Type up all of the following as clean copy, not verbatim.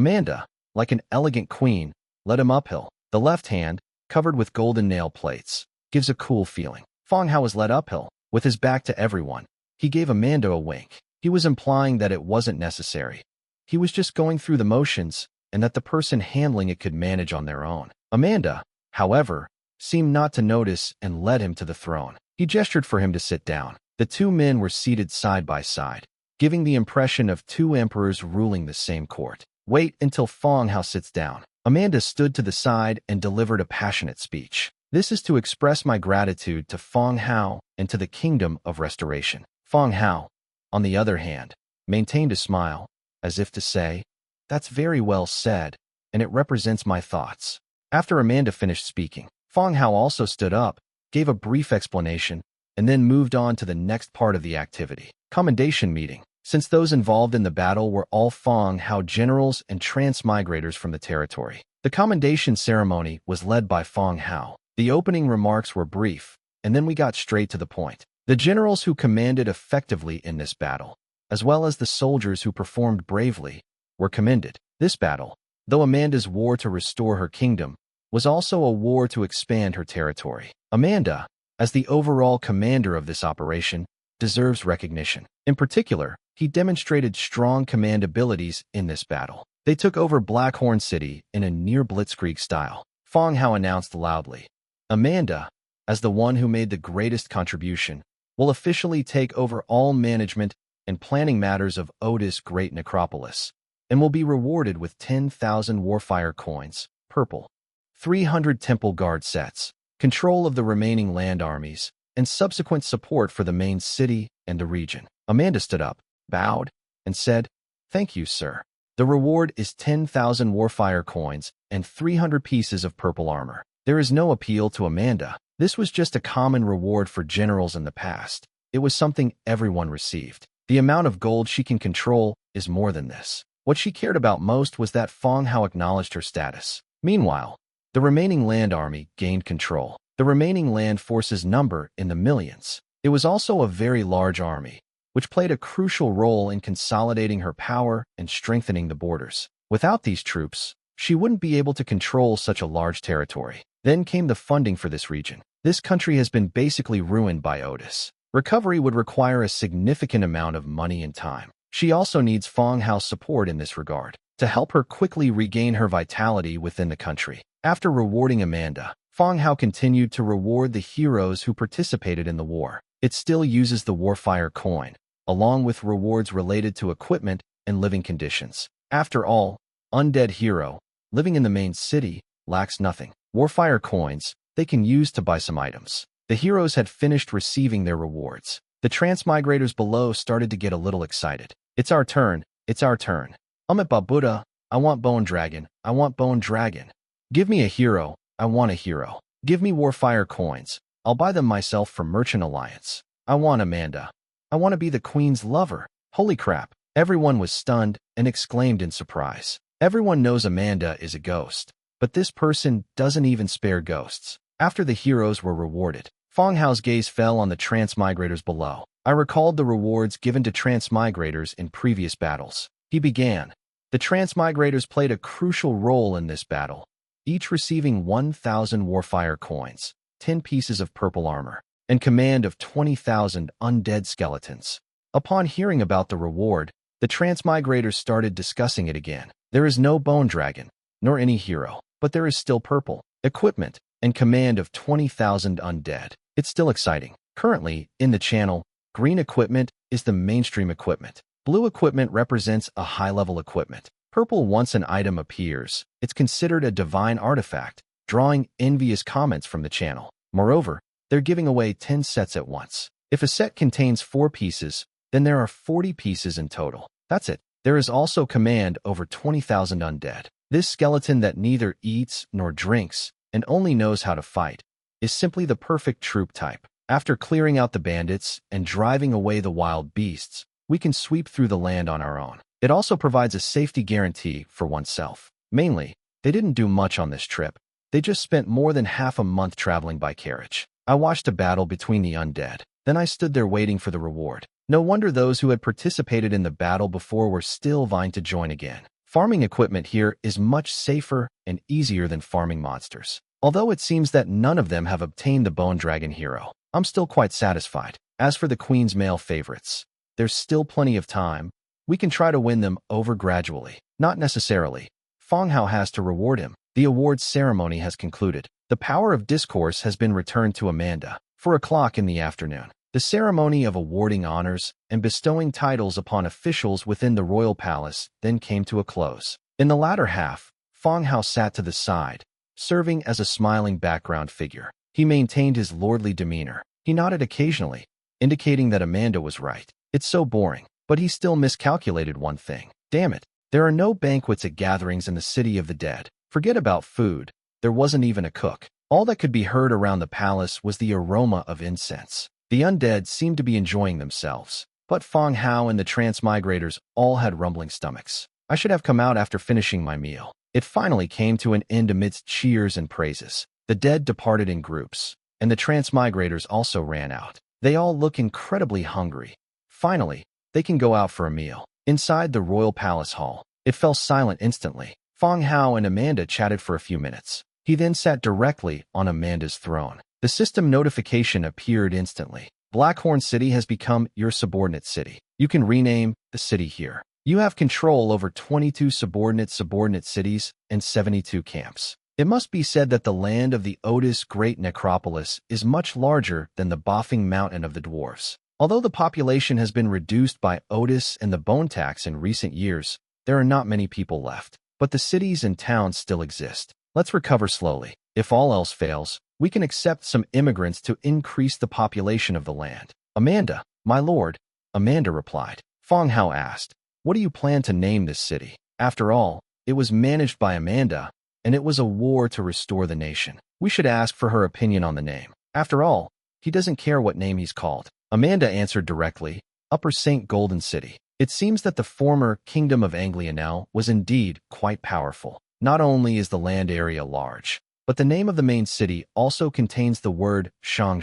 Amanda, like an elegant queen, led him uphill. The left hand, covered with golden nail plates, gives a cool feeling. Fang Hao was led uphill, with his back to everyone. He gave Amanda a wink. He was implying that it wasn't necessary. He was just going through the motions, and that the person handling it could manage on their own. Amanda, however, seemed not to notice and led him to the throne. He gestured for him to sit down. The two men were seated side by side, giving the impression of two emperors ruling the same court. Wait until Fang Hao sits down. Amanda stood to the side and delivered a passionate speech. This is to express my gratitude to Fang Hao and to the Kingdom of Restoration. Fang Hao, on the other hand, maintained a smile, as if to say, "That's very well said, and it represents my thoughts." After Amanda finished speaking, Fang Hao also stood up, gave a brief explanation, and then moved on to the next part of the activity. Commendation meeting. Since those involved in the battle were all Fang Hao generals and transmigrators from the territory, the commendation ceremony was led by Fang Hao. The opening remarks were brief, and then we got straight to the point. The generals who commanded effectively in this battle, as well as the soldiers who performed bravely, were commended. This battle, though Amanda's war to restore her kingdom, was also a war to expand her territory. Amanda, as the overall commander of this operation, deserves recognition. In particular, he demonstrated strong command abilities in this battle. They took over Blackhorn City in a near blitzkrieg style. Fang Hao announced loudly, "Amanda, as the one who made the greatest contribution, will officially take over all management and planning matters of Otis' Great Necropolis, and will be rewarded with 10,000 Warfire coins, purple, 300 Temple Guard sets, control of the remaining land armies, and subsequent support for the main city and the region." Amanda stood up, bowed, and said, "Thank you, sir. The reward is 10,000 Warfire coins and 300 pieces of purple armor." There is no appeal to Amanda. This was just a common reward for generals in the past. It was something everyone received. The amount of gold she can control is more than this. What she cared about most was that Fang Hao acknowledged her status. Meanwhile, the remaining land army gained control. The remaining land forces number in the millions. It was also a very large army, which played a crucial role in consolidating her power and strengthening the borders. Without these troops, she wouldn't be able to control such a large territory. Then came the funding for this region. This country has been basically ruined by Otis. Recovery would require a significant amount of money and time. She also needs Fang Hao's support in this regard, to help her quickly regain her vitality within the country. After rewarding Amanda, Fang Hao continued to reward the heroes who participated in the war. It still uses the Warfire coin, along with rewards related to equipment and living conditions. After all, Undead hero, living in the main city, lacks nothing. Warfire coins, they can use to buy some items. The heroes had finished receiving their rewards. The transmigrators below started to get a little excited. "It's our turn, it's our turn. Buddha, I want Bone Dragon, I want Bone Dragon. Give me a hero, I want a hero. Give me Warfire coins, I'll buy them myself from Merchant Alliance. I want Amanda. I want to be the queen's lover." Holy crap. Everyone was stunned and exclaimed in surprise. Everyone knows Amanda is a ghost, but this person doesn't even spare ghosts. After the heroes were rewarded, Fang Hao's gaze fell on the transmigrators below. I recalled the rewards given to transmigrators in previous battles. He began. The transmigrators played a crucial role in this battle, each receiving 1,000 Warfire coins, 10 pieces of purple armor, and command of 20,000 undead skeletons. Upon hearing about the reward, the transmigrators started discussing it again. There is no Bone Dragon, nor any hero, but there is still purple, equipment, and command of 20,000 undead. It's still exciting. Currently, in the channel, green equipment is the mainstream equipment. Blue equipment represents a high-level equipment. Purple, once an item appears, it's considered a divine artifact, drawing envious comments from the channel. Moreover, they're giving away 10 sets at once. If a set contains 4 pieces, then there are 40 pieces in total. That's it. There is also command over 20,000 undead. This skeleton that neither eats nor drinks and only knows how to fight is simply the perfect troop type. After clearing out the bandits and driving away the wild beasts, we can sweep through the land on our own. It also provides a safety guarantee for oneself. Mainly, they didn't do much on this trip. They just spent more than half a month traveling by carriage. I watched a battle between the undead. Then I stood there waiting for the reward. No wonder those who had participated in the battle before were still vying to join again. Farming equipment here is much safer and easier than farming monsters. Although it seems that none of them have obtained the Bone Dragon hero, I'm still quite satisfied. As for the Queen's male favorites, there's still plenty of time. We can try to win them over gradually. Not necessarily. Fang Hao has to reward him. The awards ceremony has concluded. The power of discourse has been returned to Amanda. 4 o'clock in the afternoon, the ceremony of awarding honors and bestowing titles upon officials within the royal palace then came to a close. In the latter half, Fang Hao sat to the side, serving as a smiling background figure. He maintained his lordly demeanor. He nodded occasionally, indicating that Amanda was right. It's so boring, but he still miscalculated one thing. Damn it, there are no banquets at gatherings in the city of the dead. Forget about food, there wasn't even a cook. All that could be heard around the palace was the aroma of incense. The undead seemed to be enjoying themselves, but Fang Hao and the transmigrators all had rumbling stomachs. I should have come out after finishing my meal. It finally came to an end amidst cheers and praises. The dead departed in groups, and the transmigrators also ran out. They all look incredibly hungry. Finally, they can go out for a meal. Inside the royal palace hall, it fell silent instantly. Fang Hao and Amanda chatted for a few minutes. He then sat directly on Amanda's throne. The system notification appeared instantly. Blackhorn City has become your subordinate city. You can rename the city here. You have control over 22 subordinate cities and 72 camps. It must be said that the land of the Otis Great Necropolis is much larger than the Boffing Mountain of the dwarves. Although the population has been reduced by Otis and the bone tax in recent years, there are not many people left. But the cities and towns still exist. Let's recover slowly. If all else fails, we can accept some immigrants to increase the population of the land. Amanda, my lord, Amanda replied. Fang Hao asked, what do you plan to name this city? After all, it was managed by Amanda, and it was a war to restore the nation. We should ask for her opinion on the name. After all, he doesn't care what name he's called. Amanda answered directly, Upper St. Golden City. It seems that the former Kingdom of Anglianel was indeed quite powerful. Not only is the land area large, but the name of the main city also contains the word Shang,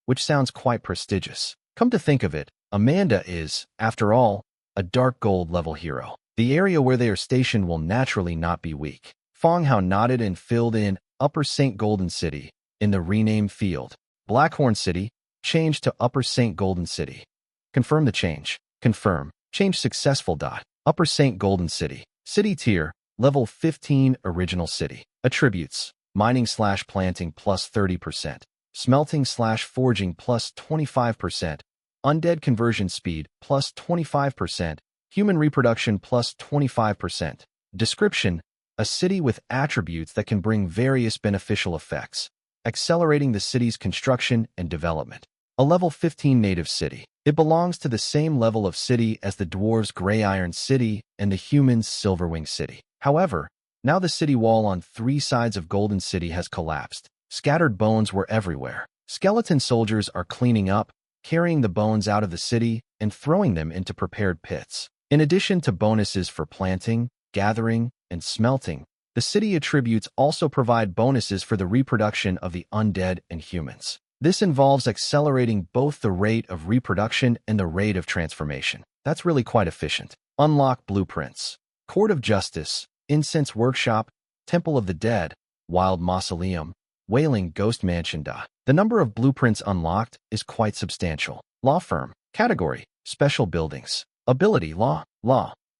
which sounds quite prestigious. Come to think of it, Amanda is, after all, a dark gold level hero. The area where they are stationed will naturally not be weak. Fang Hao nodded and filled in Upper St. Golden City in the rename field. Blackhorn City, changed to Upper St. Golden City. Confirm the change. Confirm. Change successful. Upper St. Golden City. City tier, level 15 original city. Attributes, mining/planting plus 30%. Smelting/forging plus 25%. Undead conversion speed plus 25%. Human reproduction plus 25%. Description, a city with attributes that can bring various beneficial effects, accelerating the city's construction and development. A level 15 native city. It belongs to the same level of city as the dwarves' Grey Iron City and the humans' Silverwing City. However, now the city wall on 3 sides of Golden City has collapsed. Scattered bones were everywhere. Skeleton soldiers are cleaning up, carrying the bones out of the city and throwing them into prepared pits. In addition to bonuses for planting, gathering, and smelting, the city attributes also provide bonuses for the reproduction of the undead and humans. This involves accelerating both the rate of reproduction and the rate of transformation. That's really quite efficient. Unlock blueprints. Court of Justice, Incense Workshop, Temple of the Dead, Wild Mausoleum, Wailing Ghost Mansion. The number of blueprints unlocked is quite substantial. Law firm. Category, special buildings. Ability, law.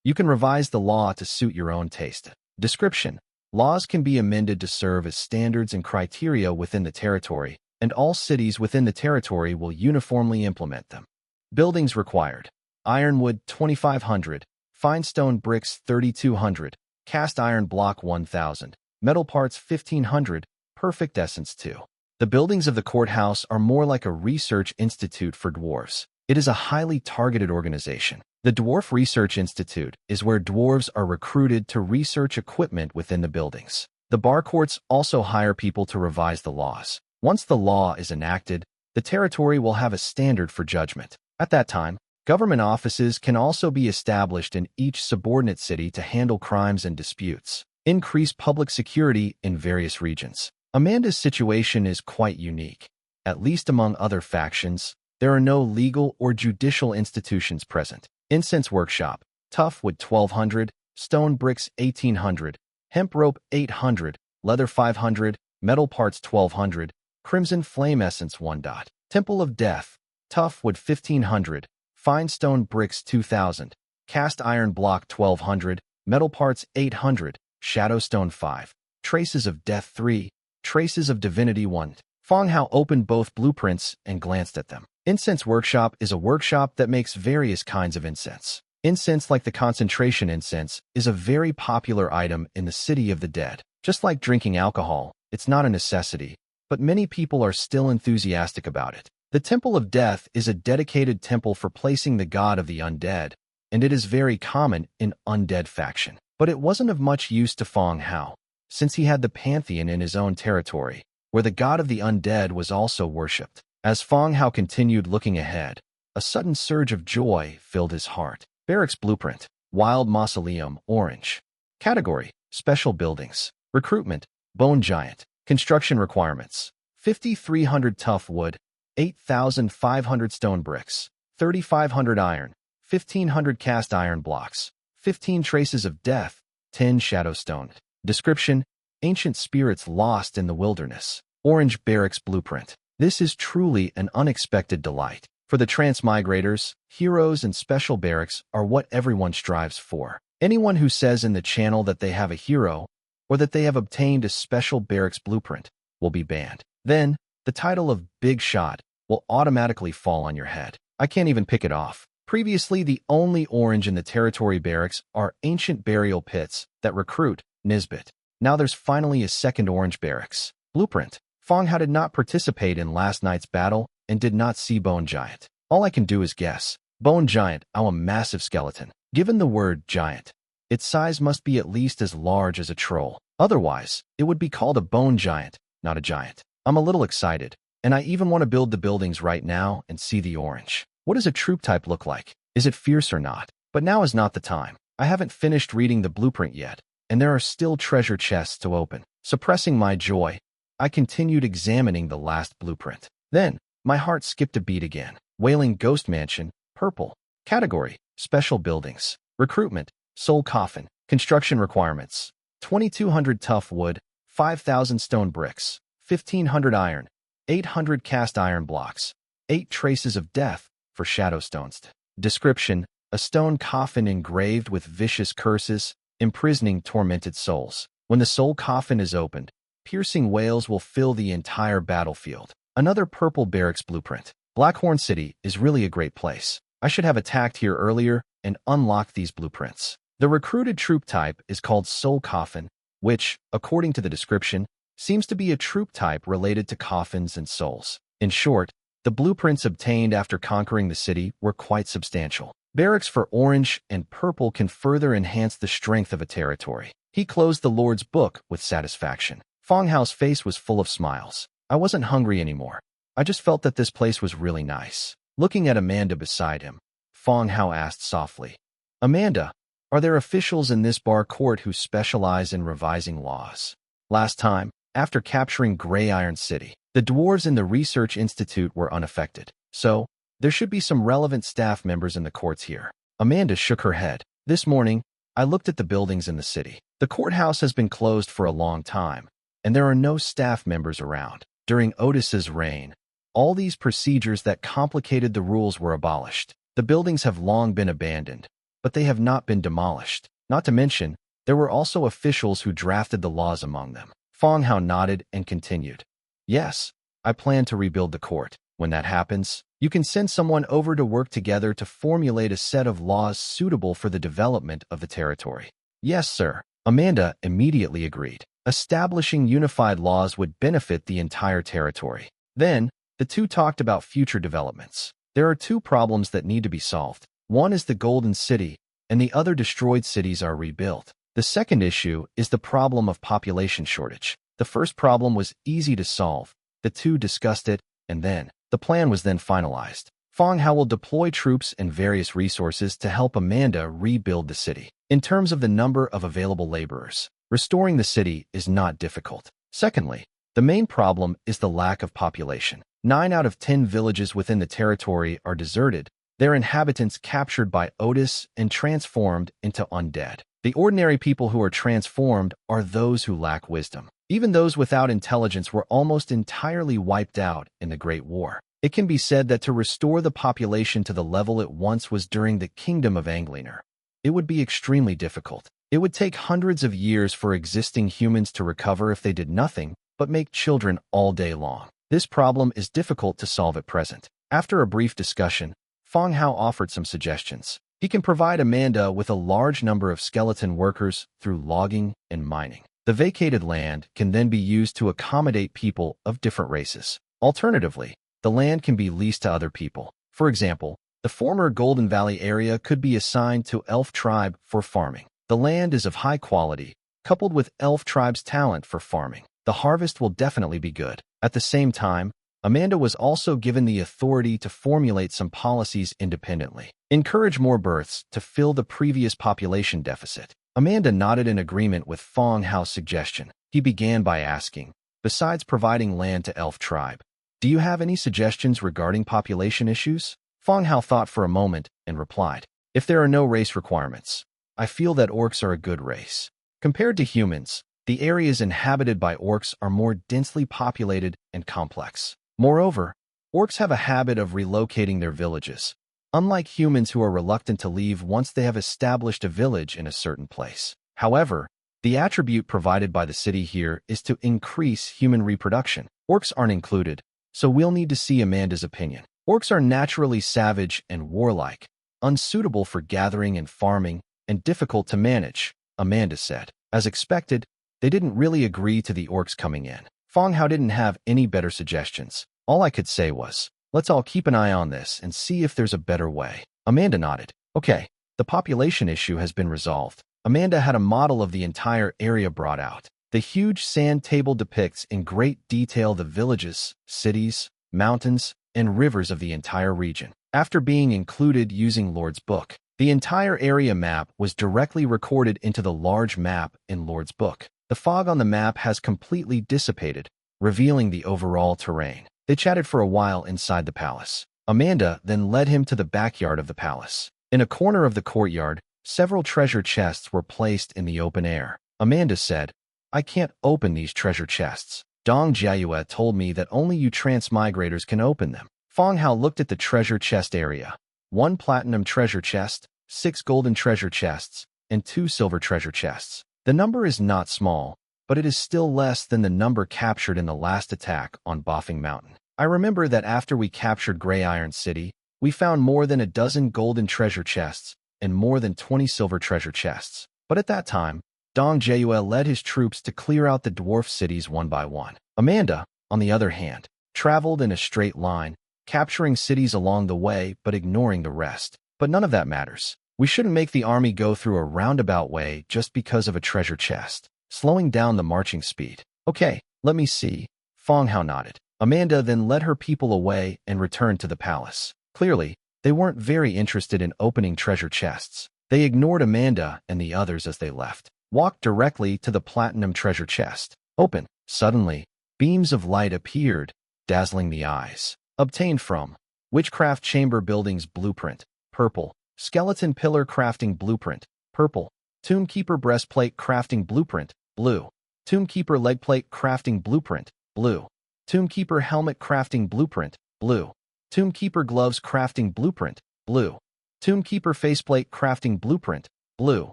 You can revise the law to suit your own taste. Description, laws can be amended to serve as standards and criteria within the territory, and all cities within the territory will uniformly implement them. Buildings required. Ironwood 2,500, fine stone bricks 3,200, cast iron block 1,000, metal parts 1,500, perfect essence 2. The buildings of the courthouse are more like a research institute for dwarves. It is a highly targeted organization. The Dwarf Research Institute is where dwarves are recruited to research equipment within the buildings. The bar courts also hire people to revise the laws. Once the law is enacted, the territory will have a standard for judgment. At that time, government offices can also be established in each subordinate city to handle crimes and disputes. Increase public security in various regions. Amanda's situation is quite unique. At least among other factions, there are no legal or judicial institutions present. Incense Workshop, Tough Wood 1,200, stone bricks 1800, hemp rope 800, leather 500, metal parts 1200, crimson flame essence 1. Temple of Death, tough wood 1500, fine stone bricks 2000, cast iron block 1200, metal parts 800, shadow stone 5, traces of death 3, traces of divinity 1. Fang Hao opened both blueprints and glanced at them. Incense Workshop is a workshop that makes various kinds of incense. Incense, like the concentration incense, is a very popular item in the city of the dead. Just like drinking alcohol, it's not a necessity, but many people are still enthusiastic about it. The Temple of Death is a dedicated temple for placing the god of the undead, and it is very common in Undead faction. But it wasn't of much use to Fang Hao, since he had the pantheon in his own territory, where the god of the undead was also worshipped. As Fang Hao continued looking ahead, a sudden surge of joy filled his heart. Barracks Blueprint, Wild Mausoleum, Orange. Category, Special Buildings. Recruitment, Bone Giant. Construction requirements, 5,300 tough wood, 8,500 stone bricks, 3,500 iron, 1,500 cast iron blocks, 15 traces of death, 10 shadow stone. Description, Ancient spirits lost in the wilderness. Orange Barracks Blueprint. This is truly an unexpected delight. For the transmigrators, heroes and special barracks are what everyone strives for. Anyone who says in the channel that they have a hero or that they have obtained a special barracks blueprint will be banned. Then, the title of Big Shot will automatically fall on your head. I can't even pick it off. Previously, the only orange in the territory barracks are ancient burial pits that recruit Nisbet. Now there's finally a second orange barracks blueprint. Fang Hao did not participate in last night's battle and did not see Bone Giant. All I can do is guess. Bone Giant, a massive skeleton. Given the word giant, its size must be at least as large as a troll. Otherwise, it would be called a bone giant, not a giant. I'm a little excited, and I even want to build the buildings right now and see the orange. What does a troop type look like? Is it fierce or not? But now is not the time. I haven't finished reading the blueprint yet, and there are still treasure chests to open. Suppressing my joy, I continued examining the last blueprint. Then, my heart skipped a beat again. Wailing Ghost Mansion, purple. Category, Special Buildings. Recruitment, Soul Coffin. Construction requirements, 2,200 tough wood, 5,000 stone bricks, 1,500 iron, 800 cast iron blocks, 8 traces of death for shadow stones. Description, a stone coffin engraved with vicious curses, imprisoning tormented souls. When the soul coffin is opened, piercing wails will fill the entire battlefield. Another purple barracks blueprint. Blackhorn City is really a great place. I should have attacked here earlier and unlocked these blueprints. The recruited troop type is called Soul Coffin, which, according to the description, seems to be a troop type related to coffins and souls. In short, the blueprints obtained after conquering the city were quite substantial. Barracks for orange and purple can further enhance the strength of a territory. He closed the Lord's book with satisfaction. Fang Hao's face was full of smiles. I wasn't hungry anymore. I just felt that this place was really nice. Looking at Amanda beside him, Fang Hao asked softly, "Amanda, are there officials in this bar court who specialize in revising laws?" Last time, after capturing Grey Iron City, the dwarves in the Research Institute were unaffected. So, there should be some relevant staff members in the courts here. Amanda shook her head. This morning, I looked at the buildings in the city. The courthouse has been closed for a long time, and there are no staff members around. During Otis's reign, all these procedures that complicated the rules were abolished. The buildings have long been abandoned, but they have not been demolished. Not to mention, there were also officials who drafted the laws among them. Fang Hao nodded and continued. Yes, I plan to rebuild the court. When that happens, you can send someone over to work together to formulate a set of laws suitable for the development of the territory. Yes, sir. Amanda immediately agreed. Establishing unified laws would benefit the entire territory. Then, the two talked about future developments. There are two problems that need to be solved. One is the Golden City, and the other destroyed cities are rebuilt. The second issue is the problem of population shortage. The first problem was easy to solve. The two discussed it, and then, the plan was then finalized. Fang Hao will deploy troops and various resources to help Amanda rebuild the city. In terms of the number of available laborers, restoring the city is not difficult. Secondly, the main problem is the lack of population. 9 out of 10 villages within the territory are deserted, their inhabitants captured by Otis and transformed into undead. The ordinary people who are transformed are those who lack wisdom. Even those without intelligence were almost entirely wiped out in the Great War. It can be said that to restore the population to the level it once was during the Kingdom of Anglener, it would be extremely difficult. It would take hundreds of years for existing humans to recover if they did nothing but make children all day long. This problem is difficult to solve at present. After a brief discussion, Fang Hao offered some suggestions. He can provide Amanda with a large number of skeleton workers through logging and mining. The vacated land can then be used to accommodate people of different races. Alternatively, the land can be leased to other people. For example, the former Golden Valley area could be assigned to Elf Tribe for farming. The land is of high quality, coupled with Elf Tribe's talent for farming. The harvest will definitely be good. At the same time, Amanda was also given the authority to formulate some policies independently. Encourage more births to fill the previous population deficit. Amanda nodded in agreement with Fang Hao's suggestion. He began by asking, besides providing land to Elf Tribe, do you have any suggestions regarding population issues? Fang Hao thought for a moment and replied, if there are no race requirements, I feel that orcs are a good race. Compared to humans, the areas inhabited by orcs are more densely populated and complex. Moreover, orcs have a habit of relocating their villages, unlike humans who are reluctant to leave once they have established a village in a certain place. However, the attribute provided by the city here is to increase human reproduction. Orcs aren't included, so we'll need to see Amanda's opinion. Orcs are naturally savage and warlike, unsuitable for gathering and farming, and difficult to manage, Amanda said. As expected, they didn't really agree to the orcs coming in. Fang Hao didn't have any better suggestions. All I could say was, let's all keep an eye on this and see if there's a better way. Amanda nodded. Okay, the population issue has been resolved. Amanda had a model of the entire area brought out. The huge sand table depicts in great detail the villages, cities, mountains, and rivers of the entire region. After being included using Lord's book, the entire area map was directly recorded into the large map in Lord's book. The fog on the map has completely dissipated, revealing the overall terrain. They chatted for a while inside the palace. Amanda then led him to the backyard of the palace. In a corner of the courtyard, several treasure chests were placed in the open air. Amanda said, I can't open these treasure chests. Dong Jiayue told me that only you transmigrators can open them. Fang Hao looked at the treasure chest area. 1 platinum treasure chest, 6 golden treasure chests, and 2 silver treasure chests. The number is not small, but it is still less than the number captured in the last attack on Boffing Mountain. I remember that after we captured Grey Iron City, we found more than a dozen golden treasure chests and more than 20 silver treasure chests. But at that time, Dong Jiayue led his troops to clear out the dwarf cities one by one. Amanda, on the other hand, traveled in a straight line, capturing cities along the way but ignoring the rest. But none of that matters. We shouldn't make the army go through a roundabout way just because of a treasure chest, slowing down the marching speed. Okay, let me see. Fang Hao nodded. Amanda then led her people away and returned to the palace. Clearly, they weren't very interested in opening treasure chests. They ignored Amanda and the others as they left. Walked directly to the platinum treasure chest. Open. Suddenly, beams of light appeared, dazzling the eyes. Obtained from Witchcraft Chamber Buildings Blueprint, purple. Skeleton Pillar Crafting Blueprint, purple. Tombkeeper Breastplate Crafting Blueprint, blue. Tombkeeper Legplate Crafting Blueprint, blue. Tombkeeper Helmet Crafting Blueprint, blue. Tombkeeper Gloves Crafting Blueprint, blue. Tombkeeper Faceplate Crafting Blueprint, blue.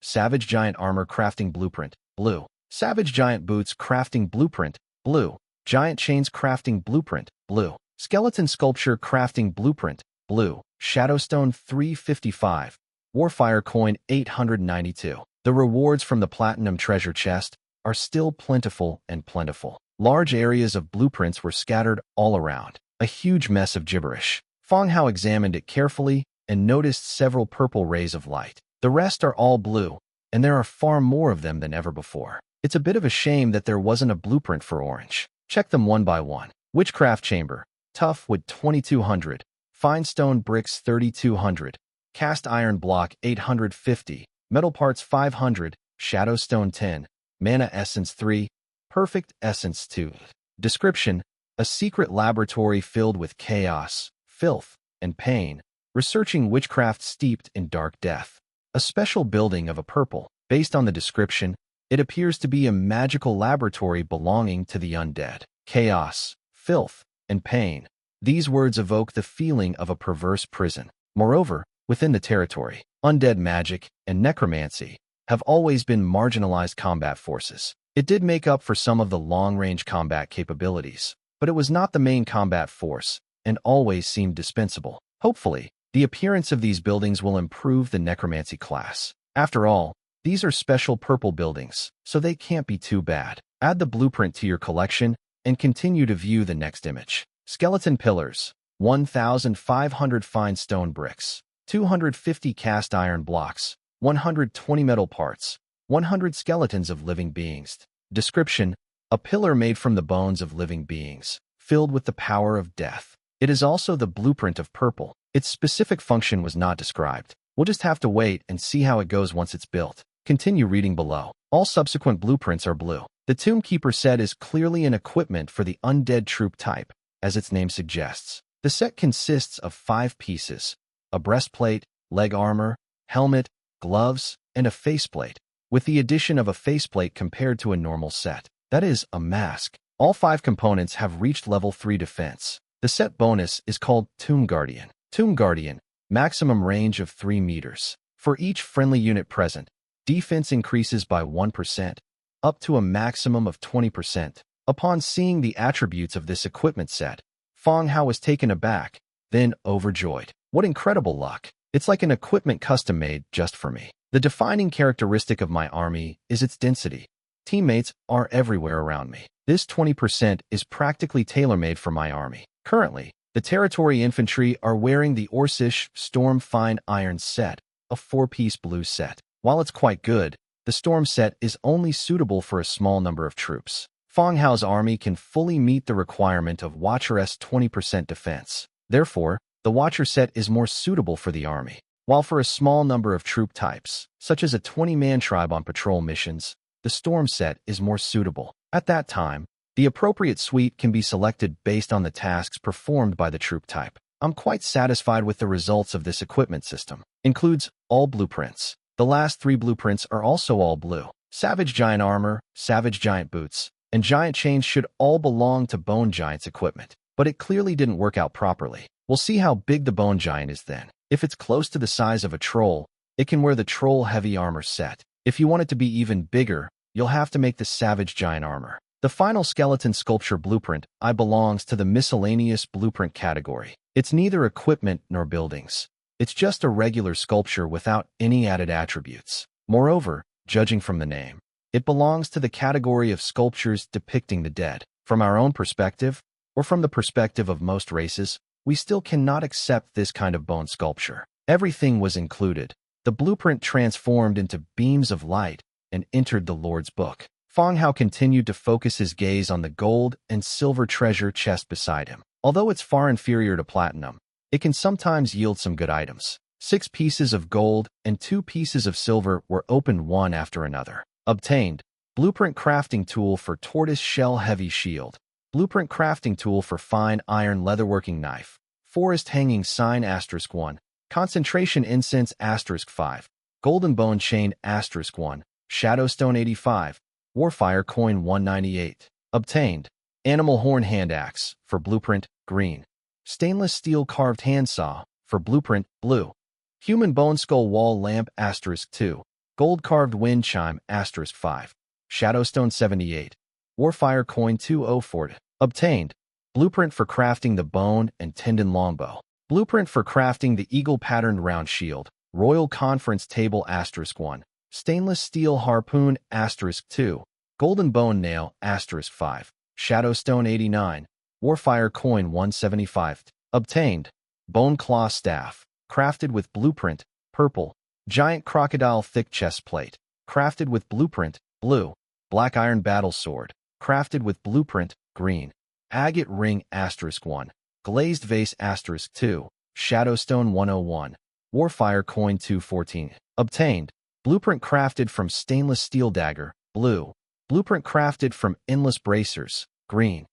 Savage Giant Armor Crafting Blueprint, blue. Savage Giant Boots Crafting Blueprint, blue. Giant Chains Crafting Blueprint, blue. Skeleton Sculpture Crafting Blueprint, blue. Shadowstone 355. Warfire Coin 892. The rewards from the Platinum Treasure Chest are still plentiful and plentiful. Large areas of blueprints were scattered all around. A huge mess of gibberish. Fang Hao examined it carefully and noticed several purple rays of light. The rest are all blue, and there are far more of them than ever before. It's a bit of a shame that there wasn't a blueprint for orange. Check them one by one. Witchcraft Chamber. Tough wood 2200. Fine stone bricks 3200. Cast iron block 850. Metal parts 500. Shadowstone 10. Mana essence 3. Perfect essence 2. Description: a secret laboratory filled with chaos, filth, and pain, researching witchcraft steeped in dark death. A special building of a purple. Based on the description, it appears to be a magical laboratory belonging to the undead. Chaos, filth, and pain. These words evoke the feeling of a perverse prison. Moreover, within the territory, undead magic and necromancy have always been marginalized combat forces. It did make up for some of the long-range combat capabilities, but it was not the main combat force and always seemed dispensable. Hopefully, the appearance of these buildings will improve the necromancy class. After all, these are special purple buildings, so they can't be too bad. Add the blueprint to your collection and continue to view the next image. Skeleton pillars, 1,500 fine stone bricks, 250 cast iron blocks, 120 metal parts, 100 skeletons of living beings. Description: a pillar made from the bones of living beings, filled with the power of death. It is also the blueprint of purple. Its specific function was not described. We'll just have to wait and see how it goes once it's built. Continue reading below. All subsequent blueprints are blue. The Tomb Keeper set is clearly an equipment for the undead troop type, as its name suggests. The set consists of 5 pieces: a breastplate, leg armor, helmet, gloves, and a faceplate, with the addition of a faceplate compared to a normal set. That is, a mask. All 5 components have reached level 3 defense. The set bonus is called Tomb Guardian. Tomb Guardian, maximum range of 3 meters. For each friendly unit present, defense increases by 1%, up to a maximum of 20%. Upon seeing the attributes of this equipment set, Fang Hao was taken aback, then overjoyed. What incredible luck! It's like an equipment custom-made just for me. The defining characteristic of my army is its density. Teammates are everywhere around me. This 20% is practically tailor-made for my army. Currently, the territory infantry are wearing the Orsish Storm Fine Iron set, a 4-piece blue set. While it's quite good, the Storm set is only suitable for a small number of troops. Fang Hao's army can fully meet the requirement of Watcher's 20% defense. Therefore, the Watcher set is more suitable for the army. While for a small number of troop types, such as a 20-man tribe on patrol missions, the Storm set is more suitable. At that time, the appropriate suite can be selected based on the tasks performed by the troop type. I'm quite satisfied with the results of this equipment system. Includes all blueprints. The last 3 blueprints are also all blue. Savage Giant Armor, Savage Giant Boots, and Giant Chains should all belong to Bone Giant's equipment, but it clearly didn't work out properly. We'll see how big the Bone Giant is then. If it's close to the size of a troll, it can wear the Troll Heavy Armor set. If you want it to be even bigger, you'll have to make the Savage Giant Armor. The final skeleton sculpture blueprint belongs to the miscellaneous blueprint category. It's neither equipment nor buildings. It's just a regular sculpture without any added attributes. Moreover, judging from the name, it belongs to the category of sculptures depicting the dead. From our own perspective, or from the perspective of most races, we still cannot accept this kind of bone sculpture. Everything was included. The blueprint transformed into beams of light and entered the Lord's book. Fang Hao continued to focus his gaze on the gold and silver treasure chest beside him. Although it's far inferior to platinum, it can sometimes yield some good items. 6 pieces of gold and 2 pieces of silver were opened one after another. Obtained: Blueprint Crafting Tool for Tortoise Shell Heavy Shield, Blueprint Crafting Tool for Fine Iron Leatherworking Knife, Forest Hanging Sign *1, Concentration Incense *5, Golden Bone Chain *1, Shadowstone 85, Warfire Coin 198. Obtained: Animal Horn Hand Axe for Blueprint Green, Stainless Steel Carved Handsaw for Blueprint Blue, Human Bone Skull Wall Lamp *2, Gold Carved Wind Chime *5, Shadowstone 78, Warfire Coin 204. Obtained: Blueprint for Crafting the Bone and Tendon Longbow, Blueprint for Crafting the Eagle Patterned Round Shield, Royal Conference Table *1, Stainless Steel Harpoon *2, Golden Bone Nail *5, Shadowstone 89, Warfire Coin 175. Obtained: Bone Claw Staff, crafted with Blueprint Purple, Giant Crocodile Thick Chest Plate, crafted with Blueprint Blue, Black Iron Battle Sword, crafted with Blueprint Green, Agate Ring *1, Glazed Vase *2, Shadowstone 101, Warfire Coin 214. Obtained: Blueprint crafted from Stainless Steel Dagger Blue, Blueprint crafted from Endless Bracers Green,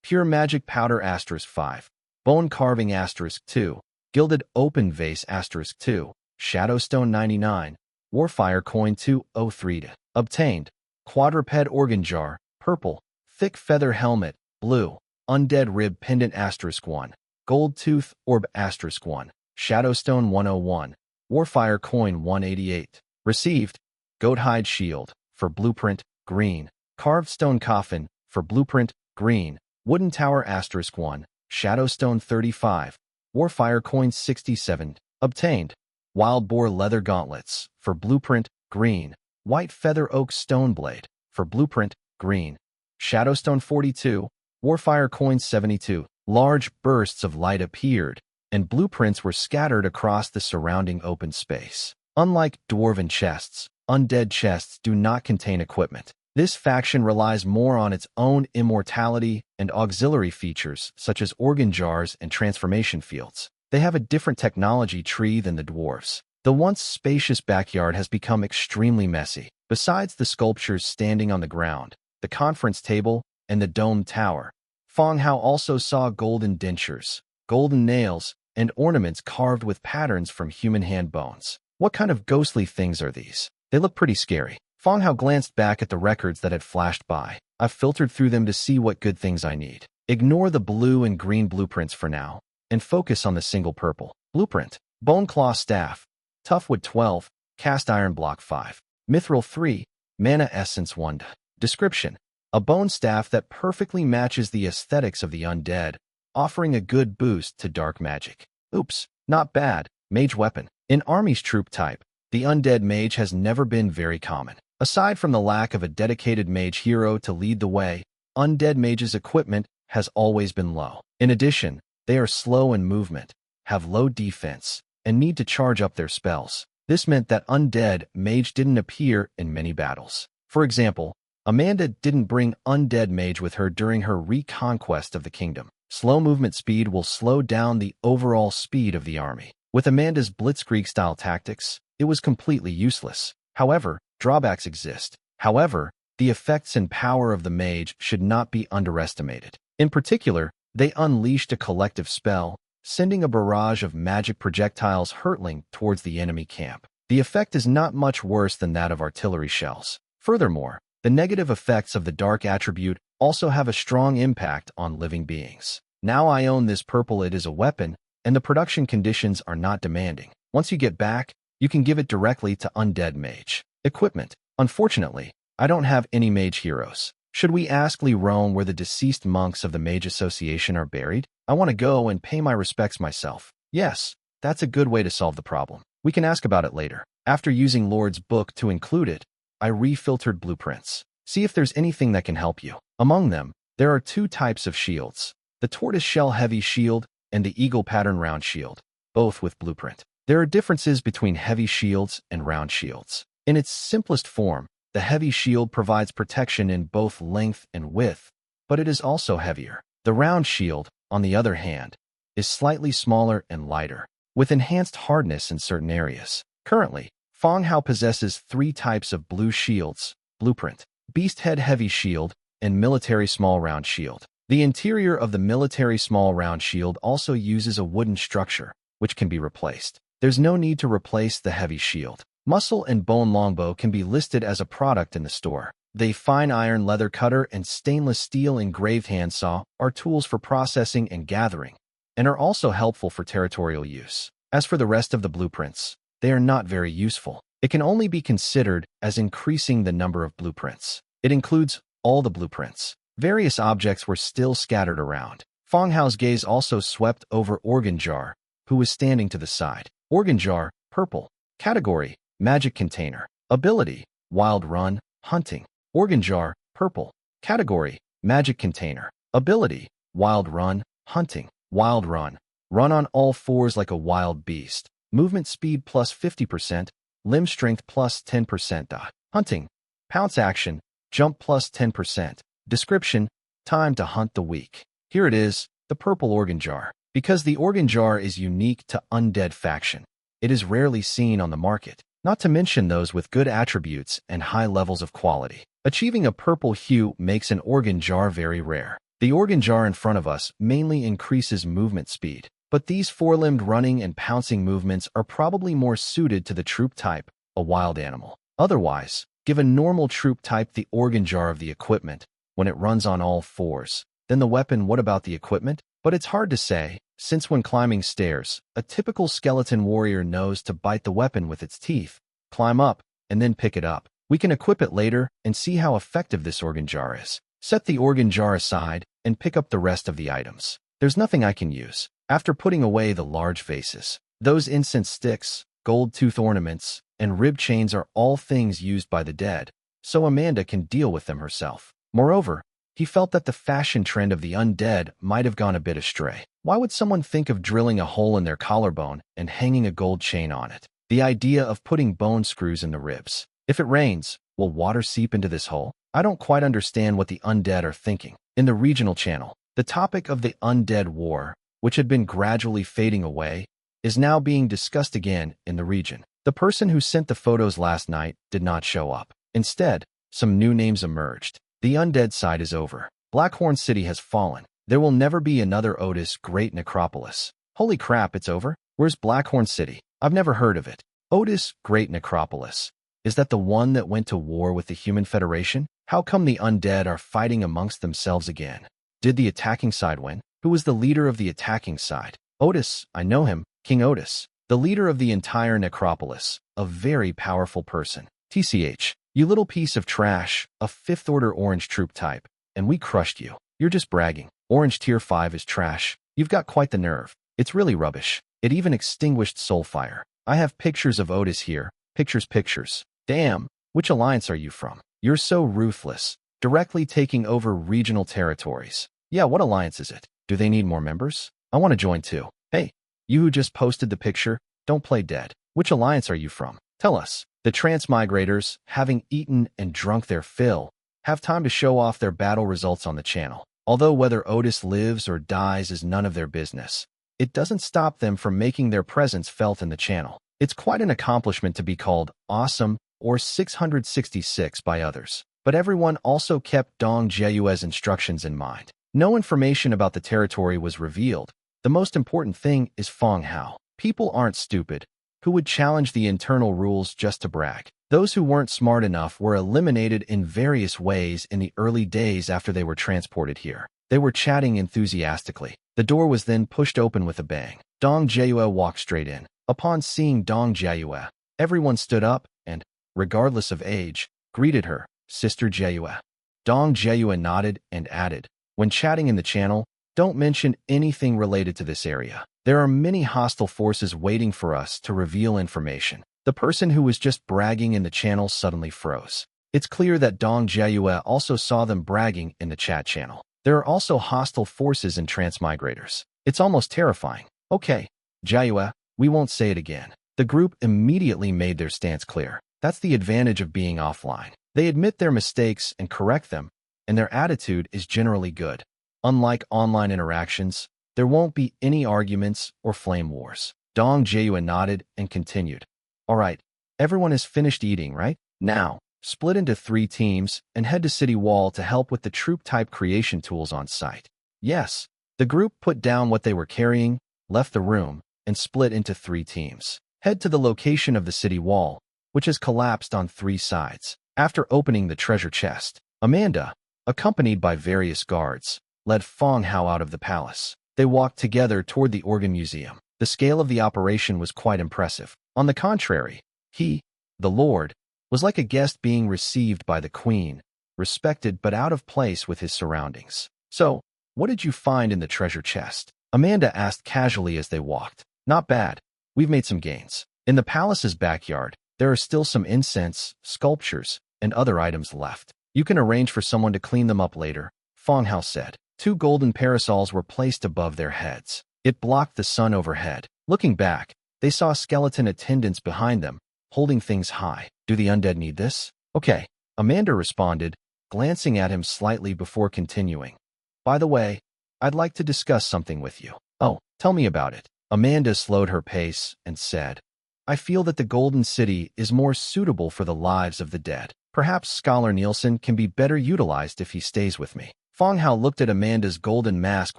Pure Magic Powder *5, Bone Carving *2, Gilded Open Vase * 2, Shadowstone 99, Warfire Coin 203. Obtained. Quadruped Organ Jar, purple. Thick Feather Helmet, blue. Undead Rib Pendant * 1, Gold Tooth Orb * 1, Shadowstone 101, Warfire Coin 188. Received. Goat Hide Shield, for blueprint, green. Carved Stone Coffin, for blueprint, green. Wooden Tower * 1, Shadowstone 35, Warfire Coin 67. Obtained. Wild Boar Leather Gauntlets, for blueprint, green. White Feather Oak Stone Blade, for blueprint, green. Shadowstone 42, Warfire Coin 72. Large bursts of light appeared, and blueprints were scattered across the surrounding open space. Unlike dwarven chests, undead chests do not contain equipment. This faction relies more on its own immortality and auxiliary features such as organ jars and transformation fields. They have a different technology tree than the dwarves. The once spacious backyard has become extremely messy. Besides the sculptures standing on the ground, the conference table, and the domed tower, Fang Hao also saw golden dentures, golden nails, and ornaments carved with patterns from human hand bones. What kind of ghostly things are these? They look pretty scary. Fang Hao glanced back at the records that had flashed by. I've filtered through them to see what good things I need. Ignore the blue and green blueprints for now, and focus on the single purple blueprint. Bone Claw Staff, Toughwood 12, Cast Iron Block 5, Mithril 3, Mana Essence 1. Description: a bone staff that perfectly matches the aesthetics of the undead, offering a good boost to dark magic. Oops, not bad. Mage weapon. In Army's troop type, the undead mage has never been very common. Aside from the lack of a dedicated mage hero to lead the way, undead mages' equipment has always been low. In addition, they are slow in movement, have low defense, and need to charge up their spells. This meant that undead mage didn't appear in many battles. For example, Amanda didn't bring undead mage with her during her reconquest of the kingdom. Slow movement speed will slow down the overall speed of the army. With Amanda's blitzkrieg-style tactics, it was completely useless. However, drawbacks exist. However, the effects and power of the mage should not be underestimated. In particular, they unleashed a collective spell, sending a barrage of magic projectiles hurtling towards the enemy camp. The effect is not much worse than that of artillery shells. Furthermore, the negative effects of the dark attribute also have a strong impact on living beings. Now I own this purple. It is a weapon, and the production conditions are not demanding. Once you get back, you can give it directly to Undead Mage. Equipment. Unfortunately, I don't have any mage heroes. Should we ask Lerone where the deceased monks of the Mage Association are buried? I want to go and pay my respects myself. Yes, that's a good way to solve the problem. We can ask about it later. After using Lord's book to include it, I refiltered blueprints. See if there's anything that can help you. Among them, there are two types of shields: the tortoise-shell heavy shield and the eagle pattern round shield, both with blueprint. There are differences between heavy shields and round shields. In its simplest form, the heavy shield provides protection in both length and width, but it is also heavier. The round shield, on the other hand, is slightly smaller and lighter, with enhanced hardness in certain areas. Currently, Fang Hao possesses three types of blue shields: blueprint, beast-head heavy shield, and military small round shield. The interior of the military small round shield also uses a wooden structure, which can be replaced. There's no need to replace the heavy shield. Muscle and bone longbow can be listed as a product in the store. The fine iron leather cutter and stainless steel engraved handsaw are tools for processing and gathering, and are also helpful for territorial use. As for the rest of the blueprints, they are not very useful. It can only be considered as increasing the number of blueprints. It includes all the blueprints. Various objects were still scattered around. Fang Hao's gaze also swept over Organ Jar, who was standing to the side. Organ Jar, purple. Category: magic container. Ability: wild run, hunting. Organ Jar, purple. Category: magic container. Ability: wild run, hunting. Wild run. Run on all fours like a wild beast. Movement speed plus 50%, limb strength plus 10%. Hunting. Pounce action, jump plus 10%. Description: time to hunt the weak. Here it is, the purple organ jar. Because the organ jar is unique to Undead faction, it is rarely seen on the market, not to mention those with good attributes and high levels of quality. Achieving a purple hue makes an organ jar very rare. The organ jar in front of us mainly increases movement speed. but these four-limbed running and pouncing movements are probably more suited to the troop type, a wild animal. Otherwise, give a normal troop type the organ jar of the equipment when it runs on all fours. Then the weapon, what about the equipment? But it's hard to say, since when climbing stairs, a typical skeleton warrior knows to bite the weapon with its teeth, climb up, and then pick it up. We can equip it later and see how effective this organ jar is. Set the organ jar aside and pick up the rest of the items. There's nothing I can use. After putting away the large vases, those incense sticks, gold tooth ornaments, and rib chains are all things used by the dead, so Amanda can deal with them herself. Moreover, he felt that the fashion trend of the undead might have gone a bit astray. Why would someone think of drilling a hole in their collarbone and hanging a gold chain on it? The idea of putting bone screws in the ribs. If it rains, will water seep into this hole? I don't quite understand what the undead are thinking. In the regional channel, the topic of the undead war, which had been gradually fading away, is now being discussed again in the region. The person who sent the photos last night did not show up. Instead, some new names emerged. The undead side is over. Blackhorn City has fallen. There will never be another Otis Great Necropolis. Holy crap, it's over? Where's Blackhorn City? I've never heard of it. Otis Great Necropolis. Is that the one that went to war with the Human Federation? How come the undead are fighting amongst themselves again? Did the attacking side win? Who was the leader of the attacking side? Otis, I know him, King Otis, the leader of the entire necropolis, a very powerful person. TCH, you little piece of trash, a 5th order orange troop type, and we crushed you. You're just bragging. Orange tier 5 is trash. You've got quite the nerve. It's really rubbish. It even extinguished Soulfire. I have pictures of Otis here. Pictures. Damn, which alliance are you from? You're so ruthless, directly taking over regional territories. Yeah, what alliance is it? Do they need more members? I want to join too. Hey, you who just posted the picture, don't play dead. Which alliance are you from? Tell us. The transmigrators, having eaten and drunk their fill, have time to show off their battle results on the channel. Although whether Otis lives or dies is none of their business, it doesn't stop them from making their presence felt in the channel. It's quite an accomplishment to be called awesome or 666 by others. But everyone also kept Dong Jieyue's instructions in mind. No information about the territory was revealed. The most important thing is Fang Hao. People aren't stupid, who would challenge the internal rules just to brag. Those who weren't smart enough were eliminated in various ways in the early days after they were transported here. They were chatting enthusiastically. The door was then pushed open with a bang. Dong Jieyue walked straight in. Upon seeing Dong Jieyue, everyone stood up and, regardless of age, greeted her, Sister Jieyue. Dong Jieyue nodded and added, when chatting in the channel, don't mention anything related to this area. There are many hostile forces waiting for us to reveal information. The person who was just bragging in the channel suddenly froze. It's clear that Dong Jieyue also saw them bragging in the chat channel. There are also hostile forces and transmigrators. It's almost terrifying. Okay, Jieyue, we won't say it again. The group immediately made their stance clear. That's the advantage of being offline. They admit their mistakes and correct them, and their attitude is generally good. Unlike online interactions, there won't be any arguments or flame wars. Dong Jieyue nodded and continued. All right, everyone has finished eating, right? Now, split into 3 teams and head to City Wall to help with the troop-type creation tools on site. Yes, the group put down what they were carrying, left the room, and split into 3 teams. Head to the location of the City Wall, which has collapsed on 3 sides. After opening the treasure chest, Amanda, accompanied by various guards, led Fang Hao out of the palace. They walked together toward the organ museum. The scale of the operation was quite impressive. On the contrary, he, the Lord, was like a guest being received by the Queen, respected but out of place with his surroundings. So, what did you find in the treasure chest? Amanda asked casually as they walked. Not bad. We've made some gains. In the palace's backyard, there are still some incense, sculptures, and other items left. You can arrange for someone to clean them up later, Fang Hao said. 2 golden parasols were placed above their heads. It blocked the sun overhead. Looking back, they saw skeleton attendants behind them, holding things high. Do the undead need this? Okay, Amanda responded, glancing at him slightly before continuing. By the way, I'd like to discuss something with you. Oh, tell me about it. Amanda slowed her pace and said, I feel that the Golden City is more suitable for the lives of the dead. Perhaps Scholar Nielsen can be better utilized if he stays with me. Fang Hao looked at Amanda's golden mask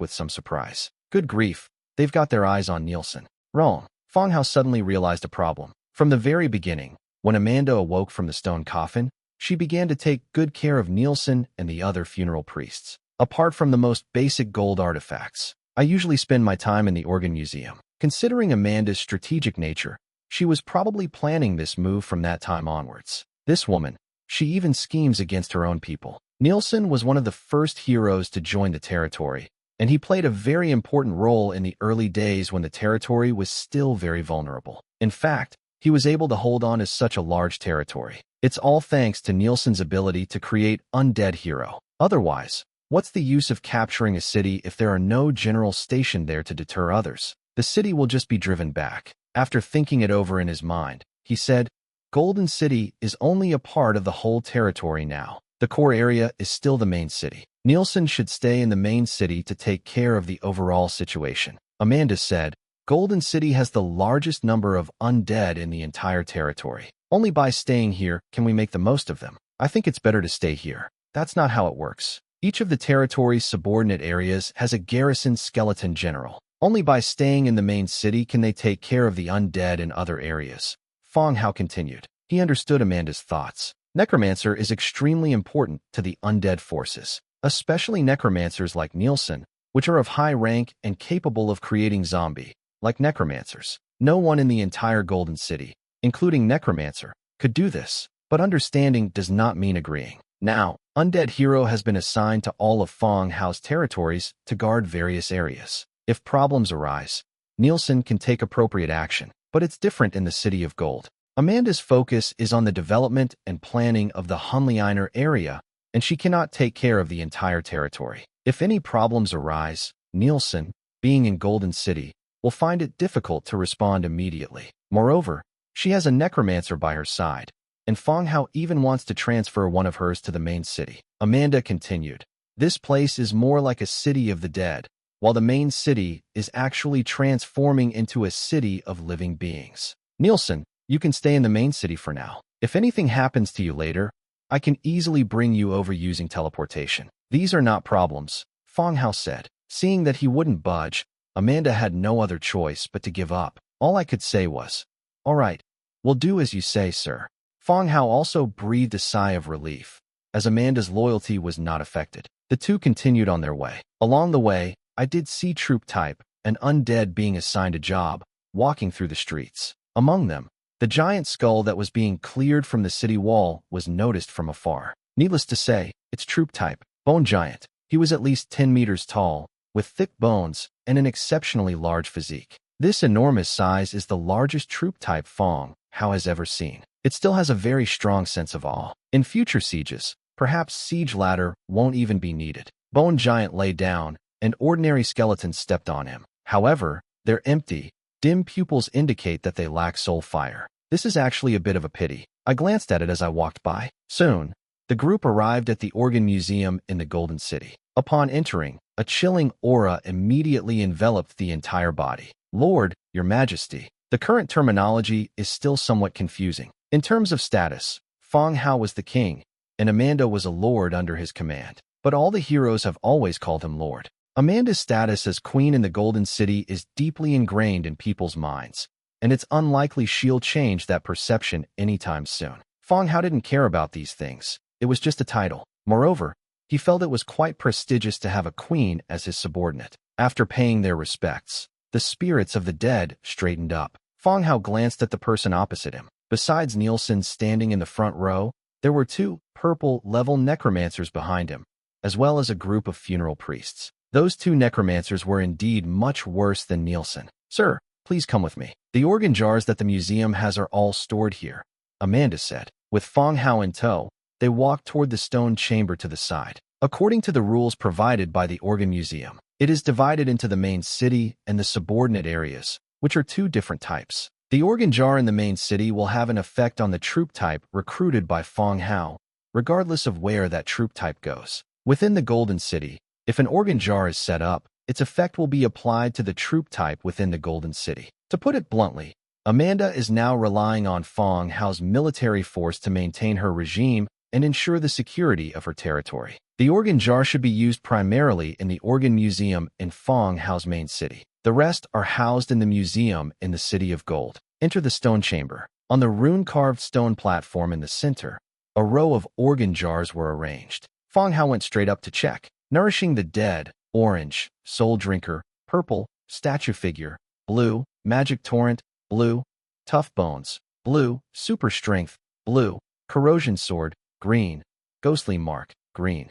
with some surprise. Good grief, they've got their eyes on Nielsen. Wrong. Fang Hao suddenly realized a problem. From the very beginning, when Amanda awoke from the stone coffin, she began to take good care of Nielsen and the other funeral priests. Apart from the most basic gold artifacts, I usually spend my time in the organ museum. Considering Amanda's strategic nature, she was probably planning this move from that time onwards. This woman, she even schemes against her own people. Nielsen was one of the first heroes to join the territory, and he played a very important role in the early days when the territory was still very vulnerable. In fact, he was able to hold on to such a large territory. It's all thanks to Nielsen's ability to create Undead hero. Otherwise, what's the use of capturing a city if there are no generals stationed there to deter others? The city will just be driven back. After thinking it over in his mind, he said, Golden City is only a part of the whole territory now. The core area is still the main city. Nielsen should stay in the main city to take care of the overall situation. Amanda said, Golden City has the largest number of undead in the entire territory. Only by staying here can we make the most of them. I think it's better to stay here. That's not how it works. Each of the territory's subordinate areas has a garrison skeleton general. Only by staying in the main city can they take care of the undead in other areas. Fang Hao continued. He understood Amanda's thoughts. Necromancer is extremely important to the undead forces, especially necromancers like Nielsen, which are of high rank and capable of creating zombie-like necromancers. No one in the entire Golden City, including Necromancer, could do this, but understanding does not mean agreeing. Now, Undead Hero has been assigned to all of Fang Hao's territories to guard various areas. If problems arise, Nielsen can take appropriate action, but it's different in the City of Gold. Amanda's focus is on the development and planning of the Hunliner area, and she cannot take care of the entire territory. If any problems arise, Nielsen, being in Golden City, will find it difficult to respond immediately. Moreover, she has a necromancer by her side, and Fang Hao even wants to transfer one of hers to the main city. Amanda continued, This place is more like a city of the dead, while the main city is actually transforming into a city of living beings. Nielsen, you can stay in the main city for now. If anything happens to you later, I can easily bring you over using teleportation. These are not problems, Fang Hao said. Seeing that he wouldn't budge, Amanda had no other choice but to give up. All I could say was, All right, we'll do as you say, sir. Fang Hao also breathed a sigh of relief, as Amanda's loyalty was not affected. The two continued on their way. Along the way, I did see troop type, an undead being assigned a job, walking through the streets. Among them, the giant skull that was being cleared from the city wall was noticed from afar. Needless to say, it's troop type, bone giant. He was at least 10 meters tall, with thick bones and an exceptionally large physique. This enormous size is the largest troop type Fang Hao has ever seen. It still has a very strong sense of awe. In future sieges, perhaps siege ladder won't even be needed. Bone giant lay down, and ordinary skeletons stepped on him. However, their empty, dim pupils indicate that they lack soul fire. This is actually a bit of a pity. I glanced at it as I walked by. Soon, the group arrived at the Organ Museum in the Golden City. Upon entering, a chilling aura immediately enveloped the entire body. Lord, Your Majesty. The current terminology is still somewhat confusing. In terms of status, Fang Hao was the king, and Amanda was a lord under his command. But all the heroes have always called him lord. Amanda's status as queen in the Golden City is deeply ingrained in people's minds, and it's unlikely she'll change that perception anytime soon. Fang Hao didn't care about these things. It was just a title. Moreover, he felt it was quite prestigious to have a queen as his subordinate. After paying their respects, the spirits of the dead straightened up. Fang Hao glanced at the person opposite him. Besides Nielsen standing in the front row, there were two purple-level necromancers behind him, as well as a group of funeral priests. Those two necromancers were indeed much worse than Nielsen. Sir, please come with me. The organ jars that the museum has are all stored here, Amanda said. With Fang Hao in tow, they walked toward the stone chamber to the side. According to the rules provided by the organ museum, it is divided into the main city and the subordinate areas, which are two different types. The organ jar in the main city will have an effect on the troop type recruited by Fang Hao, regardless of where that troop type goes. Within the Golden City, if an organ jar is set up, its effect will be applied to the troop type within the Golden City. To put it bluntly, Amanda is now relying on Fang Hao's military force to maintain her regime and ensure the security of her territory. The organ jar should be used primarily in the Organ Museum in Fang Hao's main city. The rest are housed in the museum in the City of Gold. Enter the stone chamber. On the rune-carved stone platform in the center, a row of organ jars were arranged. Fang Hao went straight up to check. Nourishing the dead, orange, soul drinker, purple, statue figure, blue, magic torrent, blue, tough bones, blue, super strength, blue, corrosion sword, green, ghostly mark, green.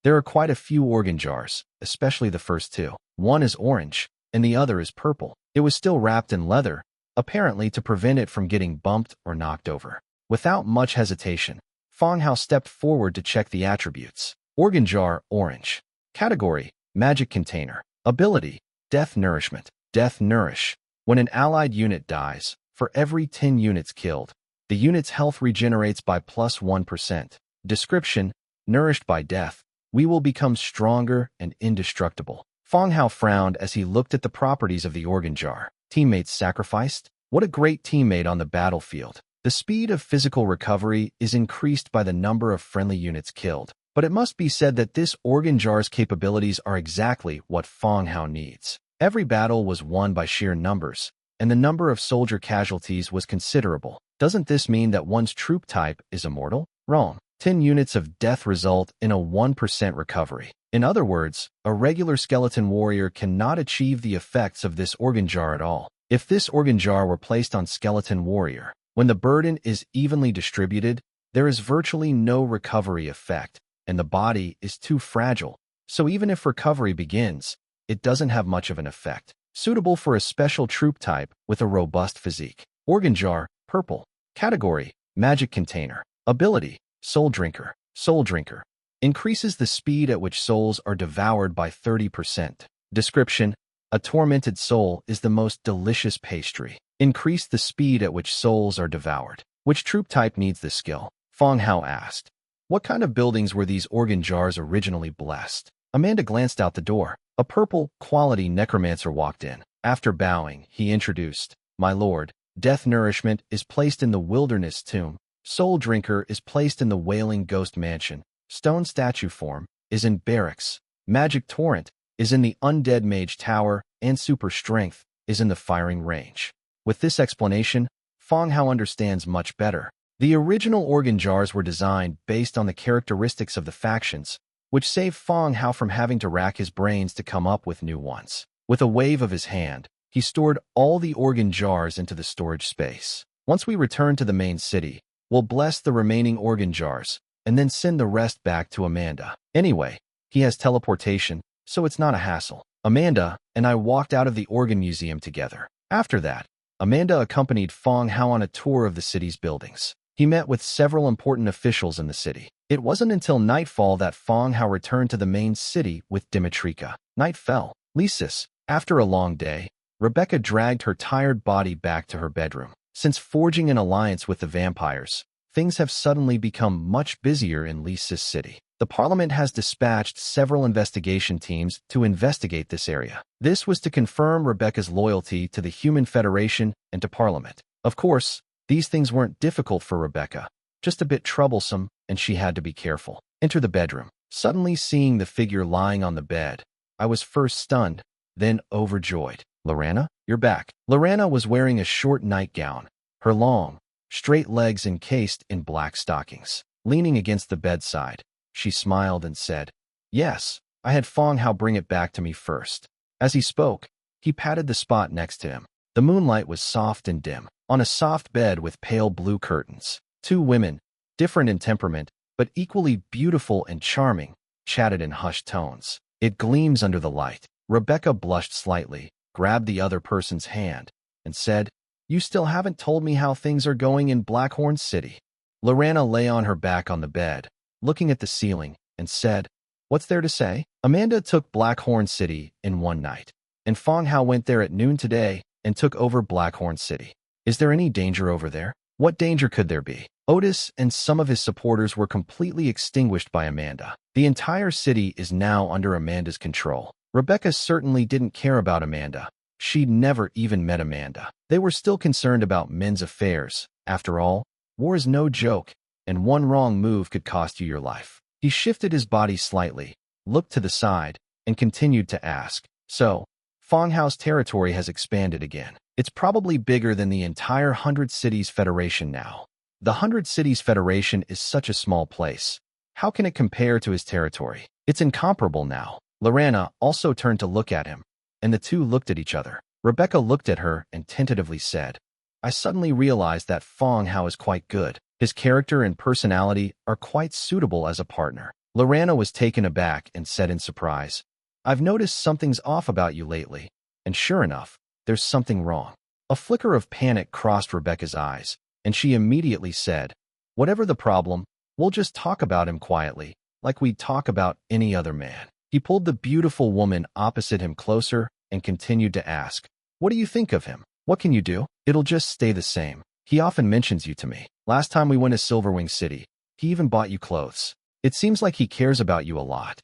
There are quite a few organ jars, especially the first two. One is orange, and the other is purple. It was still wrapped in leather, apparently to prevent it from getting bumped or knocked over. Without much hesitation, Fang Hao stepped forward to check the attributes. Organ jar, orange. Category, magic container. Ability, death nourishment. Death nourish. When an allied unit dies, for every 10 units killed, the unit's health regenerates by plus 1%. Description, nourished by death, we will become stronger and indestructible. Fang Hao frowned as he looked at the properties of the organ jar. Teammates sacrificed? What a great teammate on the battlefield. The speed of physical recovery is increased by the number of friendly units killed. But it must be said that this organ jar's capabilities are exactly what Fang Hao needs. Every battle was won by sheer numbers, and the number of soldier casualties was considerable. Doesn't this mean that one's troop type is immortal? Wrong. 10 units of death result in a 1% recovery. In other words, a regular skeleton warrior cannot achieve the effects of this organ jar at all. If this organ jar were placed on skeleton warrior, when the burden is evenly distributed, there is virtually no recovery effect, and the body is too fragile. So even if recovery begins, it doesn't have much of an effect. Suitable for a special troop type with a robust physique. Organ jar, purple. Category, magic container. Ability, soul drinker. Soul drinker. Increases the speed at which souls are devoured by 30%. Description, a tormented soul is the most delicious pastry. Increase the speed at which souls are devoured. Which troop type needs this skill? Fang Hao asked. What kind of buildings were these organ jars originally blessed? Amanda glanced out the door. A purple, quality necromancer walked in. After bowing, he introduced, My lord, death nourishment is placed in the wilderness tomb. Soul drinker is placed in the wailing ghost mansion. Stone statue form is in barracks. Magic torrent is in the undead mage tower, and super strength is in the firing range. With this explanation, Fang Hao understands much better. The original organ jars were designed based on the characteristics of the factions, which saved Fang Hao from having to rack his brains to come up with new ones. With a wave of his hand, he stored all the organ jars into the storage space. Once we return to the main city, we'll bless the remaining organ jars, and then send the rest back to Amanda. Anyway, he has teleportation, so it's not a hassle. Amanda and I walked out of the organ museum together. After that, Amanda accompanied Fang Hao on a tour of the city's buildings. He met with several important officials in the city. It wasn't until nightfall that Fang Hao returned to the main city with Dimitrika. Night fell. Lysis. After a long day, Rebecca dragged her tired body back to her bedroom. Since forging an alliance with the vampires, things have suddenly become much busier in Lysis City. The Parliament has dispatched several investigation teams to investigate this area. This was to confirm Rebecca's loyalty to the Human Federation and to Parliament. Of course, these things weren't difficult for Rebecca, just a bit troublesome, and she had to be careful. Enter the bedroom. Suddenly seeing the figure lying on the bed, I was first stunned, then overjoyed. Lorana, you're back. Lorana was wearing a short nightgown, her long, straight legs encased in black stockings. Leaning against the bedside, she smiled and said, Yes, I had Fang Hao bring it back to me first. As he spoke, he patted the spot next to him. The moonlight was soft and dim. On a soft bed with pale blue curtains, two women, different in temperament, but equally beautiful and charming, chatted in hushed tones. It gleams under the light. Rebecca blushed slightly, grabbed the other person's hand, and said, You still haven't told me how things are going in Blackhorn City. Lorana lay on her back on the bed, looking at the ceiling, and said, What's there to say? Amanda took Blackhorn City in one night, and Fang Hao went there at noon today and took over Blackhorn City. Is there any danger over there? What danger could there be? Otis and some of his supporters were completely extinguished by Amanda. The entire city is now under Amanda's control. Rebecca certainly didn't care about Amanda. She'd never even met Amanda. They were still concerned about men's affairs. After all, war is no joke, and one wrong move could cost you your life. He shifted his body slightly, looked to the side, and continued to ask, "So, Fang Hao's territory has expanded again. It's probably bigger than the entire 100 Cities Federation now. The 100 Cities Federation is such a small place. How can it compare to his territory? It's incomparable now." Lorana also turned to look at him, and the two looked at each other. Rebecca looked at her and tentatively said, "I suddenly realized that Fang Hao is quite good. His character and personality are quite suitable as a partner." Lorana was taken aback and said in surprise, "I've noticed something's off about you lately, and sure enough, there's something wrong." A flicker of panic crossed Rebecca's eyes, and she immediately said, "Whatever the problem, we'll just talk about him quietly, like we'd talk about any other man." He pulled the beautiful woman opposite him closer and continued to ask, "What do you think of him? What can you do?" "It'll just stay the same. He often mentions you to me. Last time we went to Silverwing City, he even bought you clothes. It seems like he cares about you a lot."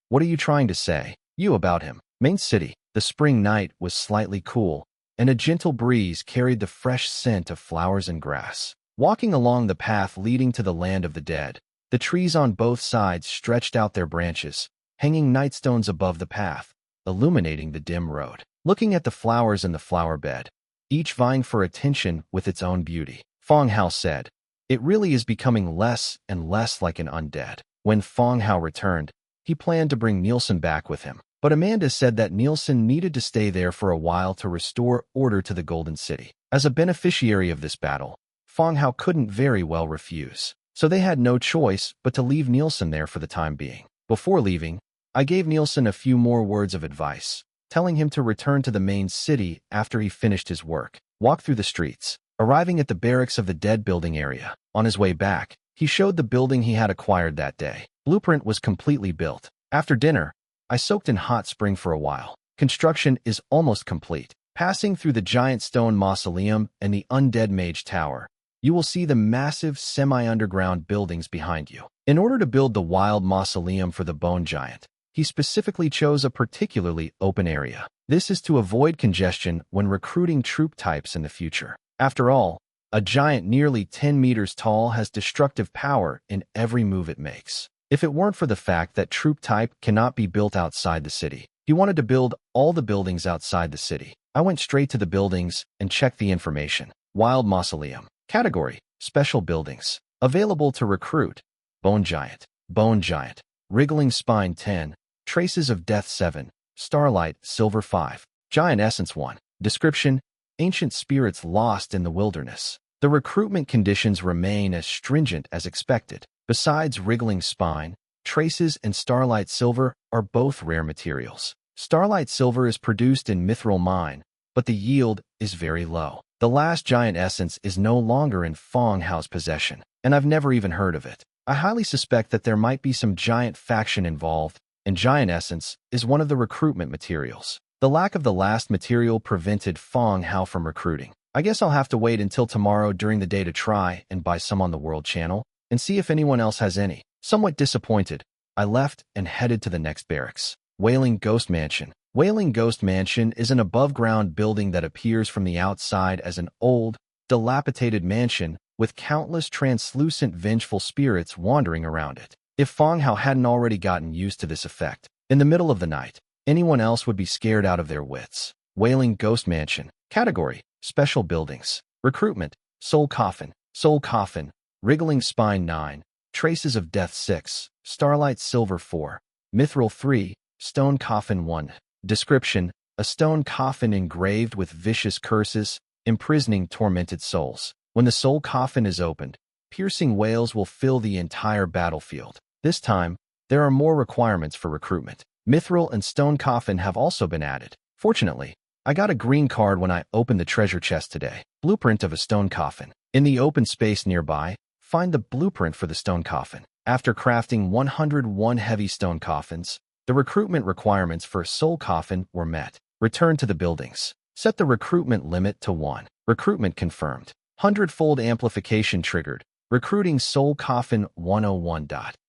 What are you trying to say? You about him. Main City. The spring night was slightly cool, and a gentle breeze carried the fresh scent of flowers and grass. Walking along the path leading to the land of the dead, the trees on both sides stretched out their branches, hanging nightstones above the path, illuminating the dim road. Looking at the flowers in the flower bed, each vying for attention with its own beauty, Fang Hao said, "It really is becoming less and less like an undead." When Fang Hao returned, he planned to bring Nielsen back with him, but Amanda said that Nielsen needed to stay there for a while to restore order to the Golden City. As a beneficiary of this battle, Fang Hao couldn't very well refuse, so they had no choice but to leave Nielsen there for the time being. Before leaving, I gave Nielsen a few more words of advice, telling him to return to the main city after he finished his work. Walk through the streets, arriving at the barracks of the dead building area. On his way back, he showed the building he had acquired that day. Blueprint was completely built. After dinner, I soaked in hot spring for a while. Construction is almost complete. Passing through the giant stone mausoleum and the Undead Mage Tower, you will see the massive semi-underground buildings behind you. In order to build the wild mausoleum for the Bone Giant, he specifically chose a particularly open area. This is to avoid congestion when recruiting troop types in the future. After all, a giant nearly 10 meters tall has destructive power in every move it makes. If it weren't for the fact that troop type cannot be built outside the city, he wanted to build all the buildings outside the city. I went straight to the buildings and checked the information. Wild Mausoleum. Category: Special Buildings. Available to recruit: Bone Giant. Bone Giant. Wriggling Spine 10. Traces of Death 7. Starlight Silver 5. Giant Essence 1. Description: Ancient spirits lost in the wilderness. The recruitment conditions remain as stringent as expected. Besides Wriggling Spine, Traces and Starlight Silver are both rare materials. Starlight Silver is produced in Mithril Mine, but the yield is very low. The last Giant Essence is no longer in Fang Hao's possession, and I've never even heard of it. I highly suspect that there might be some giant faction involved, and Giant Essence is one of the recruitment materials. The lack of the last material prevented Fang Hao from recruiting. I guess I'll have to wait until tomorrow during the day to try and buy some on the World Channel, and see if anyone else has any. Somewhat disappointed, I left and headed to the next barracks. Wailing Ghost Mansion. Wailing Ghost Mansion is an above-ground building that appears from the outside as an old, dilapidated mansion with countless translucent vengeful spirits wandering around it. If Fang Hao hadn't already gotten used to this effect, in the middle of the night, anyone else would be scared out of their wits. Wailing Ghost Mansion. Category: Special Buildings. Recruitment: Soul Coffin. Soul Coffin. Wriggling Spine 9. Traces of Death 6. Starlight Silver 4. Mithril 3. Stone Coffin 1. Description: A stone coffin engraved with vicious curses, imprisoning tormented souls. When the soul coffin is opened, piercing wails will fill the entire battlefield. This time, there are more requirements for recruitment. Mithril and Stone Coffin have also been added. Fortunately, I got a green card when I opened the treasure chest today. Blueprint of a Stone Coffin. In the open space nearby, find the blueprint for the stone coffin. After crafting 101 heavy stone coffins, the recruitment requirements for a soul coffin were met. Return to the buildings. Set the recruitment limit to 1. Recruitment confirmed. Hundredfold amplification triggered. Recruiting soul coffin 101.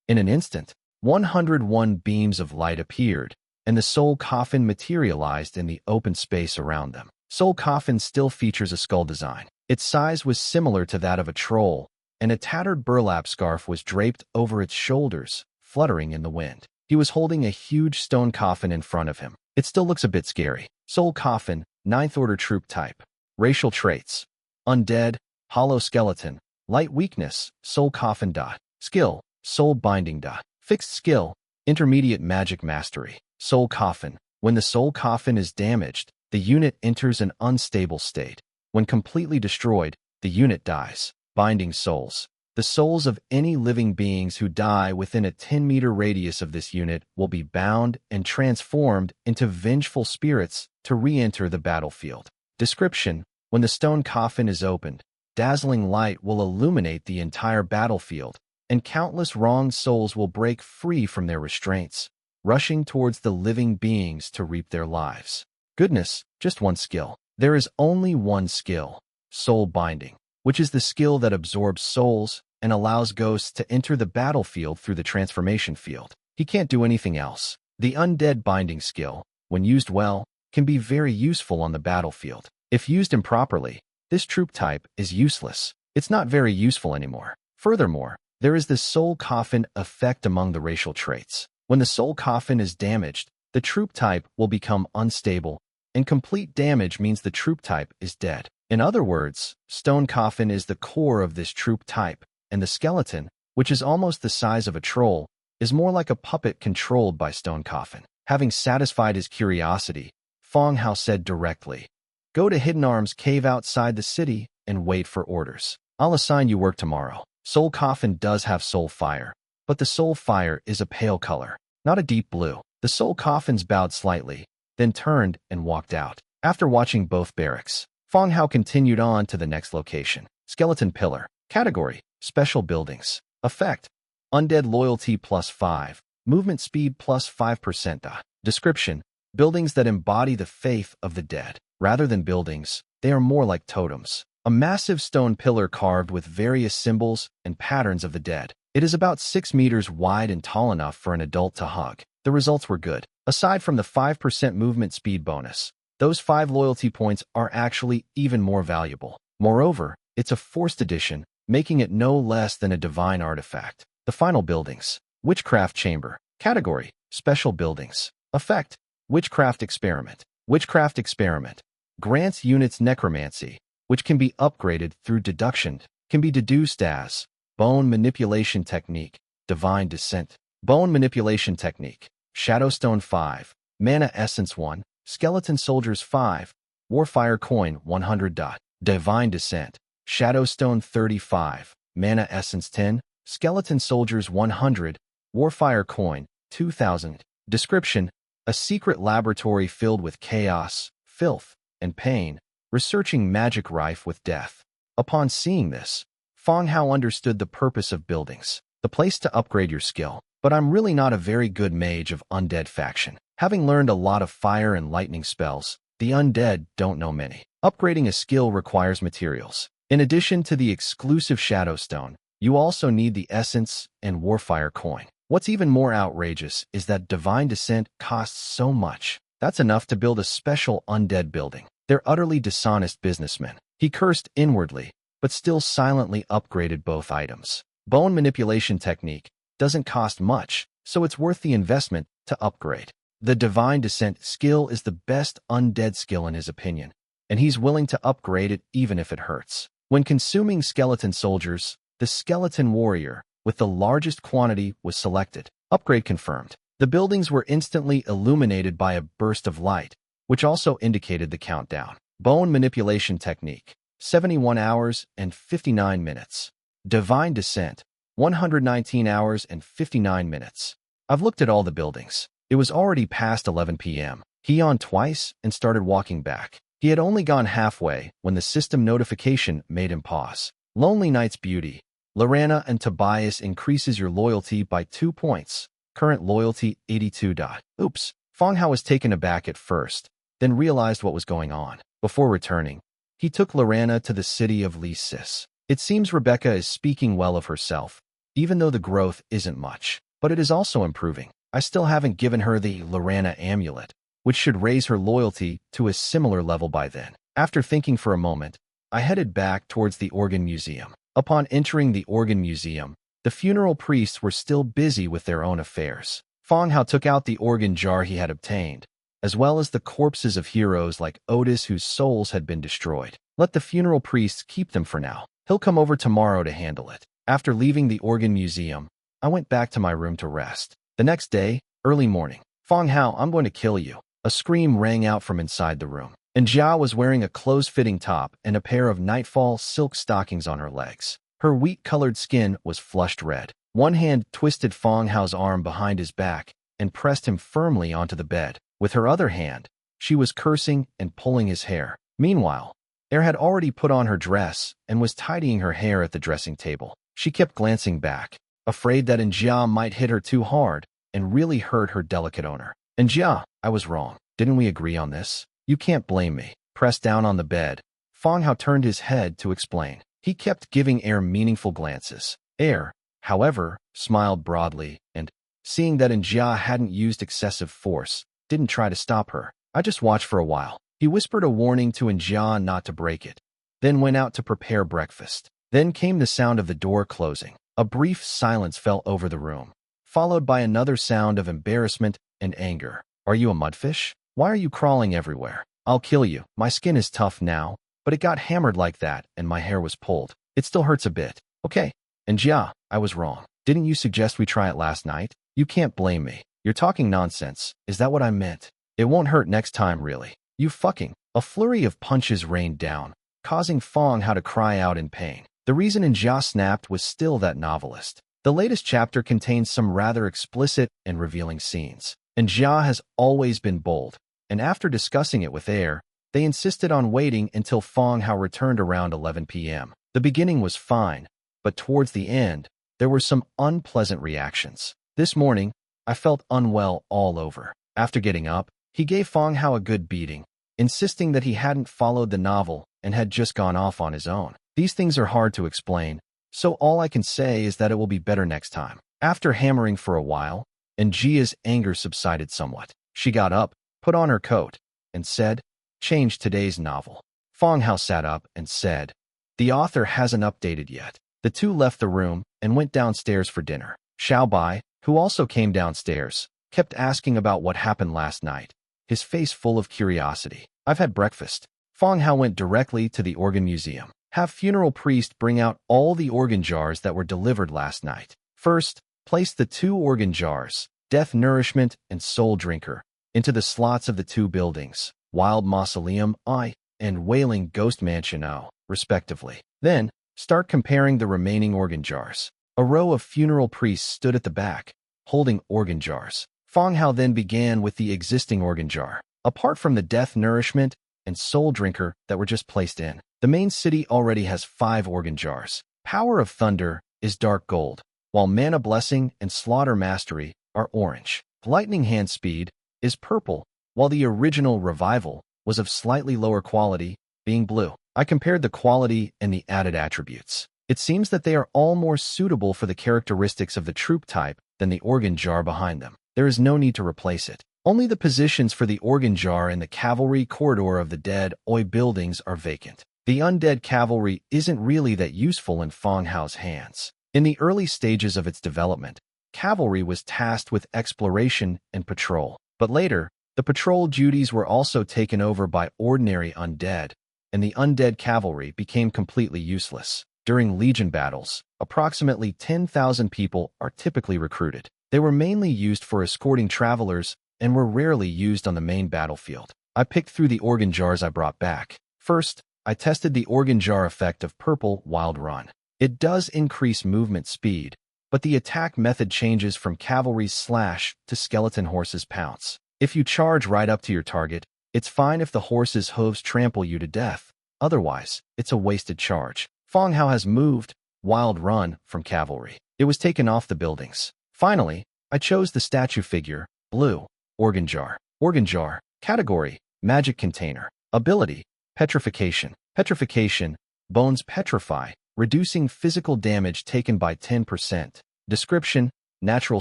In an instant, 101 beams of light appeared, and the soul coffin materialized in the open space around them. Soul coffin still features a skull design. Its size was similar to that of a troll, and a tattered burlap scarf was draped over its shoulders, fluttering in the wind. He was holding a huge stone coffin in front of him. It still looks a bit scary. Soul coffin, 9th order troop type. Racial traits: undead, hollow skeleton, light weakness, soul coffin. Skill: soul binding. Fixed skill: intermediate magic mastery. Soul coffin. When the soul coffin is damaged, the unit enters an unstable state. When completely destroyed, the unit dies. Binding souls. The souls of any living beings who die within a 10-meter radius of this unit will be bound and transformed into vengeful spirits to re-enter the battlefield. Description: when the stone coffin is opened, dazzling light will illuminate the entire battlefield, and countless wronged souls will break free from their restraints, rushing towards the living beings to reap their lives. Goodness, just one skill. There is only one skill: soul binding, which is the skill that absorbs souls and allows ghosts to enter the battlefield through the transformation field. He can't do anything else. The undead binding skill, when used well, can be very useful on the battlefield. If used improperly, this troop type is useless. It's not very useful anymore. Furthermore, there is the soul coffin effect among the racial traits. When the soul coffin is damaged, the troop type will become unstable, and complete damage means the troop type is dead. In other words, stone coffin is the core of this troop type, and the skeleton, which is almost the size of a troll, is more like a puppet controlled by stone coffin. Having satisfied his curiosity, Fang Hao said directly, "Go to Hidden Arms Cave outside the city and wait for orders. I'll assign you work tomorrow." Soul coffin does have soul fire, but the soul fire is a pale color, not a deep blue. The soul coffins bowed slightly, then turned and walked out. After watching both barracks, Fang Hao continued on to the next location. Skeleton Pillar. Category: Special Buildings. Effect: Undead Loyalty +5, Movement Speed +5%. Description: buildings that embody the faith of the dead. Rather than buildings, they are more like totems. A massive stone pillar carved with various symbols and patterns of the dead. It is about 6 meters wide and tall enough for an adult to hug. The results were good. Aside from the 5% movement speed bonus, those 5 loyalty points are actually even more valuable. Moreover, it's a forced edition, making it no less than a divine artifact. The final buildings. Witchcraft Chamber. Category: Special Buildings. Effect: Witchcraft Experiment. Witchcraft Experiment grants units necromancy, which can be upgraded through deduction, can be deduced as Bone Manipulation Technique, Divine Descent. Bone Manipulation Technique. Shadowstone 5, Mana Essence 1, Skeleton Soldiers 5, Warfire Coin 100. Divine Descent. Shadowstone 35, Mana Essence 10, Skeleton Soldiers 100, Warfire Coin 2000. Description: a secret laboratory filled with chaos, filth, and pain, researching magic rife with death. Upon seeing this, Fang Hao understood the purpose of buildings, the place to upgrade your skill. But I'm really not a very good mage of Undead faction. Having learned a lot of fire and lightning spells, the Undead don't know many. Upgrading a skill requires materials. In addition to the exclusive Shadowstone, you also need the Essence and Warfire Coin. What's even more outrageous is that Divine Descent costs so much. That's enough to build a special Undead building. They're utterly dishonest businessmen. He cursed inwardly, but still silently upgraded both items. Bone Manipulation Technique doesn't cost much, so it's worth the investment to upgrade. The Divine Descent skill is the best Undead skill in his opinion, and he's willing to upgrade it even if it hurts. When consuming Skeleton Soldiers, the Skeleton Warrior with the largest quantity was selected. Upgrade confirmed. The buildings were instantly illuminated by a burst of light, which also indicated the countdown. Bone Manipulation Technique. 71 hours and 59 minutes. Divine Descent. 119 hours and 59 minutes. I've looked at all the buildings. It was already past 11 p.m. He yawned twice and started walking back. He had only gone halfway when the system notification made him pause. Lonely Night's Beauty. Lorana and Tobias increases your loyalty by 2 points. Current loyalty 82. Oops. Fang Hao was taken aback at first, then realized what was going on. Before returning, he took Lorana to the city of Lysis. It seems Rebecca is speaking well of herself, even though the growth isn't much, but it is also improving. I still haven't given her the Lorana amulet, which should raise her loyalty to a similar level by then. After thinking for a moment, I headed back towards the Organ Museum. Upon entering the organ museum, the funeral priests were still busy with their own affairs. Fang Hao took out the organ jar he had obtained, as well as the corpses of heroes like Otis whose souls had been destroyed. Let the funeral priests keep them for now. He'll come over tomorrow to handle it. After leaving the organ museum, I went back to my room to rest. The next day, early morning, Fang Hao, I'm going to kill you. A scream rang out from inside the room. And Jia was wearing a close-fitting top and a pair of nightfall silk stockings on her legs. Her wheat-colored skin was flushed red. One hand twisted Fang Hao's arm behind his back and pressed him firmly onto the bed. With her other hand, she was cursing and pulling his hair. Meanwhile, Er had already put on her dress and was tidying her hair at the dressing table. She kept glancing back, afraid that Jia might hit her too hard and really hurt her delicate owner. Jia, I was wrong. Didn't we agree on this? You can't blame me. Pressed down on the bed, Fang Hao turned his head to explain. He kept giving Er meaningful glances. Er, however, smiled broadly and, seeing that Jia hadn't used excessive force, didn't try to stop her. I just watched for a while. He whispered a warning to Jia not to break it, then went out to prepare breakfast. Then came the sound of the door closing. A brief silence fell over the room, followed by another sound of embarrassment and anger. Are you a mudfish? Why are you crawling everywhere? I'll kill you. My skin is tough now, but it got hammered like that and my hair was pulled. It still hurts a bit. Okay. Jia, I was wrong. Didn't you suggest we try it last night? You can't blame me. You're talking nonsense. Is that what I meant? It won't hurt next time, really. You fucking. A flurry of punches rained down, causing Fang Hao to cry out in pain. The reason Jia snapped was still that novelist. The latest chapter contains some rather explicit and revealing scenes. Jia has always been bold, and after discussing it with Er, they insisted on waiting until Fang Hao returned around 11 p.m. The beginning was fine, but towards the end, there were some unpleasant reactions. This morning, I felt unwell all over. After getting up, he gave Fang Hao a good beating, insisting that he hadn't followed the novel and had just gone off on his own. These things are hard to explain, so all I can say is that it will be better next time. After hammering for a while, Jia's anger subsided somewhat. She got up, put on her coat, and said, "Change today's novel." Fang Hao sat up and said, "The author hasn't updated yet." The two left the room and went downstairs for dinner. Xiao Bai, who also came downstairs, kept asking about what happened last night, his face full of curiosity. "I've had breakfast." Fang Hao went directly to the organ museum. Have funeral priest bring out all the organ jars that were delivered last night. First, place the two organ jars, Death Nourishment and Soul Drinker, into the slots of the two buildings, Wild Mausoleum I and Wailing Ghost Mansion O, respectively. Then, start comparing the remaining organ jars. A row of funeral priests stood at the back, holding organ jars. Fang Hao then began with the existing organ jar. Apart from the Death Nourishment and Soul Drinker that were just placed in, the main city already has 5 organ jars. Power of Thunder is dark gold, while Mana Blessing and Slaughter Mastery are orange. Lightning Hand Speed is purple, while the original Revival was of slightly lower quality, being blue. I compared the quality and the added attributes. It seems that they are all more suitable for the characteristics of the troop type than the organ jar behind them. There is no need to replace it. Only the positions for the organ jar and the cavalry corridor of the Dead Oi buildings are vacant. The undead cavalry isn't really that useful in Fang Hao's hands. In the early stages of its development, cavalry was tasked with exploration and patrol. But later, the patrol duties were also taken over by ordinary undead, and the undead cavalry became completely useless. During Legion battles, approximately 10,000 people are typically recruited. They were mainly used for escorting travelers and were rarely used on the main battlefield. I picked through the organ jars I brought back. First, I tested the organ jar effect of Purple Wild Run. It does increase movement speed, but the attack method changes from cavalry's slash to skeleton horse's pounce. If you charge right up to your target, it's fine if the horse's hooves trample you to death. Otherwise, it's a wasted charge. Fang Hao has moved Wild Run from cavalry. It was taken off the buildings. Finally, I chose the statue figure, Blue, Organ Jar. Organ Jar. Category, Magic Container. Ability, Petrification. Petrification, bones petrify, reducing physical damage taken by 10%. Description, natural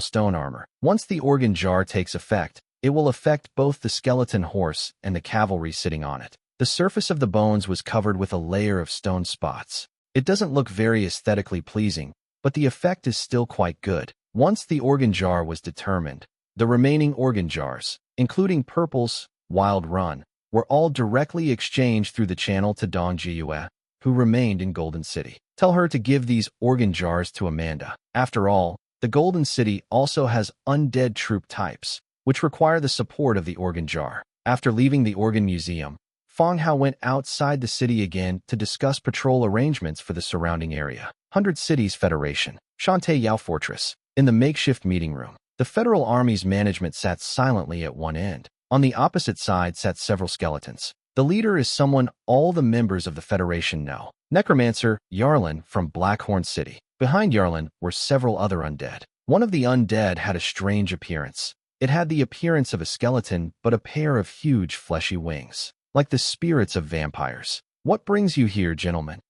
stone armor. Once the organ jar takes effect, it will affect both the skeleton horse and the cavalry sitting on it. The surface of the bones was covered with a layer of stone spots. It doesn't look very aesthetically pleasing, but the effect is still quite good. Once the organ jar was determined, the remaining organ jars, including Purple's Wild Run, were all directly exchanged through the channel to Dong Jiyue, who remained in Golden City. Tell her to give these organ jars to Amanda. After all, the Golden City also has undead troop types, which require the support of the organ jar. After leaving the organ museum, Fang Hao went outside the city again to discuss patrol arrangements for the surrounding area. 100 Cities Federation, Shantai Yao Fortress. In the makeshift meeting room, the Federal Army's management sat silently at one end. On the opposite side sat several skeletons. The leader is someone all the members of the Federation know. Necromancer Yarlin from Blackhorn City. Behind Yarlin were several other undead. One of the undead had a strange appearance. It had the appearance of a skeleton, but a pair of huge fleshy wings, like the spirits of vampires. "What brings you here, gentlemen?"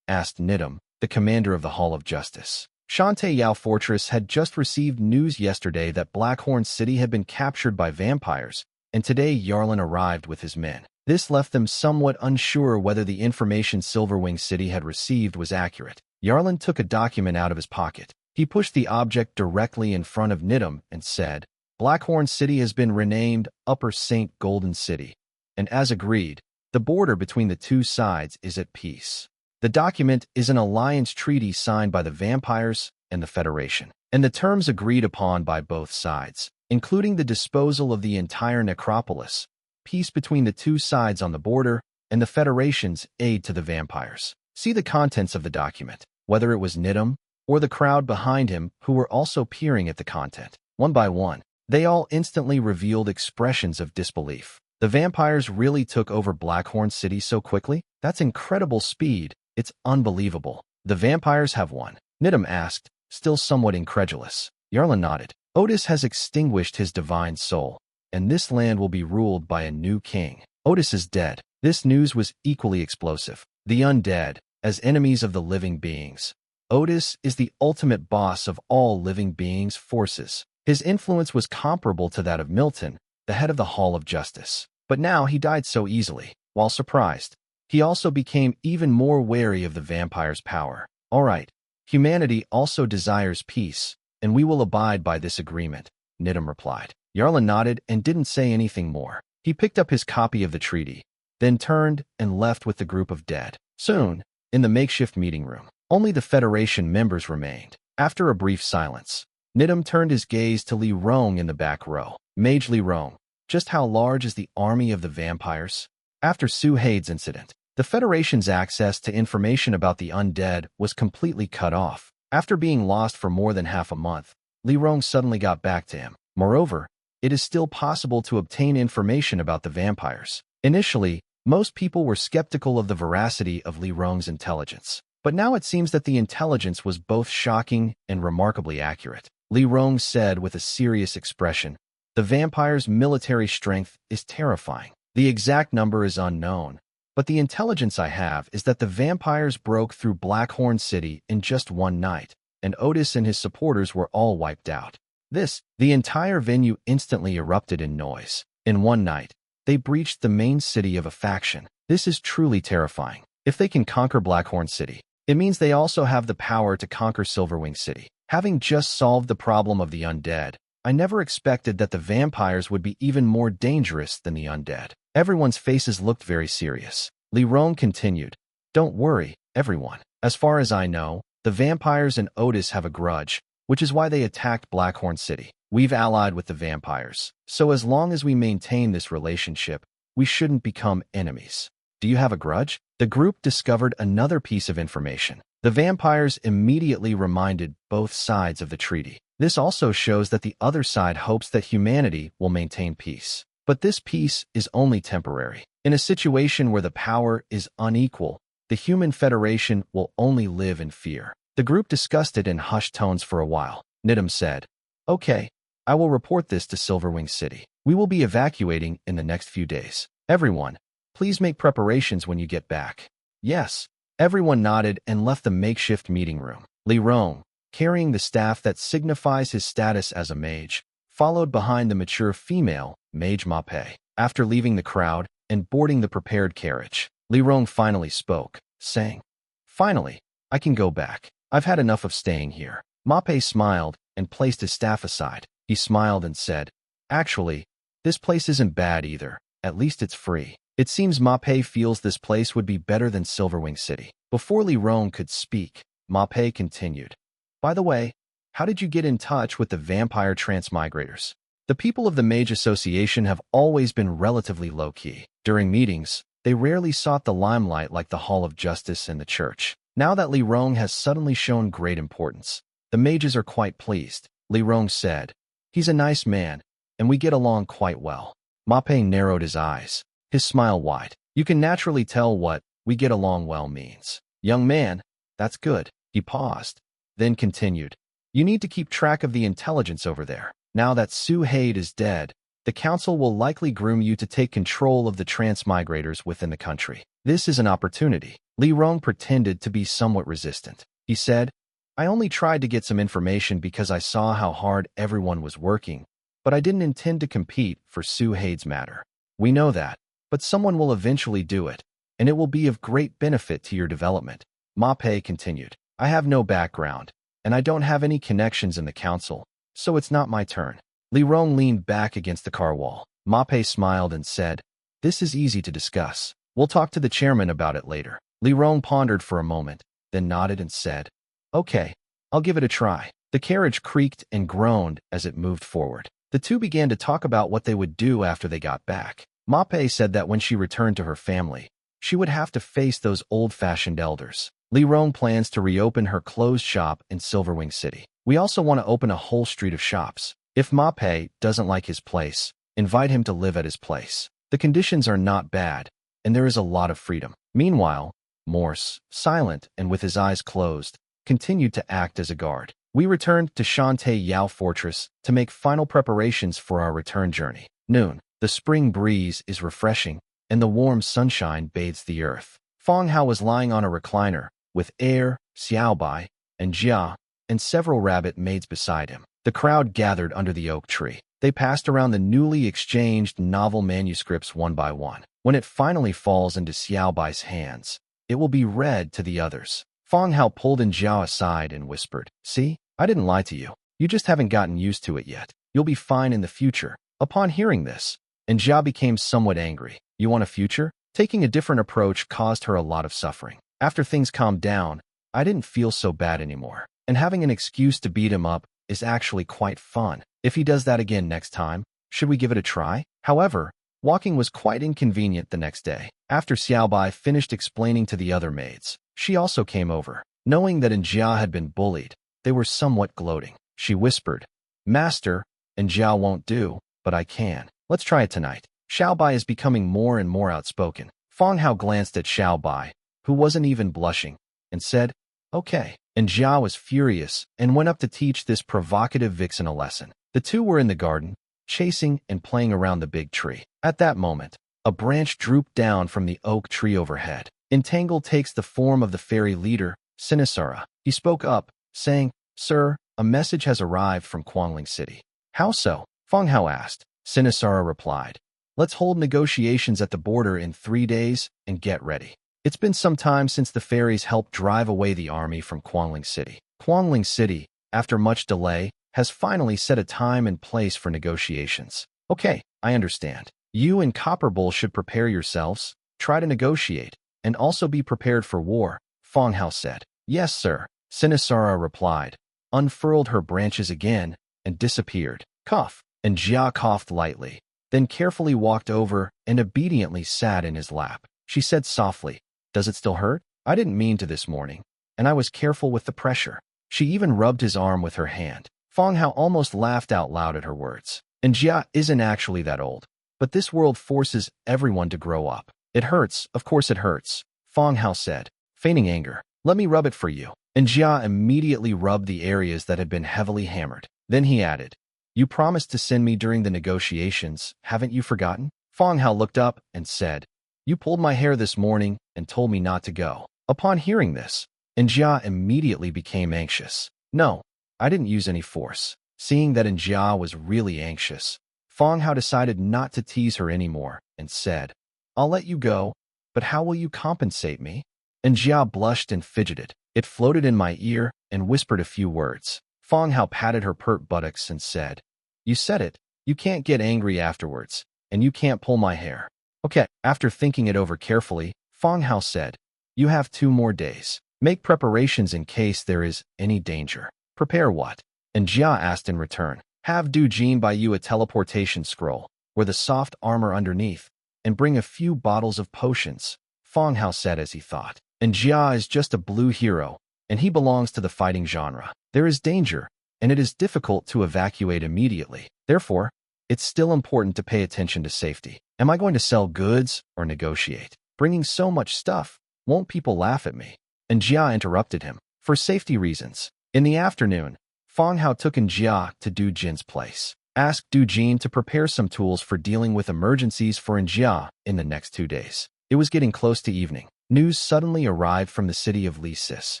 asked Nidam, the commander of the Hall of Justice. Shantai Yao Fortress had just received news yesterday that Blackhorn City had been captured by vampires, and today Yarlin arrived with his men. This left them somewhat unsure whether the information Silverwing City had received was accurate. Yarlin took a document out of his pocket. He pushed the object directly in front of Nidam and said, "Blackhorn City has been renamed Upper St. Golden City, and as agreed, the border between the two sides is at peace. The document is an alliance treaty signed by the vampires and the Federation, and the terms agreed upon by both sides, including the disposal of the entire necropolis, peace between the two sides on the border, and the Federation's aid to the vampires." See the contents of the document, whether it was Nidam or the crowd behind him who were also peering at the content. One by one, they all instantly revealed expressions of disbelief. The vampires really took over Blackhorn City so quickly? That's incredible speed. It's unbelievable. The vampires have won? Nidam asked, still somewhat incredulous. Yarlin nodded. Otis has extinguished his divine soul, and this land will be ruled by a new king. Otis is dead. This news was equally explosive. The undead, as enemies of the living beings. Otis is the ultimate boss of all living beings' forces. His influence was comparable to that of Milton, the head of the Hall of Justice. But now he died so easily. While surprised, he also became even more wary of the vampire's power. All right, humanity also desires peace, and we will abide by this agreement, Nidam replied. Yarlin nodded and didn't say anything more. He picked up his copy of the treaty, then turned and left with the group of dead. Soon, in the makeshift meeting room, only the Federation members remained. After a brief silence, Nidam turned his gaze to Li Rong in the back row. Mage Li Rong, just how large is the army of the vampires? After Su Hade's incident, the Federation's access to information about the undead was completely cut off. After being lost for more than half a month, Li Rong suddenly got back to him. Moreover, it is still possible to obtain information about the vampires. Initially, most people were skeptical of the veracity of Li Rong's intelligence, but now it seems that the intelligence was both shocking and remarkably accurate. Li Rong said with a serious expression, "The vampire's military strength is terrifying. The exact number is unknown, but the intelligence I have is that the vampires broke through Blackhorn City in just one night, and Otis and his supporters were all wiped out. The entire venue instantly erupted in noise. In one night, they breached the main city of a faction. This is truly terrifying. If they can conquer Blackhorn City, it means they also have the power to conquer Silverwing City. Having just solved the problem of the undead, I never expected that the vampires would be even more dangerous than the undead." Everyone's faces looked very serious. Li Rong continued, "Don't worry, everyone. As far as I know, the vampires and Otis have a grudge, which is why they attacked Blackhorn City. We've allied with the vampires, so as long as we maintain this relationship, we shouldn't become enemies." "Do you have a grudge?" The group discovered another piece of information. The vampires immediately reminded both sides of the treaty. This also shows that the other side hopes that humanity will maintain peace. But this peace is only temporary. In a situation where the power is unequal, the human federation will only live in fear. The group discussed it in hushed tones for a while. Nidam said, "Okay, I will report this to Silverwing City. We will be evacuating in the next few days. Everyone, please make preparations when you get back." "Yes." Everyone nodded and left the makeshift meeting room. Li Rong, carrying the staff that signifies his status as a mage, followed behind the mature female, Mage Mape. After leaving the crowd and boarding the prepared carriage, Li Rong finally spoke, saying, "Finally, I can go back. I've had enough of staying here. Ma Pei smiled and placed his staff aside. He smiled and said, actually, this place isn't bad either. At least it's free. It seems Ma Pei feels this place would be better than Silverwing City. Before Li Rong could speak, Ma Pei continued. By the way, how did you get in touch with the vampire transmigrators? The people of the Mage Association have always been relatively low-key. During meetings, they rarely sought the limelight like the Hall of Justice and the Church. Now that Li Rong has suddenly shown great importance, the mages are quite pleased. Li Rong said, he's a nice man, and we get along quite well. Ma Pei narrowed his eyes, his smile wide. You can naturally tell what we get along well means. Young man, that's good. He paused, then continued. You need to keep track of the intelligence over there. Now that Su Haid is dead, the council will likely groom you to take control of the transmigrators within the country. This is an opportunity. Li Rong pretended to be somewhat resistant. He said, I only tried to get some information because I saw how hard everyone was working, but I didn't intend to compete for Su Haid's matter. We know that, but someone will eventually do it, and it will be of great benefit to your development. Ma Pei continued, I have no background, and I don't have any connections in the council, so it's not my turn. Li Rong leaned back against the car wall. Ma Pei smiled and said, this is easy to discuss. We'll talk to the chairman about it later. Li Rong pondered for a moment, then nodded and said, okay, I'll give it a try. The carriage creaked and groaned as it moved forward. The two began to talk about what they would do after they got back. Ma Pei said that when she returned to her family, she would have to face those old-fashioned elders. Li Rong plans to reopen her closed shop in Silverwing City. We also want to open a whole street of shops. If Ma Pei doesn't like his place, invite him to live at his place. The conditions are not bad, and there is a lot of freedom. Meanwhile, Morse, silent and with his eyes closed, continued to act as a guard. We returned to Shantae Yao Fortress to make final preparations for our return journey. Noon. The spring breeze is refreshing, and the warm sunshine bathes the earth. Fang Hao was lying on a recliner, with Air, Xiaobai, and Jia, and several rabbit maids beside him. The crowd gathered under the oak tree. They passed around the newly exchanged novel manuscripts one by one. When it finally falls into Xiaobai's hands, it will be read to the others. Fang Hao pulled Jia aside and whispered, see, I didn't lie to you. You just haven't gotten used to it yet. You'll be fine in the future. Upon hearing this, Jia became somewhat angry. You want a future? Taking a different approach caused her a lot of suffering. After things calmed down, I didn't feel so bad anymore. And having an excuse to beat him up is actually quite fun. If he does that again next time, should we give it a try? However, walking was quite inconvenient the next day. After Xiaobai finished explaining to the other maids, she also came over. Knowing that Jia had been bullied, they were somewhat gloating. She whispered, Master, Jia won't do, but I can. Let's try it tonight. Xiaobai is becoming more and more outspoken. Fang Hao glanced at Xiaobai, who wasn't even blushing, and said, okay. Jia was furious and went up to teach this provocative vixen a lesson. The two were in the garden, chasing and playing around the big tree. At that moment, a branch drooped down from the oak tree overhead. Entangle takes the form of the fairy leader, Sinisara. He spoke up, saying, Sir, a message has arrived from Quangling City. How so? Fang Hao asked. Sinisara replied, let's hold negotiations at the border in 3 days and get ready. It's been some time since the fairies helped drive away the army from Quangling City. Quangling City, after much delay, has finally set a time and place for negotiations. Okay, I understand. You and Copperbull should prepare yourselves, try to negotiate, and also be prepared for war, Fang Hao said. Yes, sir, Sinisara replied, unfurled her branches again, and disappeared. Cough, and Jia coughed lightly, then carefully walked over and obediently sat in his lap. She said softly, does it still hurt? I didn't mean to this morning, and I was careful with the pressure. She even rubbed his arm with her hand. Fang Hao almost laughed out loud at her words. And Jia isn't actually that old, but this world forces everyone to grow up. It hurts, of course it hurts, Fang Hao said, feigning anger. Let me rub it for you. And Jia immediately rubbed the areas that had been heavily hammered. Then he added, you promised to send me during the negotiations, haven't you forgotten? Fang Hao looked up and said, you pulled my hair this morning and told me not to go. Upon hearing this, Jia immediately became anxious. No, I didn't use any force. Seeing that Jia was really anxious, Fang Hao decided not to tease her anymore and said, I'll let you go, but how will you compensate me? Jia blushed and fidgeted. It floated in my ear and whispered a few words. Fang Hao patted her pert buttocks and said, "You said it. You can't get angry afterwards, and you can't pull my hair." Okay. After thinking it over carefully, Fang Hao said, "You have 2 more days. Make preparations in case there is any danger." "Prepare what?" And Jia asked in return. "Have Du Jin buy you a teleportation scroll, with a soft armor underneath, and bring a few bottles of potions," Fang Hao said as he thought. "And Jia is just a blue hero, and he belongs to the fighting genre. There is danger, and it is difficult to evacuate immediately. Therefore, it's still important to pay attention to safety. Am I going to sell goods or negotiate? Bringing so much stuff, won't people laugh at me?" And Jia interrupted him. "For safety reasons." In the afternoon, Fang Hao took in Jia to Du Jin's place. Asked Du Jin to prepare some tools for dealing with emergencies for Jia in the next 2 days. It was getting close to evening. News suddenly arrived from the city of Lisis.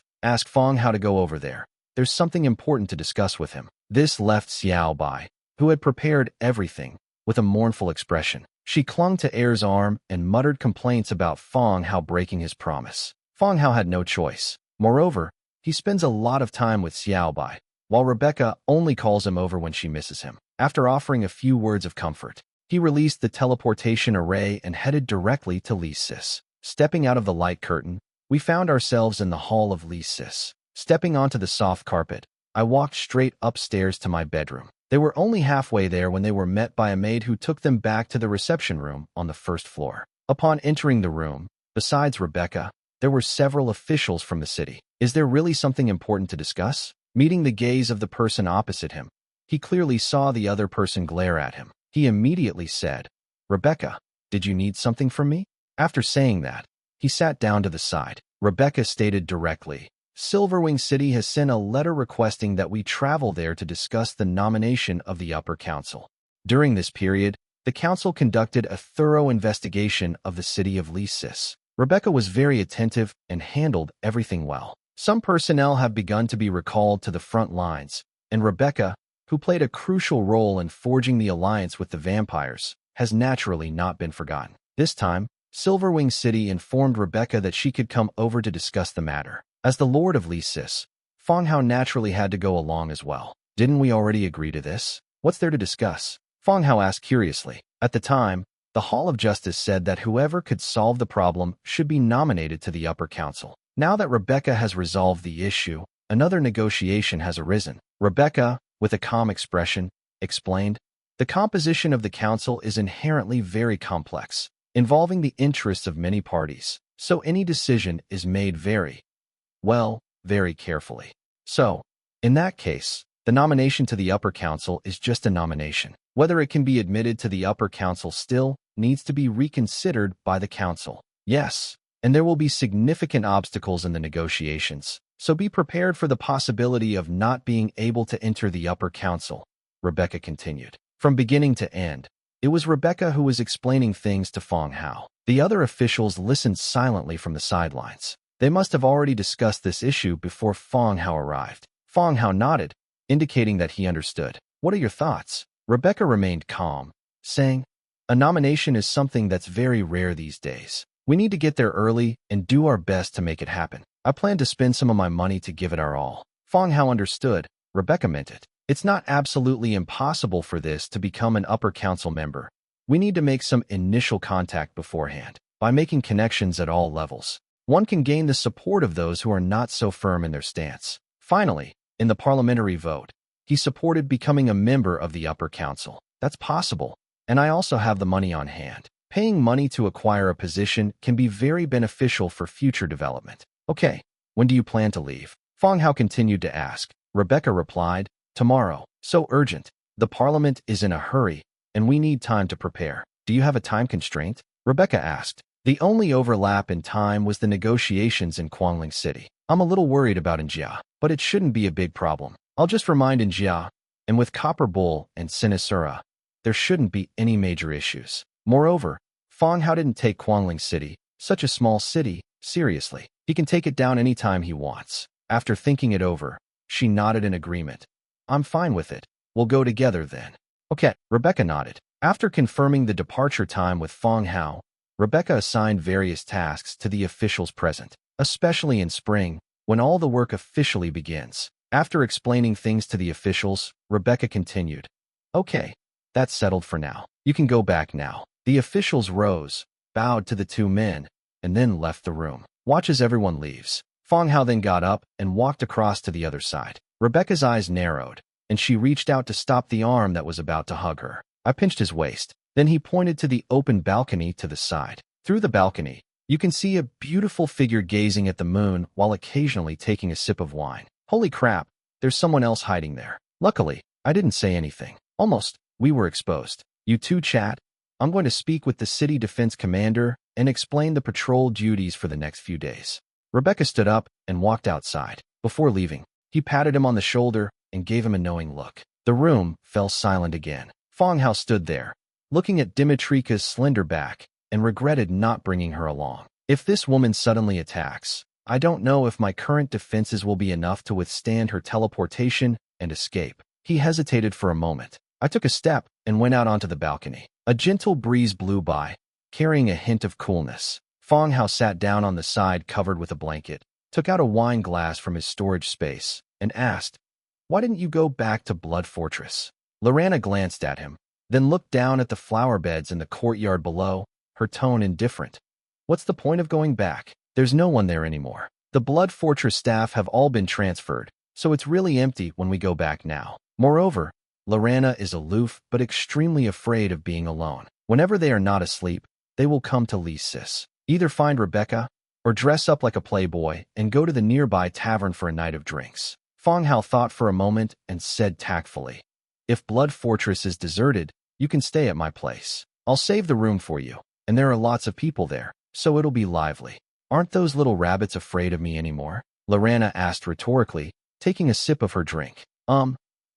Ask Fang Hao to go over there. There's something important to discuss with him. This left Xiao Bai, who had prepared everything, with a mournful expression. She clung to Heir's arm and muttered complaints about Fang Hao breaking his promise. Fang Hao had no choice. Moreover, he spends a lot of time with Xiao Bai, while Rebecca only calls him over when she misses him. After offering a few words of comfort, he released the teleportation array and headed directly to Lisis. Stepping out of the light curtain, we found ourselves in the hall of Lisis. Stepping onto the soft carpet, I walked straight upstairs to my bedroom. They were only halfway there when they were met by a maid who took them back to the reception room on the first floor. Upon entering the room, besides Rebecca, there were several officials from the city. Is there really something important to discuss? Meeting the gaze of the person opposite him, he clearly saw the other person glare at him. He immediately said, "Rebecca, did you need something from me?" After saying that, he sat down to the side. Rebecca stated directly, "Silverwing City has sent a letter requesting that we travel there to discuss the nomination of the upper council." During this period, the council conducted a thorough investigation of the city of Lisis. Rebecca was very attentive and handled everything well. Some personnel have begun to be recalled to the front lines, and Rebecca, who played a crucial role in forging the alliance with the vampires, has naturally not been forgotten. This time, Silverwing City informed Rebecca that she could come over to discuss the matter. As the Lord of Lisis, Fang Hao naturally had to go along as well. "Didn't we already agree to this? What's there to discuss?" Fang Hao asked curiously. At the time, the Hall of Justice said that whoever could solve the problem should be nominated to the upper council. Now that Rebecca has resolved the issue, another negotiation has arisen. Rebecca, with a calm expression, explained, "The composition of the council is inherently very complex, involving the interests of many parties, so any decision is made very carefully. So, in that case, the nomination to the upper council is just a nomination. Whether it can be admitted to the upper council still needs to be reconsidered by the council. Yes, and there will be significant obstacles in the negotiations, so be prepared for the possibility of not being able to enter the upper council," Rebecca continued. From beginning to end, it was Rebecca who was explaining things to Fang Hao. The other officials listened silently from the sidelines. They must have already discussed this issue before Fang Hao arrived. Fang Hao nodded, indicating that he understood. "What are your thoughts?" Rebecca remained calm, saying, "A nomination is something that's very rare these days. We need to get there early and do our best to make it happen. I plan to spend some of my money to give it our all." Fang Hao understood. Rebecca meant it. "It's not absolutely impossible for this to become an upper council member. We need to make some initial contact beforehand. By making connections at all levels, one can gain the support of those who are not so firm in their stance." Finally, in the parliamentary vote, he supported becoming a member of the upper council. "That's possible, and I also have the money on hand. Paying money to acquire a position can be very beneficial for future development." "Okay, when do you plan to leave?" Fang Hao continued to ask. Rebecca replied, "Tomorrow." "So urgent. The parliament is in a hurry, and we need time to prepare." "Do you have a time constraint?" Rebecca asked. The only overlap in time was the negotiations in Quangling City. "I'm a little worried about Njia, but it shouldn't be a big problem. I'll just remind Njia, and with Copper Bull and Sinisura, there shouldn't be any major issues." Moreover, Fang Hao didn't take Quangling City, such a small city, seriously. He can take it down any time he wants. After thinking it over, she nodded in agreement. "I'm fine with it. We'll go together then." "Okay," Rebecca nodded. After confirming the departure time with Fang Hao, Rebecca assigned various tasks to the officials present. Especially in spring, when all the work officially begins. After explaining things to the officials, Rebecca continued, "Okay, that's settled for now. You can go back now." The officials rose, bowed to the two men, and then left the room. Watch as everyone leaves. Fang Hao then got up and walked across to the other side. Rebecca's eyes narrowed, and she reached out to stop the arm that was about to hug her. I pinched his waist. Then he pointed to the open balcony to the side. Through the balcony, you can see a beautiful figure gazing at the moon while occasionally taking a sip of wine. Holy crap, there's someone else hiding there. Luckily, I didn't say anything. Almost, we were exposed. You two chat. I'm going to speak with the city defense commander and explain the patrol duties for the next few days. Rebecca stood up and walked outside. Before leaving, he patted him on the shoulder and gave him a knowing look. The room fell silent again. Fang Hao stood there, looking at Dimitrika's slender back, and regretted not bringing her along. If this woman suddenly attacks, I don't know if my current defenses will be enough to withstand her teleportation and escape. He hesitated for a moment. I took a step and went out onto the balcony. A gentle breeze blew by, carrying a hint of coolness. Fang Hao sat down on the side covered with a blanket, took out a wine glass from his storage space, and asked, "Why didn't you go back to Blood Fortress?" Lorana glanced at him, then looked down at the flower beds in the courtyard below, her tone indifferent. "What's the point of going back? There's no one there anymore. The Blood Fortress staff have all been transferred, so it's really empty when we go back now. Moreover, Lorana is aloof but extremely afraid of being alone. Whenever they are not asleep, they will come to Sis. Either find Rebecca, or dress up like a playboy and go to the nearby tavern for a night of drinks." Fang Hao thought for a moment and said tactfully, "If Blood Fortress is deserted, you can stay at my place. I'll save the room for you, and there are lots of people there, so it'll be lively." "Aren't those little rabbits afraid of me anymore?" Lorana asked rhetorically, taking a sip of her drink.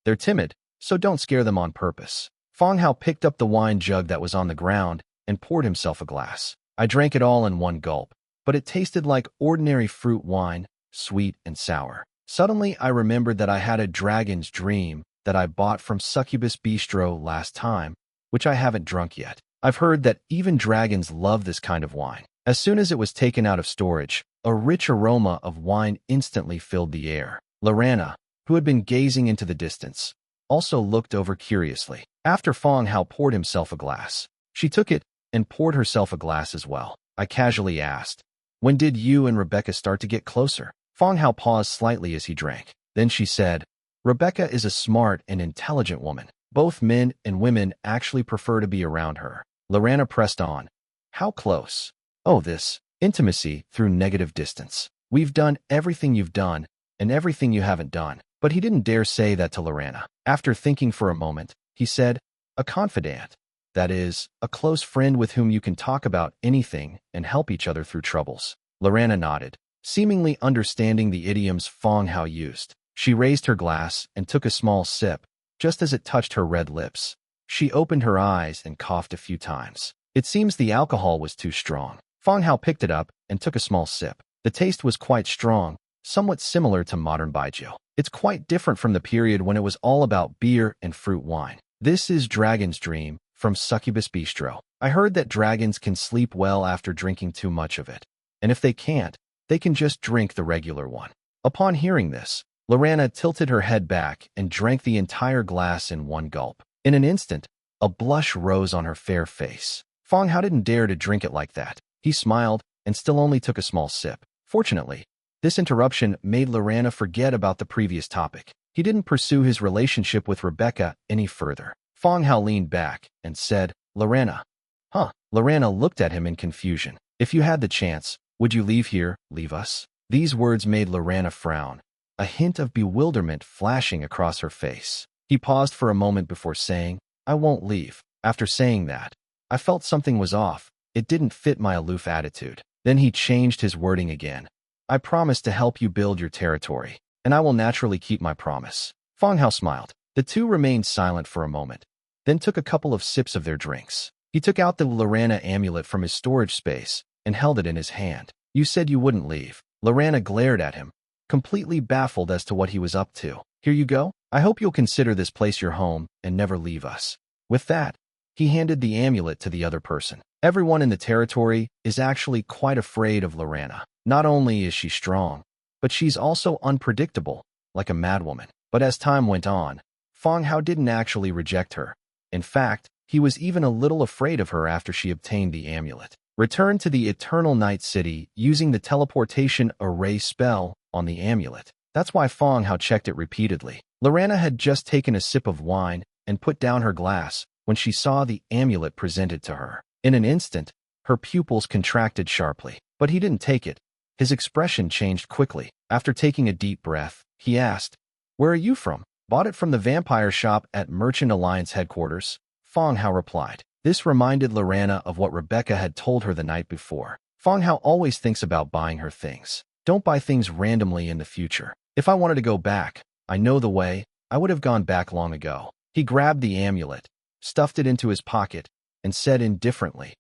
They're timid, so don't scare them on purpose." Fang Hao picked up the wine jug that was on the ground and poured himself a glass. I drank it all in one gulp, but it tasted like ordinary fruit wine, sweet and sour. Suddenly, I remembered that I had a dragon's dream that I bought from Succubus Bistro last time, which I haven't drunk yet. I've heard that even dragons love this kind of wine. As soon as it was taken out of storage, a rich aroma of wine instantly filled the air. Lorana, who had been gazing into the distance, also looked over curiously. After Fang Hao poured himself a glass, she took it and poured herself a glass as well. I casually asked, "When did you and Rebecca start to get closer?" Fang Hao paused slightly as he drank. Then she said, "Rebecca is a smart and intelligent woman. Both men and women actually prefer to be around her." Lorana pressed on. "How close?" "Oh, this intimacy through negative distance. We've done everything you've done and everything you haven't done." But he didn't dare say that to Lorana. After thinking for a moment, he said, "A confidant. That is, a close friend with whom you can talk about anything and help each other through troubles." Lorana nodded, seemingly understanding the idioms Fang Hao used. She raised her glass and took a small sip, just as it touched her red lips. She opened her eyes and coughed a few times. It seems the alcohol was too strong. Fang Hao picked it up and took a small sip. The taste was quite strong, somewhat similar to modern baijiu. It's quite different from the period when it was all about beer and fruit wine. This is Dragon's Dream from Succubus Bistro. I heard that dragons can sleep well after drinking too much of it. And if they can't, they can just drink the regular one. Upon hearing this, Lorana tilted her head back and drank the entire glass in one gulp. In an instant, a blush rose on her fair face. Fang Hao didn't dare to drink it like that. He smiled and still only took a small sip. Fortunately, this interruption made Lorana forget about the previous topic. He didn't pursue his relationship with Rebecca any further. Fang Hao leaned back and said, "Lorana." "Huh?" Lorana looked at him in confusion. "If you had the chance, would you leave here, leave us?" These words made Lorana frown, a hint of bewilderment flashing across her face. He paused for a moment before saying, "I won't leave." After saying that, I felt something was off. It didn't fit my aloof attitude. Then he changed his wording again. "I promise to help you build your territory, and I will naturally keep my promise." Fang Hao smiled. The two remained silent for a moment, then took a couple of sips of their drinks. He took out the Lorana amulet from his storage space and held it in his hand. "You said you wouldn't leave." Lorana glared at him, completely baffled as to what he was up to. "Here you go. I hope you'll consider this place your home and never leave us." With that, he handed the amulet to the other person. Everyone in the territory is actually quite afraid of Lorana. Not only is she strong, but she's also unpredictable, like a madwoman. But as time went on, Fang Hao didn't actually reject her. In fact, he was even a little afraid of her after she obtained the amulet. Returned to the Eternal Night City using the teleportation array spell on the amulet. That's why Fang Hao checked it repeatedly. Lorana had just taken a sip of wine and put down her glass when she saw the amulet presented to her. In an instant, her pupils contracted sharply. But he didn't take it. His expression changed quickly. After taking a deep breath, he asked, "Where are you from?" "Bought it from the vampire shop at Merchant Alliance headquarters," Fang Hao replied. This reminded Lorana of what Rebecca had told her the night before. Fang Hao always thinks about buying her things. Don't buy things randomly in the future. If I wanted to go back, I know the way, I would have gone back long ago. He grabbed the amulet, stuffed it into his pocket, and said indifferently,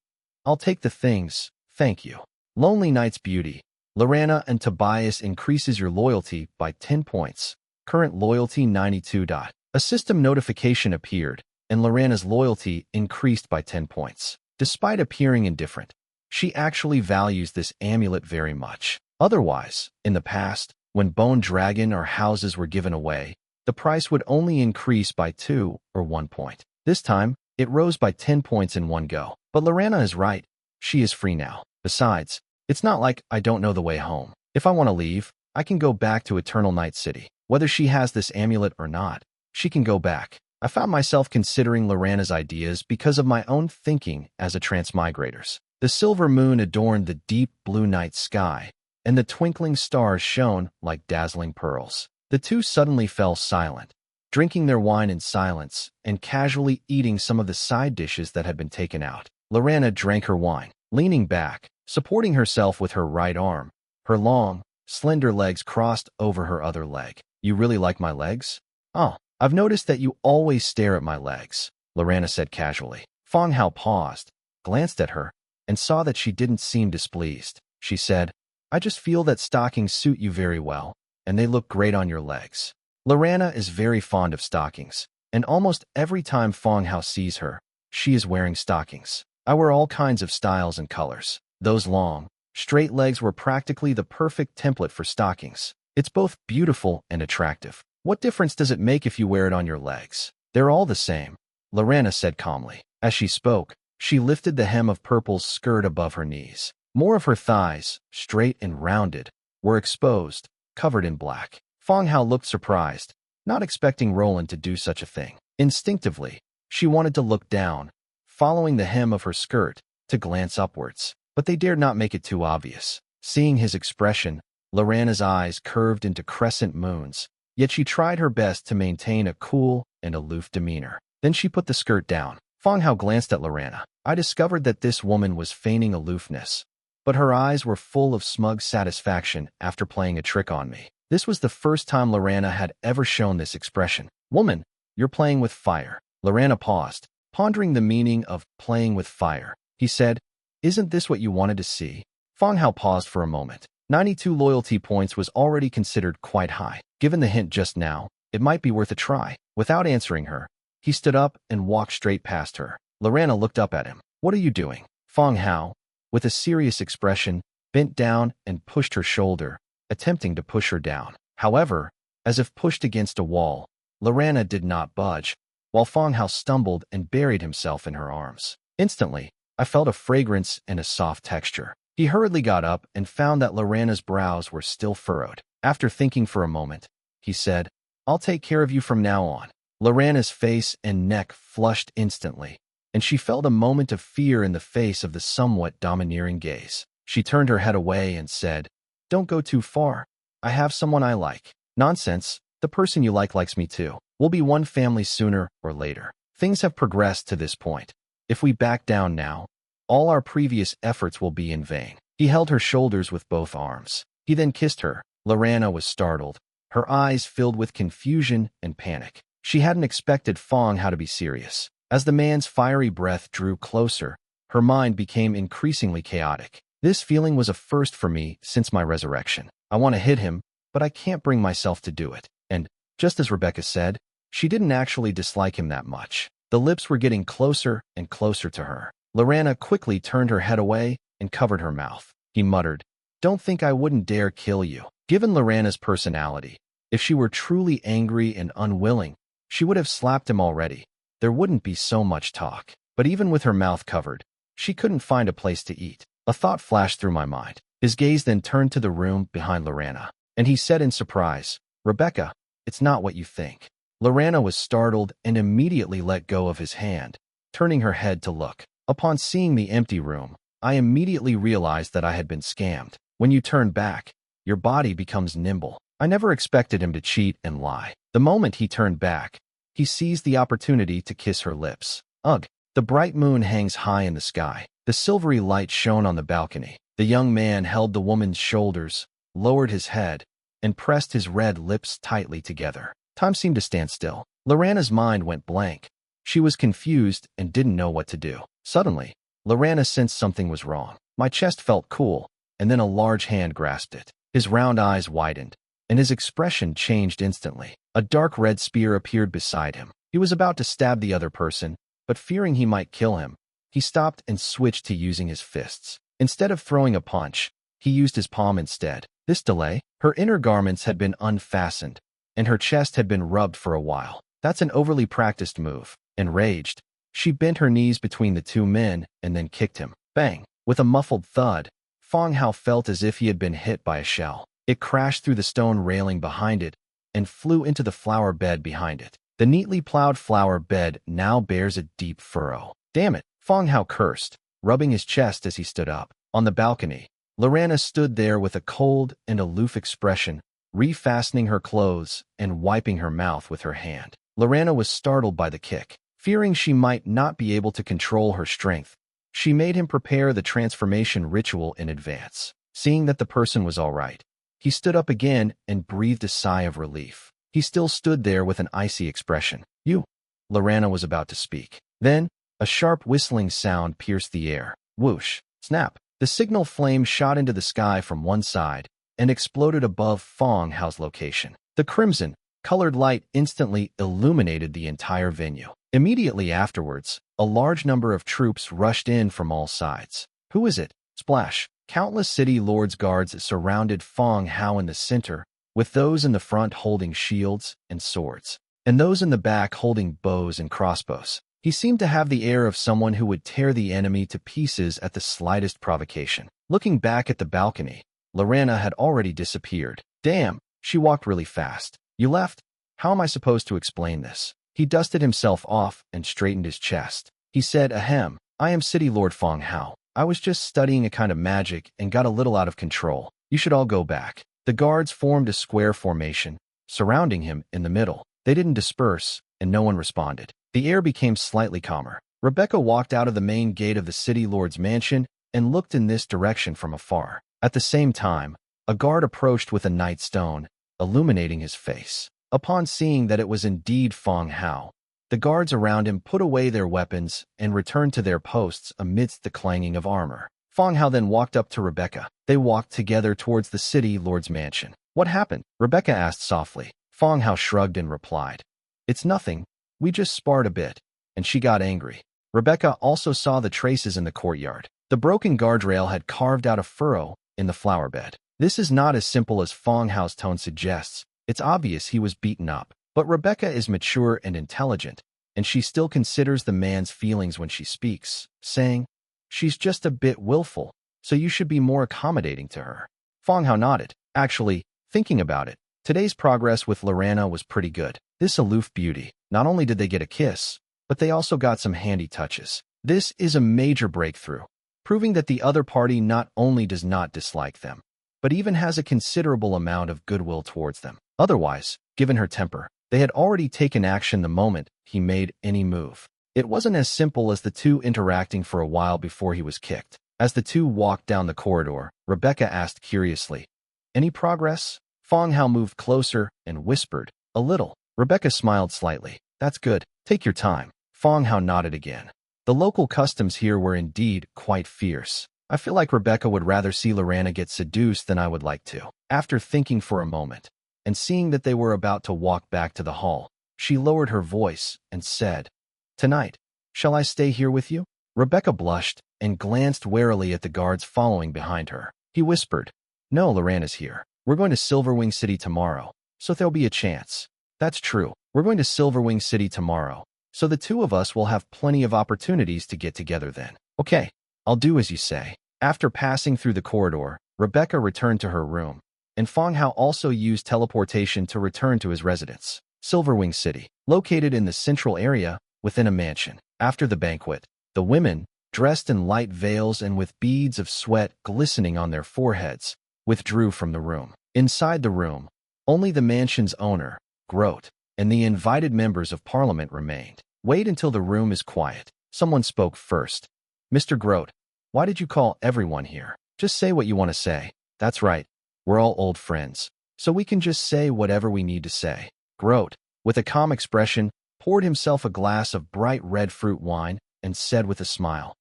"I'll take the things, thank you." Lonely Night's Beauty. Lorana and Tobias increases your loyalty by 10 points. Current loyalty 92. A system notification appeared, and Lorana's loyalty increased by 10 points. Despite appearing indifferent, she actually values this amulet very much. Otherwise, in the past, when Bone Dragon or houses were given away, the price would only increase by 2 or 1 point. This time, it rose by 10 points in one go. But Lorana is right. She is free now. Besides, it's not like I don't know the way home. If I want to leave, I can go back to Eternal Night City. Whether she has this amulet or not, she can go back. I found myself considering Lorana's ideas because of my own thinking as a transmigrator's. The silver moon adorned the deep blue night sky, and the twinkling stars shone like dazzling pearls. The two suddenly fell silent, drinking their wine in silence and casually eating some of the side dishes that had been taken out. Lorana drank her wine, leaning back, supporting herself with her right arm, her long, slender legs crossed over her other leg. "You really like my legs?" "Oh, I've noticed that you always stare at my legs," Lorana said casually. Fang Hao paused, glanced at her, and saw that she didn't seem displeased. She said, "I just feel that stockings suit you very well, and they look great on your legs." Lorana is very fond of stockings, and almost every time Fang Hao sees her, she is wearing stockings. I wear all kinds of styles and colors. Those long, straight legs were practically the perfect template for stockings. It's both beautiful and attractive. What difference does it make if you wear it on your legs? They're all the same, Lorana said calmly. As she spoke, she lifted the hem of Purple's skirt above her knees. More of her thighs, straight and rounded, were exposed, covered in black. Fang Hao looked surprised, not expecting Roland to do such a thing. Instinctively, she wanted to look down, following the hem of her skirt, to glance upwards. But they dared not make it too obvious. Seeing his expression, Lorana's eyes curved into crescent moons, yet she tried her best to maintain a cool and aloof demeanor. Then she put the skirt down. Fang Hao glanced at Lorana. I discovered that this woman was feigning aloofness, but her eyes were full of smug satisfaction after playing a trick on me. This was the first time Lorana had ever shown this expression. "Woman, you're playing with fire." Lorana paused, pondering the meaning of playing with fire. He said, "Isn't this what you wanted to see?" Fang Hao paused for a moment. 92 loyalty points was already considered quite high. Given the hint just now, it might be worth a try. Without answering her, he stood up and walked straight past her. Lorana looked up at him. "What are you doing?" Fang Hao, with a serious expression, bent down and pushed her shoulder, attempting to push her down. However, as if pushed against a wall, Lorana did not budge, while Fang Hao stumbled and buried himself in her arms. Instantly, I felt a fragrance and a soft texture. He hurriedly got up and found that Lorana's brows were still furrowed. After thinking for a moment, he said, "I'll take care of you from now on." Lorana's face and neck flushed instantly, and she felt a moment of fear in the face of the somewhat domineering gaze. She turned her head away and said, "Don't go too far. I have someone I like." "Nonsense. The person you like likes me too. We'll be one family sooner or later. Things have progressed to this point. If we back down now, all our previous efforts will be in vain." He held her shoulders with both arms. He then kissed her. Lorana was startled, her eyes filled with confusion and panic. She hadn't expected Fang Hao to be serious. As the man's fiery breath drew closer, her mind became increasingly chaotic. This feeling was a first for me since my resurrection. I want to hit him, but I can't bring myself to do it. And, just as Rebecca said, she didn't actually dislike him that much. The lips were getting closer and closer to her. Lorana quickly turned her head away and covered her mouth. He muttered, "Don't think I wouldn't dare kill you." Given Lorana's personality, if she were truly angry and unwilling, she would have slapped him already. There wouldn't be so much talk. But even with her mouth covered, she couldn't find a place to eat. A thought flashed through my mind. His gaze then turned to the room behind Lorana, and he said in surprise, "Rebecca, it's not what you think." Lorana was startled and immediately let go of his hand, turning her head to look. Upon seeing the empty room, I immediately realized that I had been scammed. When you turn back, your body becomes nimble. I never expected him to cheat and lie. The moment he turned back, he seized the opportunity to kiss her lips. Ugh! The bright moon hangs high in the sky. The silvery light shone on the balcony. The young man held the woman's shoulders, lowered his head, and pressed his red lips tightly together. Time seemed to stand still. Lorana's mind went blank. She was confused and didn't know what to do. Suddenly, Lorana sensed something was wrong. My chest felt cool, and then a large hand grasped it. His round eyes widened, and his expression changed instantly. A dark red spear appeared beside him. He was about to stab the other person, but fearing he might kill him, he stopped and switched to using his fists. Instead of throwing a punch, he used his palm instead. This delay, her inner garments had been unfastened, and her chest had been rubbed for a while. That's an overly practiced move. Enraged, she bent her knees between the two men and then kicked him. Bang! With a muffled thud, Fang Hao felt as if he had been hit by a shell. It crashed through the stone railing behind it and flew into the flower bed behind it. The neatly plowed flower bed now bears a deep furrow. Damn it, Fang Hao cursed, rubbing his chest as he stood up. On the balcony, Lorana stood there with a cold and aloof expression, refastening her clothes and wiping her mouth with her hand. Lorana was startled by the kick. Fearing she might not be able to control her strength, she made him prepare the transformation ritual in advance. Seeing that the person was all right, he stood up again and breathed a sigh of relief. He still stood there with an icy expression. "You," Lorana was about to speak. Then, a sharp whistling sound pierced the air. Whoosh! Snap! The signal flame shot into the sky from one side and exploded above Fang Hao's location. The crimson, colored light instantly illuminated the entire venue. Immediately afterwards, a large number of troops rushed in from all sides. Who is it? Splash! Countless city lords' guards surrounded Fang Hao in the center, with those in the front holding shields and swords, and those in the back holding bows and crossbows. He seemed to have the air of someone who would tear the enemy to pieces at the slightest provocation. Looking back at the balcony, Lorana had already disappeared. Damn, she walked really fast. You left? How am I supposed to explain this? He dusted himself off and straightened his chest. He said, "Ahem, I am City Lord Fang Hao. I was just studying a kind of magic and got a little out of control. You should all go back." The guards formed a square formation, surrounding him in the middle. They didn't disperse, and no one responded. The air became slightly calmer. Rebecca walked out of the main gate of the city lord's mansion and looked in this direction from afar. At the same time, a guard approached with a night stone, illuminating his face. Upon seeing that it was indeed Fang Hao, the guards around him put away their weapons and returned to their posts amidst the clanging of armor. Fang Hao then walked up to Rebecca. They walked together towards the city lord's mansion. "What happened?" Rebecca asked softly. Fang Hao shrugged and replied, "It's nothing. We just sparred a bit," and she got angry. Rebecca also saw the traces in the courtyard. The broken guardrail had carved out a furrow in the flower bed. This is not as simple as Fang Hao's tone suggests. It's obvious he was beaten up. But Rebecca is mature and intelligent, and she still considers the man's feelings when she speaks, saying, "She's just a bit willful, so you should be more accommodating to her." Fang Hao nodded. Actually, thinking about it, today's progress with Lorana was pretty good. This aloof beauty, not only did they get a kiss, but they also got some handy touches. This is a major breakthrough, proving that the other party not only does not dislike them, but even has a considerable amount of goodwill towards them. Otherwise, given her temper, they had already taken action the moment he made any move. It wasn't as simple as the two interacting for a while before he was kicked. As the two walked down the corridor, Rebecca asked curiously, "Any progress?" Fang Hao moved closer and whispered, "A little." Rebecca smiled slightly. "That's good. Take your time." Fang Hao nodded again. The local customs here were indeed quite fierce. I feel like Rebecca would rather see Lorana get seduced than I would like to. After thinking for a moment, and seeing that they were about to walk back to the hall, she lowered her voice and said, "Tonight, shall I stay here with you?" Rebecca blushed and glanced warily at the guards following behind her. He whispered, "No, Lorana's here. We're going to Silverwing City tomorrow, so there'll be a chance. That's true. We're going to Silverwing City tomorrow, so the two of us will have plenty of opportunities to get together then. Okay, I'll do as you say. After passing through the corridor, Rebecca returned to her room, and Fang Hao also used teleportation to return to his residence. Silverwing City, located in the central area within a mansion. After the banquet, the women, dressed in light veils and with beads of sweat glistening on their foreheads, withdrew from the room. Inside the room, only the mansion's owner, Grote, and the invited members of Parliament remained. Wait until the room is quiet. Someone spoke first. Mr. Grote, why did you call everyone here? Just say what you want to say. That's right. We're all old friends, so we can just say whatever we need to say. Grote, with a calm expression, poured himself a glass of bright red fruit wine and said with a smile,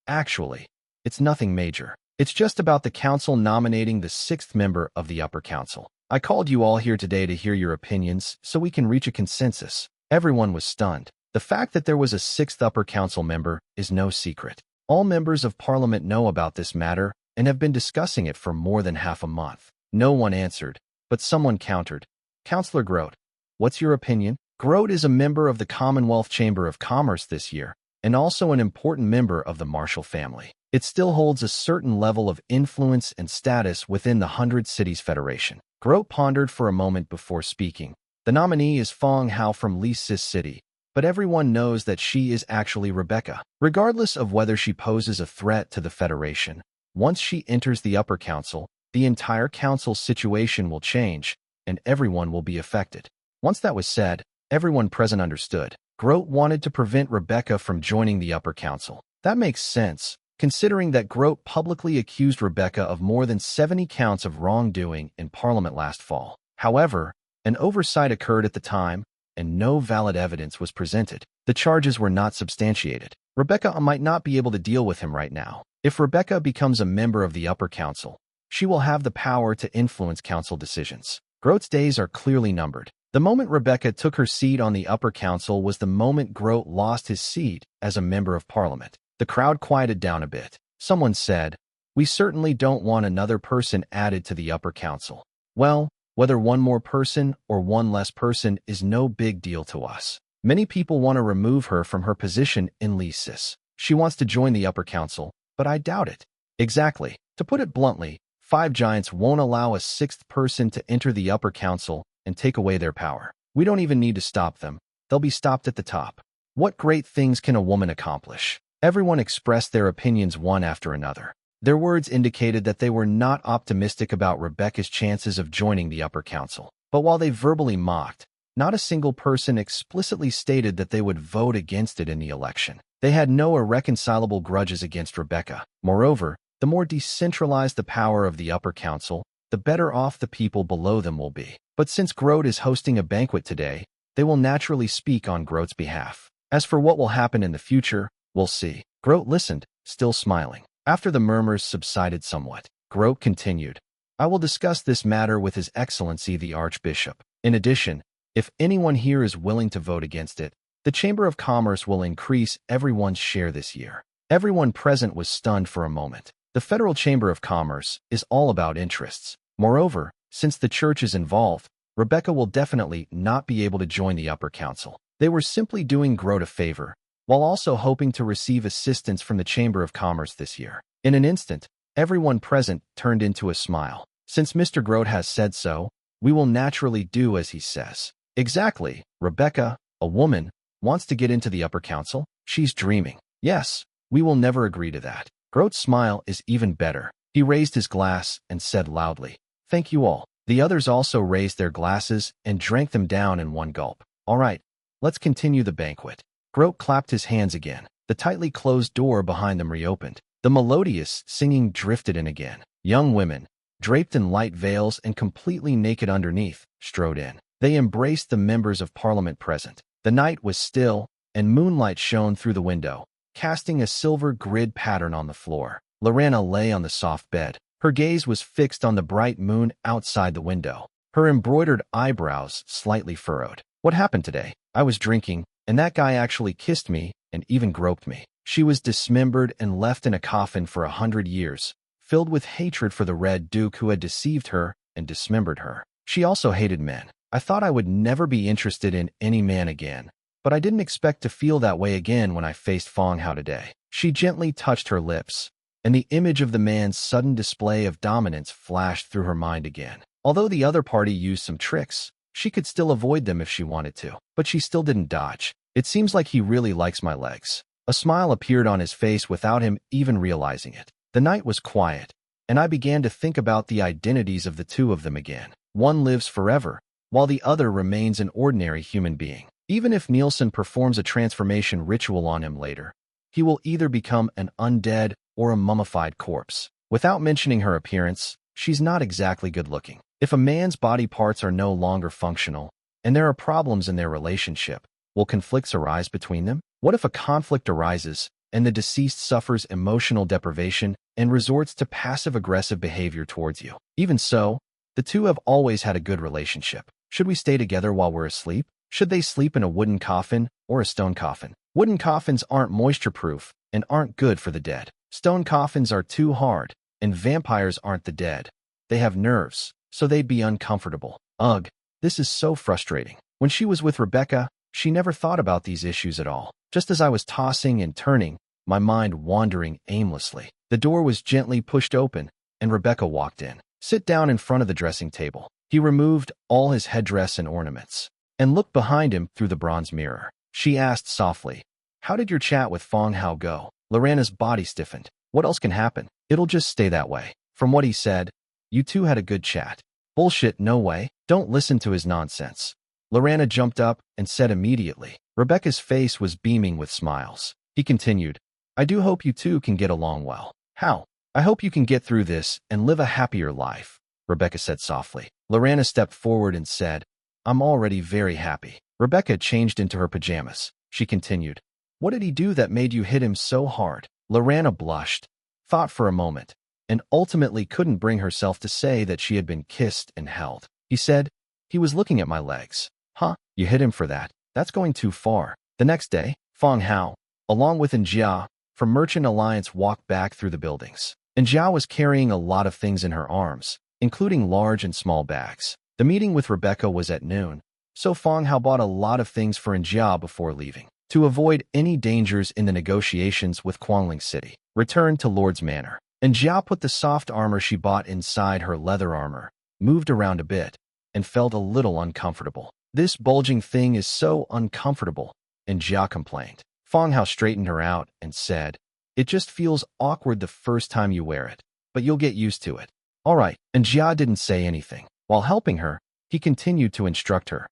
"Actually, it's nothing major. It's just about the council nominating the 6th member of the upper council. I called you all here today to hear your opinions so we can reach a consensus." Everyone was stunned. The fact that there was a 6th upper council member is no secret. All members of Parliament know about this matter and have been discussing it for more than half a month. No one answered, but someone countered. Councillor Grote, what's your opinion? Grote is a member of the Commonwealth Chamber of Commerce this year, and also an important member of the Marshall family. It still holds a certain level of influence and status within the 100 Cities Federation. Grote pondered for a moment before speaking. The nominee is Fang Hao from Lisis City, but everyone knows that she is actually Rebecca. Regardless of whether she poses a threat to the Federation, once she enters the upper council, the entire council's situation will change, and everyone will be affected. Once that was said, everyone present understood. Grote wanted to prevent Rebecca from joining the upper council. That makes sense, considering that Grote publicly accused Rebecca of more than 70 counts of wrongdoing in Parliament last fall. However, an oversight occurred at the time, and no valid evidence was presented. The charges were not substantiated. Rebecca might not be able to deal with him right now. If Rebecca becomes a member of the upper council, she will have the power to influence council decisions. Grote's days are clearly numbered. The moment Rebecca took her seat on the upper council was the moment Grote lost his seat as a member of Parliament. The crowd quieted down a bit. Someone said, "We certainly don't want another person added to the upper council." Well, whether one more person or one less person is no big deal to us. Many people want to remove her from her position in Lisis. She wants to join the upper council, but I doubt it. Exactly. To put it bluntly, 5 giants won't allow a 6th person to enter the upper council and take away their power. We don't even need to stop them. They'll be stopped at the top. What great things can a woman accomplish? Everyone expressed their opinions one after another. Their words indicated that they were not optimistic about Rebecca's chances of joining the upper council. But while they verbally mocked, not a single person explicitly stated that they would vote against it in the election. They had no irreconcilable grudges against Rebecca. Moreover, the more decentralized the power of the upper council, the better off the people below them will be. But since Grote is hosting a banquet today, they will naturally speak on Grote's behalf. As for what will happen in the future, we'll see. Grote listened, still smiling. After the murmurs subsided somewhat, Grote continued, "I will discuss this matter with His Excellency the Archbishop. In addition, if anyone here is willing to vote against it, the Chamber of Commerce will increase everyone's share this year." Everyone present was stunned for a moment. The Federal Chamber of Commerce is all about interests. Moreover, since the church is involved, Rebecca will definitely not be able to join the upper council. They were simply doing Grote a favor, while also hoping to receive assistance from the Chamber of Commerce this year. In an instant, everyone present turned into a smile. Since Mr. Grote has said so, we will naturally do as he says. Exactly. Rebecca, a woman, wants to get into the upper council? She's dreaming. Yes, we will never agree to that. Grote's smile is even better. He raised his glass and said loudly, "Thank you all." The others also raised their glasses and drank them down in one gulp. All right, let's continue the banquet. Grote clapped his hands again. The tightly closed door behind them reopened. The melodious singing drifted in again. Young women, draped in light veils and completely naked underneath, strode in. They embraced the members of Parliament present. The night was still, and moonlight shone through the window, casting a silver grid pattern on the floor. Lorana lay on the soft bed. Her gaze was fixed on the bright moon outside the window, her embroidered eyebrows slightly furrowed. "What happened today? I was drinking, and that guy actually kissed me and even groped me." She was dismembered and left in a coffin for 100 years, filled with hatred for the Red Duke who had deceived her and dismembered her. She also hated men. I thought I would never be interested in any man again, but I didn't expect to feel that way again when I faced Fang Hao today. She gently touched her lips, and the image of the man's sudden display of dominance flashed through her mind again. Although the other party used some tricks, she could still avoid them if she wanted to, but she still didn't dodge. It seems like he really likes my legs. A smile appeared on his face without him even realizing it. The night was quiet, and I began to think about the identities of the two of them again. One lives forever, while the other remains an ordinary human being. Even if Nielsen performs a transformation ritual on him later, he will either become an undead or a mummified corpse. Without mentioning her appearance, she's not exactly good-looking. If a man's body parts are no longer functional, and there are problems in their relationship, will conflicts arise between them? What if a conflict arises, and the deceased suffers emotional deprivation and resorts to passive-aggressive behavior towards you? Even so, the two have always had a good relationship. Should we stay together while we're asleep? Should they sleep in a wooden coffin or a stone coffin? Wooden coffins aren't moisture-proof and aren't good for the dead. Stone coffins are too hard, and vampires aren't the dead. They have nerves, so they'd be uncomfortable. Ugh, this is so frustrating. When she was with Rebecca, she never thought about these issues at all. Just as I was tossing and turning, my mind wandering aimlessly, the door was gently pushed open, and Rebecca walked in. Sit down in front of the dressing table. He removed all his headdress and ornaments, and looked behind him through the bronze mirror. She asked softly, "How did your chat with Fang Hao go?" Lorena's body stiffened. What else can happen? It'll just stay that way. From what he said, you two had a good chat. Bullshit, no way. Don't listen to his nonsense. Lorena jumped up and said immediately. Rebecca's face was beaming with smiles. He continued, "I do hope you two can get along well." "How?" "I hope you can get through this and live a happier life," Rebecca said softly. Lorena stepped forward and said, "I'm already very happy." Rebecca changed into her pajamas. She continued, "What did he do that made you hit him so hard?" Lorena blushed, thought for a moment, and ultimately couldn't bring herself to say that she had been kissed and held. He said, "He was looking at my legs." "Huh? You hit him for that? That's going too far." The next day, Fang Hao, along with Njia, from Merchant Alliance walked back through the buildings. Njia was carrying a lot of things in her arms, including large and small bags. The meeting with Rebecca was at noon, so Fang Hao bought a lot of things for Njia before leaving. To avoid any dangers in the negotiations with Quangling City, returned to Lord's Manor. Njia put the soft armor she bought inside her leather armor, moved around a bit, and felt a little uncomfortable. "This bulging thing is so uncomfortable," Njia complained. Fang Hao straightened her out and said, "It just feels awkward the first time you wear it, but you'll get used to it." "All right." Njia didn't say anything. While helping her, he continued to instruct her.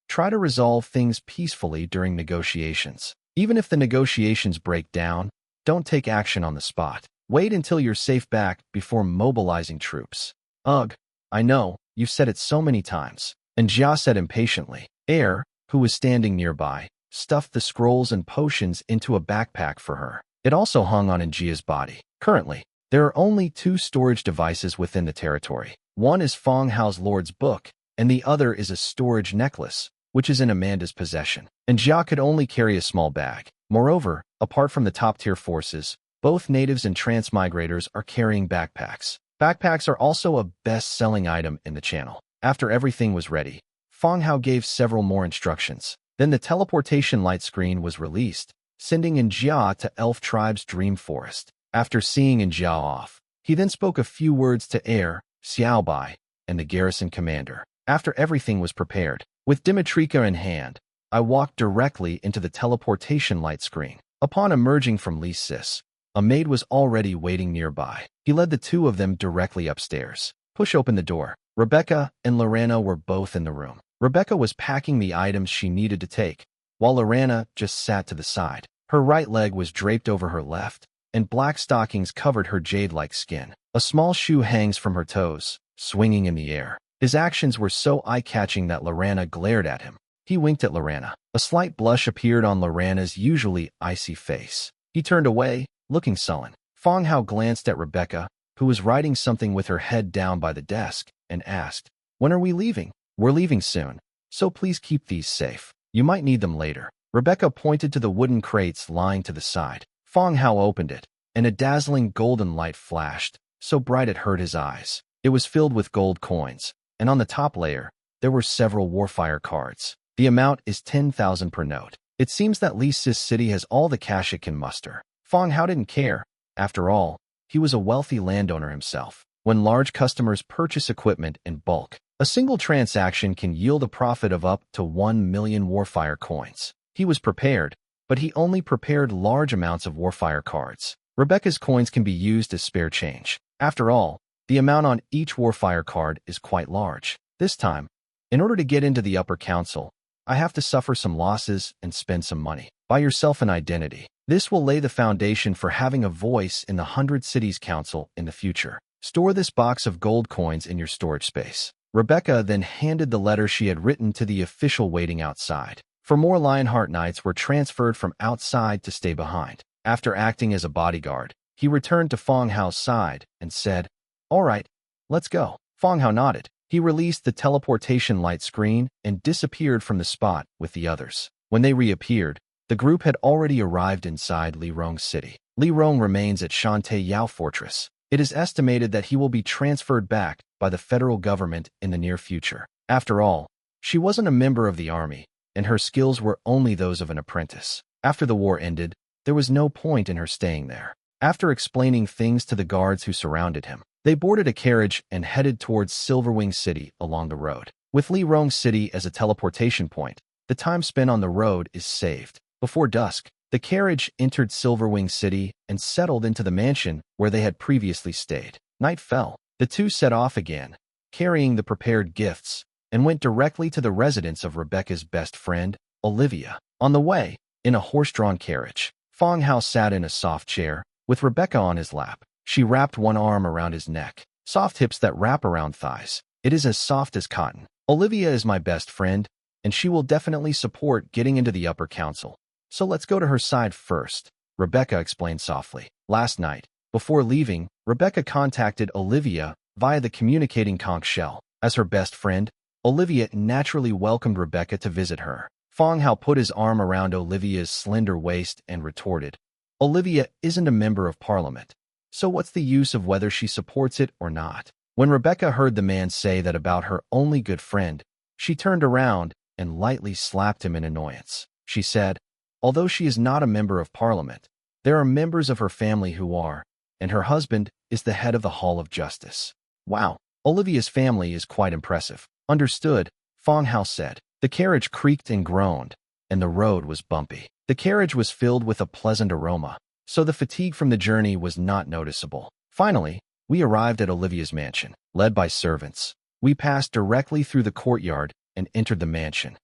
Try to resolve things peacefully during negotiations. Even if the negotiations break down, don't take action on the spot. Wait until you're safe back before mobilizing troops. "Ugh, I know, you've said it so many times." Njia said impatiently. Air, who was standing nearby, stuffed the scrolls and potions into a backpack for her. It also hung on Njia's body. Currently, there are only 2 storage devices within the territory. One is Fang Hao's Lord's Book, and the other is a storage necklace, which is in Amanda's possession. Njia could only carry a small bag. Moreover, apart from the top-tier forces, both natives and transmigrators are carrying backpacks. Backpacks are also a best-selling item in the channel. After everything was ready, Fang Hao gave several more instructions. Then the teleportation light screen was released, sending Njia to Elf Tribe's Dream Forest. After seeing Njia off, he then spoke a few words to Air, Xiaobai, and the garrison commander. After everything was prepared, with Dimitrika in hand, I walked directly into the teleportation light screen. Upon emerging from Li Sis, a maid was already waiting nearby. He led the two of them directly upstairs. Push open the door. Rebecca and Lorena were both in the room. Rebecca was packing the items she needed to take, while Lorena just sat to the side. Her right leg was draped over her left, and black stockings covered her jade-like skin. A small shoe hangs from her toes, swinging in the air. His actions were so eye-catching that Lorena glared at him. He winked at Lorena. A slight blush appeared on Lorena's usually icy face. He turned away, looking sullen. Fang Hao glanced at Rebecca, who was writing something with her head down by the desk, and asked, "When are we leaving?" "We're leaving soon, so please keep these safe. You might need them later." Rebecca pointed to the wooden crates lying to the side. Fang Hao opened it, and a dazzling golden light flashed, so bright it hurt his eyes. It was filled with gold coins. and on the top layer, there were several Warfire cards. The amount is 10,000 per note. It seems that Li Sis City has all the cash it can muster. Fang Hao didn't care. After all, he was a wealthy landowner himself. When large customers purchase equipment in bulk, a single transaction can yield a profit of up to 1 million Warfire coins. He was prepared, but he only prepared large amounts of Warfire cards. Rebecca's coins can be used as spare change. After all, the amount on each Warfire card is quite large. This time, in order to get into the upper council, I have to suffer some losses and spend some money. Buy yourself an identity. This will lay the foundation for having a voice in the 100 Cities Council in the future. Store this box of gold coins in your storage space. Rebecca then handed the letter she had written to the official waiting outside. For more Lionheart Knights were transferred from outside to stay behind. After acting as a bodyguard, he returned to Fang Hao's side and said, "All right, let's go." Fang Hao nodded. He released the teleportation light screen and disappeared from the spot with the others. When they reappeared, the group had already arrived inside Lirong City. Lirong remains at Shantae Yao Fortress. It is estimated that he will be transferred back by the federal government in the near future. After all, she wasn't a member of the army, and her skills were only those of an apprentice. After the war ended, there was no point in her staying there. After explaining things to the guards who surrounded him, they boarded a carriage and headed towards Silverwing City along the road. With Lirong City as a teleportation point, the time spent on the road is saved. Before dusk, the carriage entered Silverwing City and settled into the mansion where they had previously stayed. Night fell. The two set off again, carrying the prepared gifts, and went directly to the residence of Rebecca's best friend, Olivia. On the way, in a horse-drawn carriage, Fang Hao sat in a soft chair, with Rebecca on his lap. She wrapped one arm around his neck, soft hips that wrap around thighs. It is as soft as cotton. Olivia is my best friend, and she will definitely support getting into the upper council. So let's go to her side first, Rebecca explained softly. Last night, before leaving, Rebecca contacted Olivia via the communicating conch shell. As her best friend, Olivia naturally welcomed Rebecca to visit her. Fang Hao put his arm around Olivia's slender waist and retorted, "Olivia isn't a member of parliament, so what's the use of whether she supports it or not?" When Rebecca heard the man say that about her only good friend, she turned around and lightly slapped him in annoyance. She said, "Although she is not a member of parliament, there are members of her family who are, and her husband is the head of the Hall of Justice." "Wow, Olivia's family is quite impressive." "Understood," Fang Hao said. The carriage creaked and groaned, and the road was bumpy. The carriage was filled with a pleasant aroma, so the fatigue from the journey was not noticeable. Finally, we arrived at Olivia's mansion. Led by servants, we passed directly through the courtyard and entered the mansion.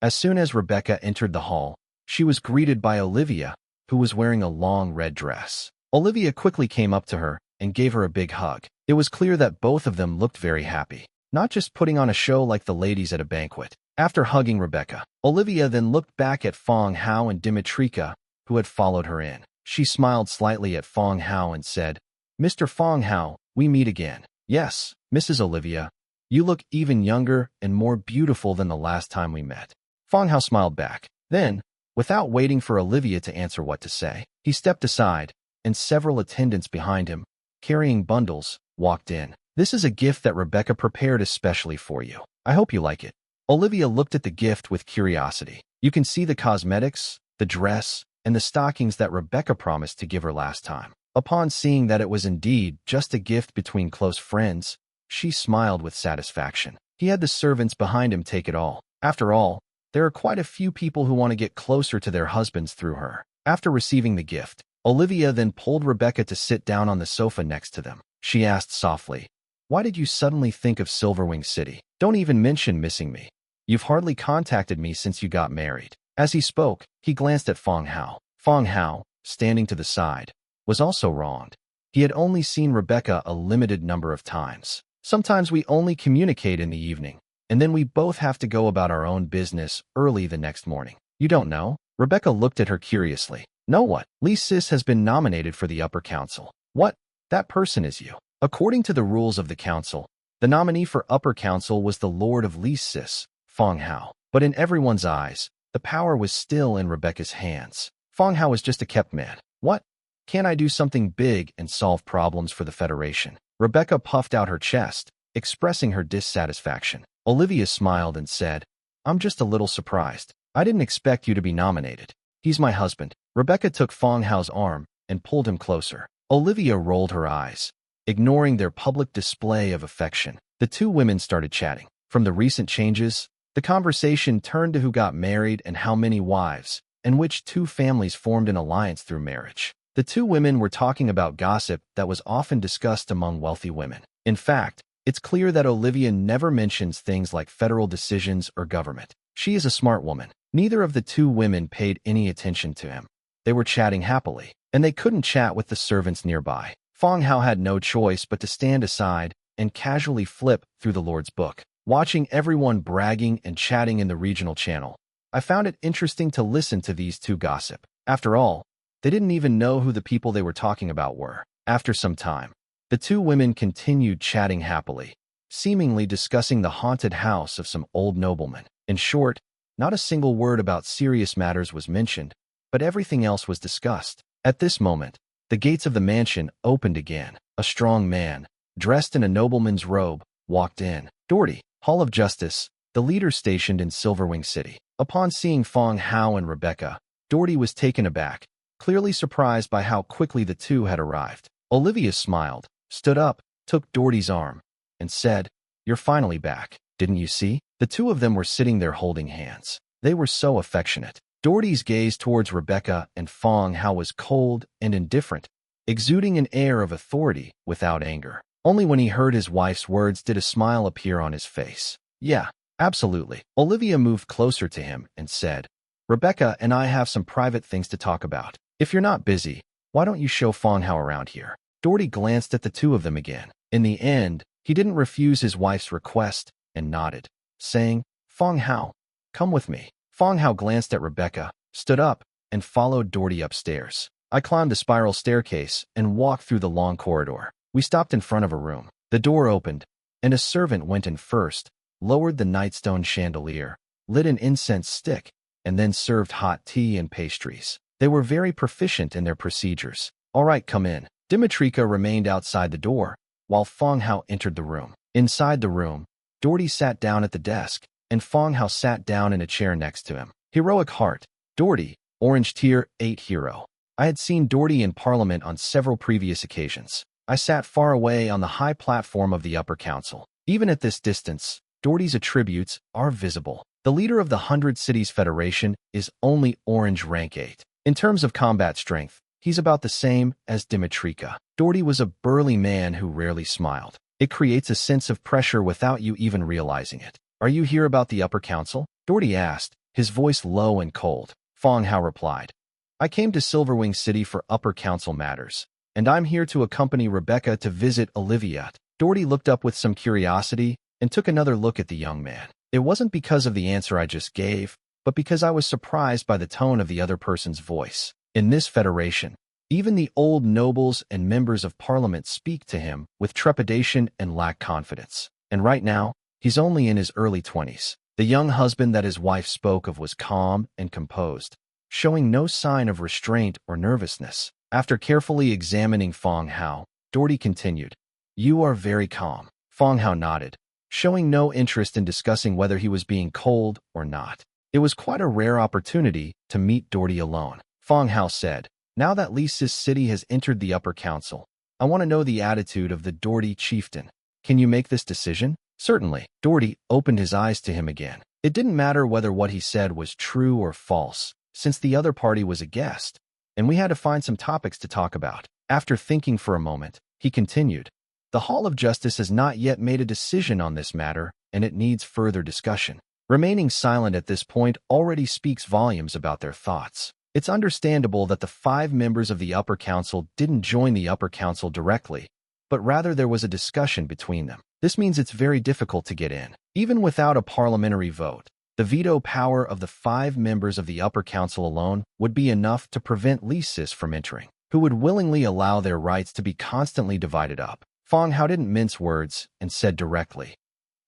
As soon as Rebecca entered the hall, she was greeted by Olivia, who was wearing a long red dress. Olivia quickly came up to her and gave her a big hug. It was clear that both of them looked very happy, not just putting on a show like the ladies at a banquet. After hugging Rebecca, Olivia then looked back at Fang Hao and Dimitrika, who had followed her in. She smiled slightly at Fang Hao and said, "Mr. Fang Hao, we meet again." "Yes, Mrs. Olivia, you look even younger and more beautiful than the last time we met." Fang Hao smiled back. Then, without waiting for Olivia to answer what to say, he stepped aside, and several attendants behind him, carrying bundles, walked in. "This is a gift that Rebecca prepared especially for you. I hope you like it." Olivia looked at the gift with curiosity. You can see the cosmetics, the dress, and the stockings that Rebecca promised to give her last time. Upon seeing that it was indeed just a gift between close friends, she smiled with satisfaction. He had the servants behind him take it all. After all, there are quite a few people who want to get closer to their husbands through her. After receiving the gift, Olivia then pulled Rebecca to sit down on the sofa next to them. She asked softly, "Why did you suddenly think of Silverwing City? Don't even mention missing me. You've hardly contacted me since you got married." As he spoke, he glanced at Fang Hao. Fang Hao, standing to the side, was also wronged. He had only seen Rebecca a limited number of times. "Sometimes we only communicate in the evening, and then we both have to go about our own business early the next morning. You don't know?" Rebecca looked at her curiously. "Know what? Li Sis has been nominated for the upper council." "What? That person is you?" According to the rules of the council, the nominee for upper council was the Lord of Li Sis, Fang Hao. But in everyone's eyes, the power was still in Rebecca's hands. Fang Hao was just a kept man. "What? Can't I do something big and solve problems for the Federation?" Rebecca puffed out her chest expressing her dissatisfaction. Olivia smiled and said, I'm just a little surprised. I didn't expect you to be nominated. He's my husband. Rebecca took Fang Hao's arm and pulled him closer. Olivia rolled her eyes, ignoring their public display of affection. The two women started chatting. From the recent changes, the conversation turned to who got married and how many wives, and which two families formed an alliance through marriage. The two women were talking about gossip that was often discussed among wealthy women. In fact, it's clear that Olivia never mentions things like federal decisions or government. She is a smart woman. Neither of the two women paid any attention to him. They were chatting happily, and they couldn't chat with the servants nearby. Fang Hao had no choice but to stand aside and casually flip through the Lord's book. Watching everyone bragging and chatting in the regional channel, I found it interesting to listen to these two gossip. After all, they didn't even know who the people they were talking about were. After some time, the two women continued chatting happily, seemingly discussing the haunted house of some old nobleman. In short, not a single word about serious matters was mentioned, but everything else was discussed. At this moment, the gates of the mansion opened again. A strong man, dressed in a nobleman's robe, walked in. Doherty, Hall of Justice, the leader stationed in Silverwing City. Upon seeing Fang Hao and Rebecca, Doherty was taken aback, clearly surprised by how quickly the two had arrived. Olivia smiled, stood up, took Doherty's arm, and said, You're finally back. Didn't you see? The two of them were sitting there holding hands. They were so affectionate. Doherty's gaze towards Rebecca and Fang Hao was cold and indifferent, exuding an air of authority without anger. Only when he heard his wife's words did a smile appear on his face. Yeah, absolutely. Olivia moved closer to him and said, Rebecca and I have some private things to talk about. If you're not busy, why don't you show Fang Hao around here? Doherty glanced at the two of them again. In the end, he didn't refuse his wife's request and nodded, saying, Fang Hao, come with me. Fang Hao glanced at Rebecca, stood up, and followed Doherty upstairs. I climbed the spiral staircase and walked through the long corridor. We stopped in front of a room. The door opened, and a servant went in first, lowered the nightstone chandelier, lit an incense stick, and then served hot tea and pastries. They were very proficient in their procedures. All right, come in. Dimitrika remained outside the door, while Fang Hao entered the room. Inside the room, Doherty sat down at the desk, and Fang Hao sat down in a chair next to him. Heroic heart. Doherty, Orange Tier 8 hero. I had seen Doherty in Parliament on several previous occasions. I sat far away on the high platform of the upper council. Even at this distance, Doherty's attributes are visible. The leader of the 100 Cities Federation is only Orange Rank 8. In terms of combat strength, he's about the same as Dimitrika. Doherty was a burly man who rarely smiled. It creates a sense of pressure without you even realizing it. Are you here about the upper council? Doherty asked, his voice low and cold. Fang Hao replied, I came to Silverwing City for upper council matters, and I'm here to accompany Rebecca to visit Olivia. Doherty looked up with some curiosity and took another look at the young man. It wasn't because of the answer I just gave, but because I was surprised by the tone of the other person's voice. In this federation, even the old nobles and members of parliament speak to him with trepidation and lack confidence. And right now, he's only in his early 20s. The young husband that his wife spoke of was calm and composed, showing no sign of restraint or nervousness. After carefully examining Fang Hao, Doherty continued, You are very calm. Fang Hao nodded, showing no interest in discussing whether he was being cold or not. It was quite a rare opportunity to meet Doherty alone. Fang Hao said, Now that Lisa's city has entered the upper council, I want to know the attitude of the Doherty chieftain. Can you make this decision? Certainly. Doherty opened his eyes to him again. It didn't matter whether what he said was true or false, since the other party was a guest, and we had to find some topics to talk about. After thinking for a moment, he continued, The Hall of Justice has not yet made a decision on this matter, and it needs further discussion. Remaining silent at this point already speaks volumes about their thoughts. It's understandable that the 5 members of the upper council didn't join the upper council directly, but rather there was a discussion between them. This means it's very difficult to get in. Even without a parliamentary vote, the veto power of the 5 members of the upper council alone would be enough to prevent Lisis from entering, who would willingly allow their rights to be constantly divided up. Fang Hao didn't mince words and said directly,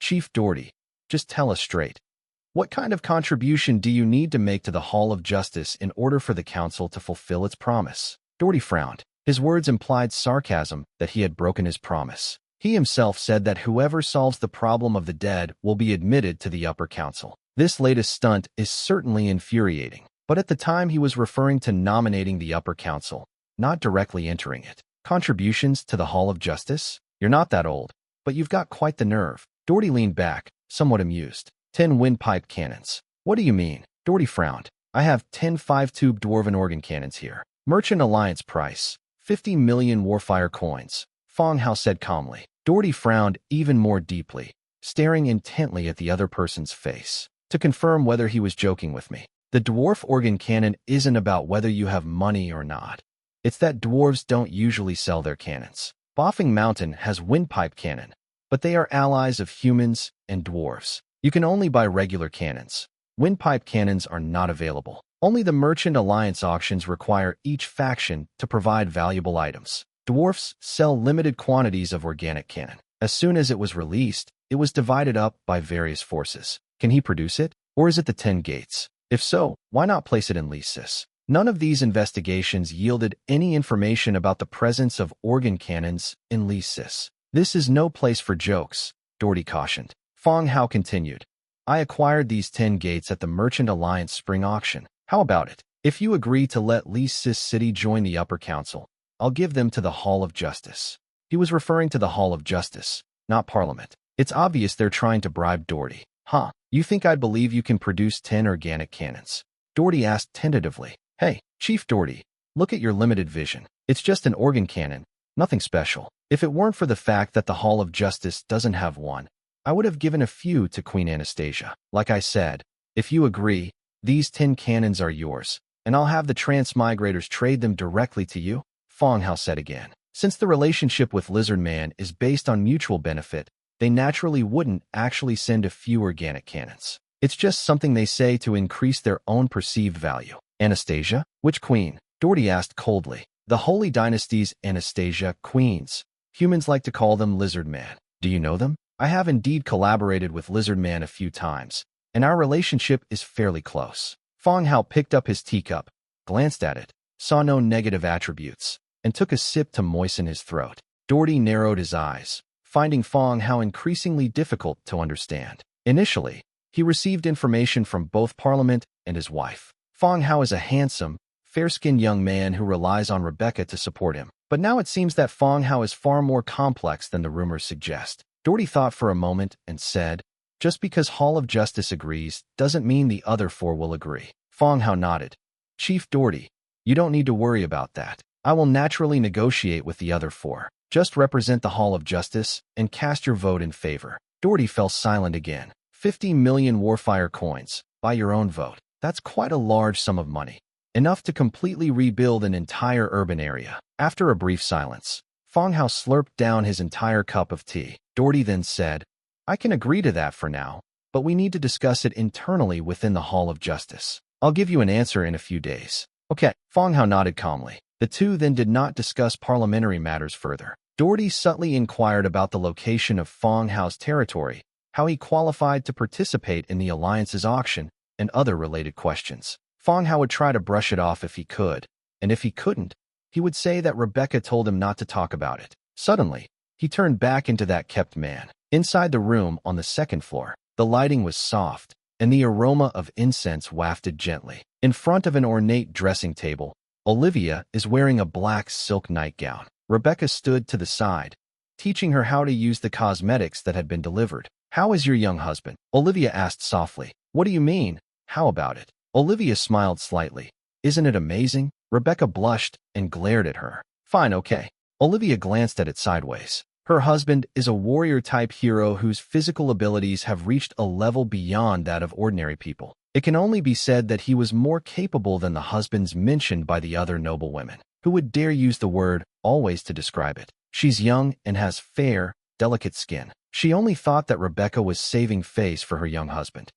Chief Doherty, just tell us straight. What kind of contribution do you need to make to the Hall of Justice in order for the council to fulfill its promise? Doherty frowned. His words implied sarcasm that he had broken his promise. He himself said that whoever solves the problem of the dead will be admitted to the upper council. This latest stunt is certainly infuriating, but at the time he was referring to nominating the upper council, not directly entering it. Contributions to the Hall of Justice? You're not that old, but you've got quite the nerve. Doherty leaned back, somewhat amused. 10 windpipe cannons. What do you mean? Doherty frowned. I have 10 5-tube dwarven organ cannons here. Merchant Alliance price. 50 million warfire coins. Fang Hao said calmly. Doherty frowned even more deeply, staring intently at the other person's face, to confirm whether he was joking with me. The dwarf organ cannon isn't about whether you have money or not. It's that dwarves don't usually sell their cannons. Boffing Mountain has windpipe cannon, but they are allies of humans and dwarves. You can only buy regular cannons. Windpipe cannons are not available. Only the Merchant Alliance auctions require each faction to provide valuable items. Dwarfs sell limited quantities of organic cannon. As soon as it was released, it was divided up by various forces. Can he produce it? Or is it the 10 gates? If so, why not place it in Lysis? None of these investigations yielded any information about the presence of organ cannons in Lysis. This is no place for jokes, Doherty cautioned. Fang Hao continued. I acquired these 10 gates at the Merchant Alliance spring auction. How about it? If you agree to let Lysis City join the upper council, I'll give them to the Hall of Justice. He was referring to the Hall of Justice, not Parliament. It's obvious they're trying to bribe Doherty. Huh, you think I'd believe you can produce 10 organic cannons? Doherty asked tentatively. Hey, Chief Doherty, look at your limited vision. It's just an organ cannon, nothing special. If it weren't for the fact that the Hall of Justice doesn't have one, I would have given a few to Queen Anastasia. Like I said, if you agree, these 10 cannons are yours, and I'll have the transmigrators trade them directly to you, Fang Hao said again. Since the relationship with Lizard Man is based on mutual benefit, they naturally wouldn't actually send a few organic cannons. It's just something they say to increase their own perceived value. Anastasia? Which queen? Doherty asked coldly. The Holy Dynasty's Anastasia queens. Humans like to call them Lizard Man. Do you know them? I have indeed collaborated with Lizard Man a few times, and our relationship is fairly close. Fang Hao picked up his teacup, glanced at it, saw no negative attributes, and took a sip to moisten his throat. Doherty narrowed his eyes, finding Fang Hao increasingly difficult to understand. Initially, he received information from both Parliament and his wife. Fang Hao is a handsome, fair-skinned young man who relies on Rebecca to support him. But now it seems that Fang Hao is far more complex than the rumors suggest. Doherty thought for a moment and said, just because Hall of Justice agrees doesn't mean the other four will agree. Fang Hao nodded. Chief Doherty, you don't need to worry about that. I will naturally negotiate with the other four. Just represent the Hall of Justice and cast your vote in favor. Doherty fell silent again. 50 million warfire coins, by your own vote. That's quite a large sum of money. Enough to completely rebuild an entire urban area. After a brief silence, Fang Hao slurped down his entire cup of tea. Doherty then said, I can agree to that for now, but we need to discuss it internally within the Hall of Justice. I'll give you an answer in a few days. Okay, Fang Hao nodded calmly. The two then did not discuss parliamentary matters further. Doherty subtly inquired about the location of Fang Hao's territory, how he qualified to participate in the Alliance's auction, and other related questions. Fang Hao would try to brush it off if he could, and if he couldn't, he would say that Rebecca told him not to talk about it. Suddenly, he turned back into that kept man. Inside the room on the second floor, the lighting was soft, and the aroma of incense wafted gently. In front of an ornate dressing table, Olivia is wearing a black silk nightgown. Rebecca stood to the side, teaching her how to use the cosmetics that had been delivered. How is your young husband? Olivia asked softly. What do you mean? How about it? Olivia smiled slightly. Isn't it amazing? Rebecca blushed and glared at her. Fine, okay. Olivia glanced at it sideways. Her husband is a warrior-type hero whose physical abilities have reached a level beyond that of ordinary people. It can only be said that he was more capable than the husbands mentioned by the other noble women. Who would dare use the word always to describe it? She's young and has fair, delicate skin. She only thought that Rebecca was saving face for her young husband.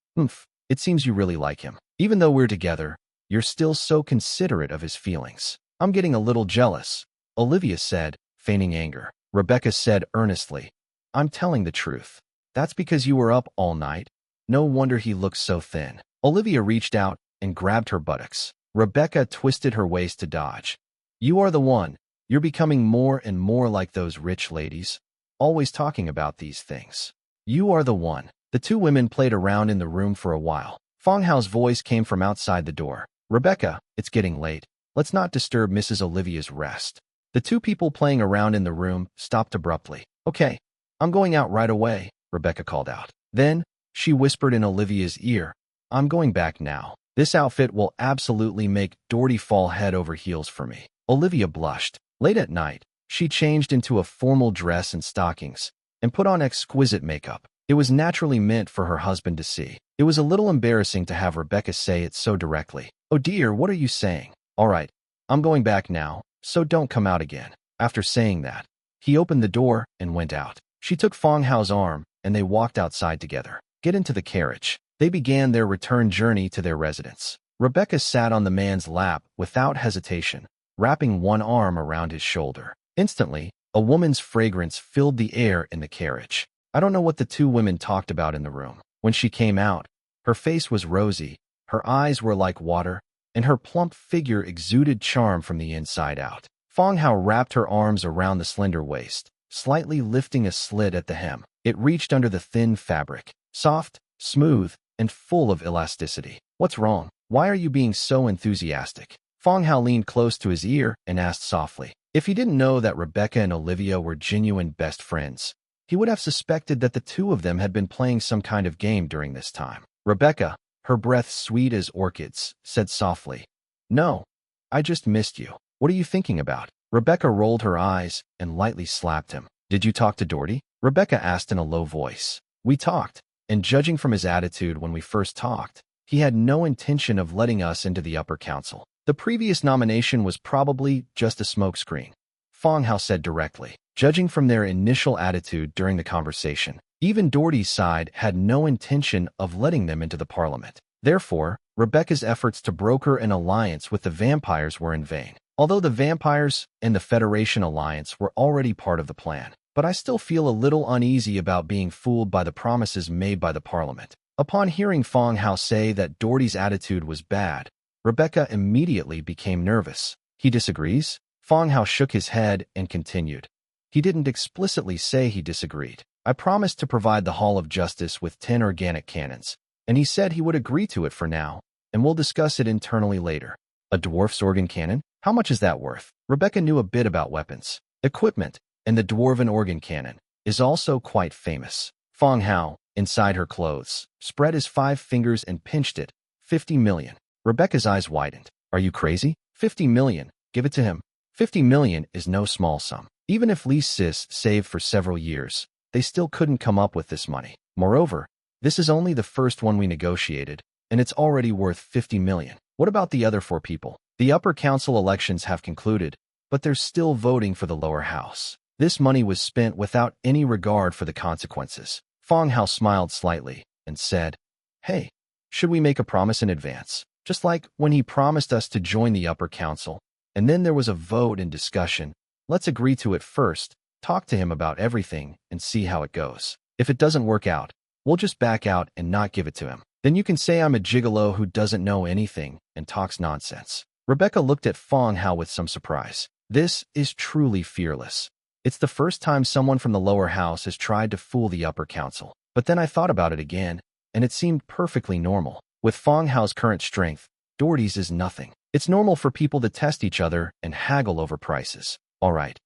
It seems you really like him. Even though we're together, you're still so considerate of his feelings. I'm getting a little jealous, Olivia said, feigning anger. Rebecca said earnestly, I'm telling the truth. That's because you were up all night. No wonder he looks so thin. Olivia reached out and grabbed her buttocks. Rebecca twisted her waist to dodge. You are the one. You're becoming more and more like those rich ladies. always talking about these things. You are the one. The two women played around in the room for a while. Fang Hao's voice came from outside the door. Rebecca, it's getting late. Let's not disturb Mrs. Olivia's rest. The two people playing around in the room stopped abruptly. Okay, I'm going out right away, Rebecca called out. Then, she whispered in Olivia's ear, I'm going back now. This outfit will absolutely make Doherty fall head over heels for me. Olivia blushed. Late at night, she changed into a formal dress and stockings, and put on exquisite makeup. It was naturally meant for her husband to see. It was a little embarrassing to have Rebecca say it so directly. Oh dear, what are you saying? All right, I'm going back now, so don't come out again. After saying that, he opened the door and went out. She took Fang Hao's arm, and they walked outside together. Get into the carriage. They began their return journey to their residence. Rebecca sat on the man's lap without hesitation, wrapping one arm around his shoulder. Instantly, a woman's fragrance filled the air in the carriage. I don't know what the two women talked about in the room. When she came out, her face was rosy, her eyes were like water, and her plump figure exuded charm from the inside out. Fang Hao wrapped her arms around the slender waist, slightly lifting a slit at the hem. It reached under the thin fabric, soft, smooth, and full of elasticity. What's wrong? Why are you being so enthusiastic? Fang Hao leaned close to his ear and asked softly. If he didn't know that Rebecca and Olivia were genuine best friends, he would have suspected that the two of them had been playing some kind of game during this time. Rebecca, her breath sweet as orchids, said softly, No, I just missed you. What are you thinking about? Rebecca rolled her eyes and lightly slapped him. Did you talk to Doherty? Rebecca asked in a low voice. We talked, and judging from his attitude when we first talked, he had no intention of letting us into the upper council. The previous nomination was probably just a smokescreen, Fang Hao said directly. Judging from their initial attitude during the conversation, even Doherty's side had no intention of letting them into the parliament. Therefore, Rebecca's efforts to broker an alliance with the vampires were in vain. Although the vampires and the Federation alliance were already part of the plan, but I still feel a little uneasy about being fooled by the promises made by the parliament. Upon hearing Fang Hao say that Doherty's attitude was bad, Rebecca immediately became nervous. He disagrees? Fang Hao shook his head and continued. He didn't explicitly say he disagreed. I promised to provide the Hall of Justice with 10 organic cannons, and he said he would agree to it for now, and we'll discuss it internally later. A dwarf's organ cannon? How much is that worth? Rebecca knew a bit about weapons, equipment, and the dwarven organ cannon is also quite famous. Fang Hao, inside her clothes, spread his 5 fingers and pinched it. 50 million. Rebecca's eyes widened. Are you crazy? 50 million. Give it to him. 50 million is no small sum. Even if Lee Sis saved for several years, they still couldn't come up with this money. Moreover, this is only the first one we negotiated, and it's already worth 50 million. What about the other 4 people? The upper council elections have concluded, but they're still voting for the lower house. This money was spent without any regard for the consequences. Fang Hao smiled slightly and said, Hey, should we make a promise in advance? Just like when he promised us to join the upper council, and then there was a vote and discussion. Let's agree to it first, talk to him about everything, and see how it goes. If it doesn't work out, we'll just back out and not give it to him. Then you can say I'm a gigolo who doesn't know anything and talks nonsense. Rebecca looked at Fang Hao with some surprise. This is truly fearless. It's the first time someone from the lower house has tried to fool the upper council. But then I thought about it again, and it seemed perfectly normal. With Fang Hao's current strength, Doherty's is nothing. It's normal for people to test each other and haggle over prices. All right,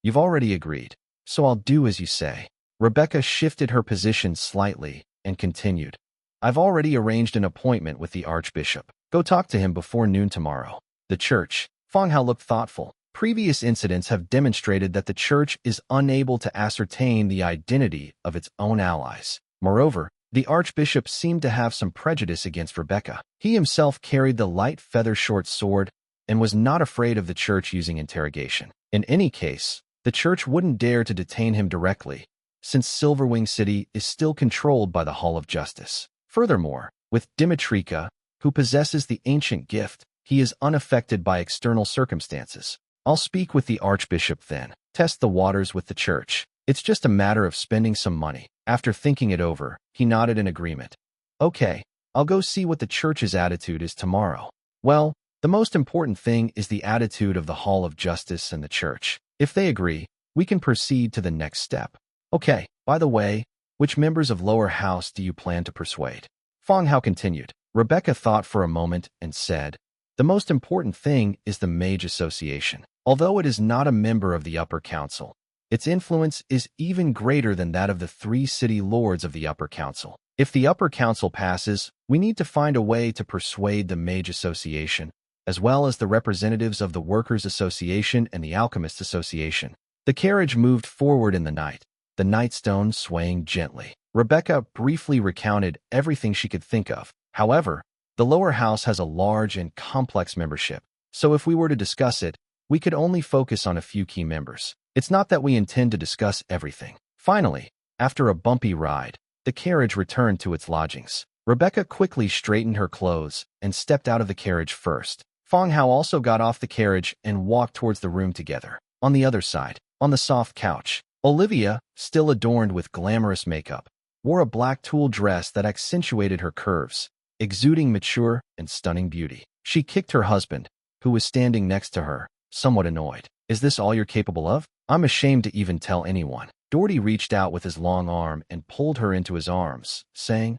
you've already agreed, so I'll do as you say. Rebecca shifted her position slightly and continued. I've already arranged an appointment with the Archbishop. Go talk to him before noon tomorrow. The church. Fang Hao looked thoughtful. Previous incidents have demonstrated that the church is unable to ascertain the identity of its own allies. Moreover, the Archbishop seemed to have some prejudice against Rebecca. He himself carried the light feather-short sword and was not afraid of the church using interrogation. In any case, the church wouldn't dare to detain him directly, since Silverwing City is still controlled by the Hall of Justice. Furthermore, with Dimitrika, who possesses the ancient gift, he is unaffected by external circumstances. I'll speak with the Archbishop then. Test the waters with the church. It's just a matter of spending some money. After thinking it over, he nodded in agreement. Okay, I'll go see what the church's attitude is tomorrow. Well, the most important thing is the attitude of the Hall of Justice and the church. If they agree, we can proceed to the next step. Okay, by the way, which members of lower house do you plan to persuade? Fang Hao continued. Rebecca thought for a moment and said, the most important thing is the Mage Association. Although it is not a member of the Upper Council, its influence is even greater than that of the 3 city lords of the Upper Council. If the Upper Council passes, we need to find a way to persuade the Mage Association, as well as the representatives of the Workers' Association and the Alchemists' Association. The carriage moved forward in the night, the nightstone swaying gently. Rebecca briefly recounted everything she could think of. However, the lower house has a large and complex membership, so if we were to discuss it, we could only focus on a few key members. It's not that we intend to discuss everything. Finally, after a bumpy ride, the carriage returned to its lodgings. Rebecca quickly straightened her clothes and stepped out of the carriage first. Fang Hao also got off the carriage and walked towards the room together. On the other side, on the soft couch, Olivia, still adorned with glamorous makeup, wore a black tulle dress that accentuated her curves, exuding mature and stunning beauty. She kicked her husband, who was standing next to her, somewhat annoyed. Is this all you're capable of? I'm ashamed to even tell anyone. Doherty reached out with his long arm and pulled her into his arms, saying,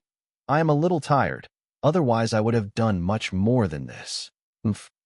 I am a little tired. Otherwise, I would have done much more than this.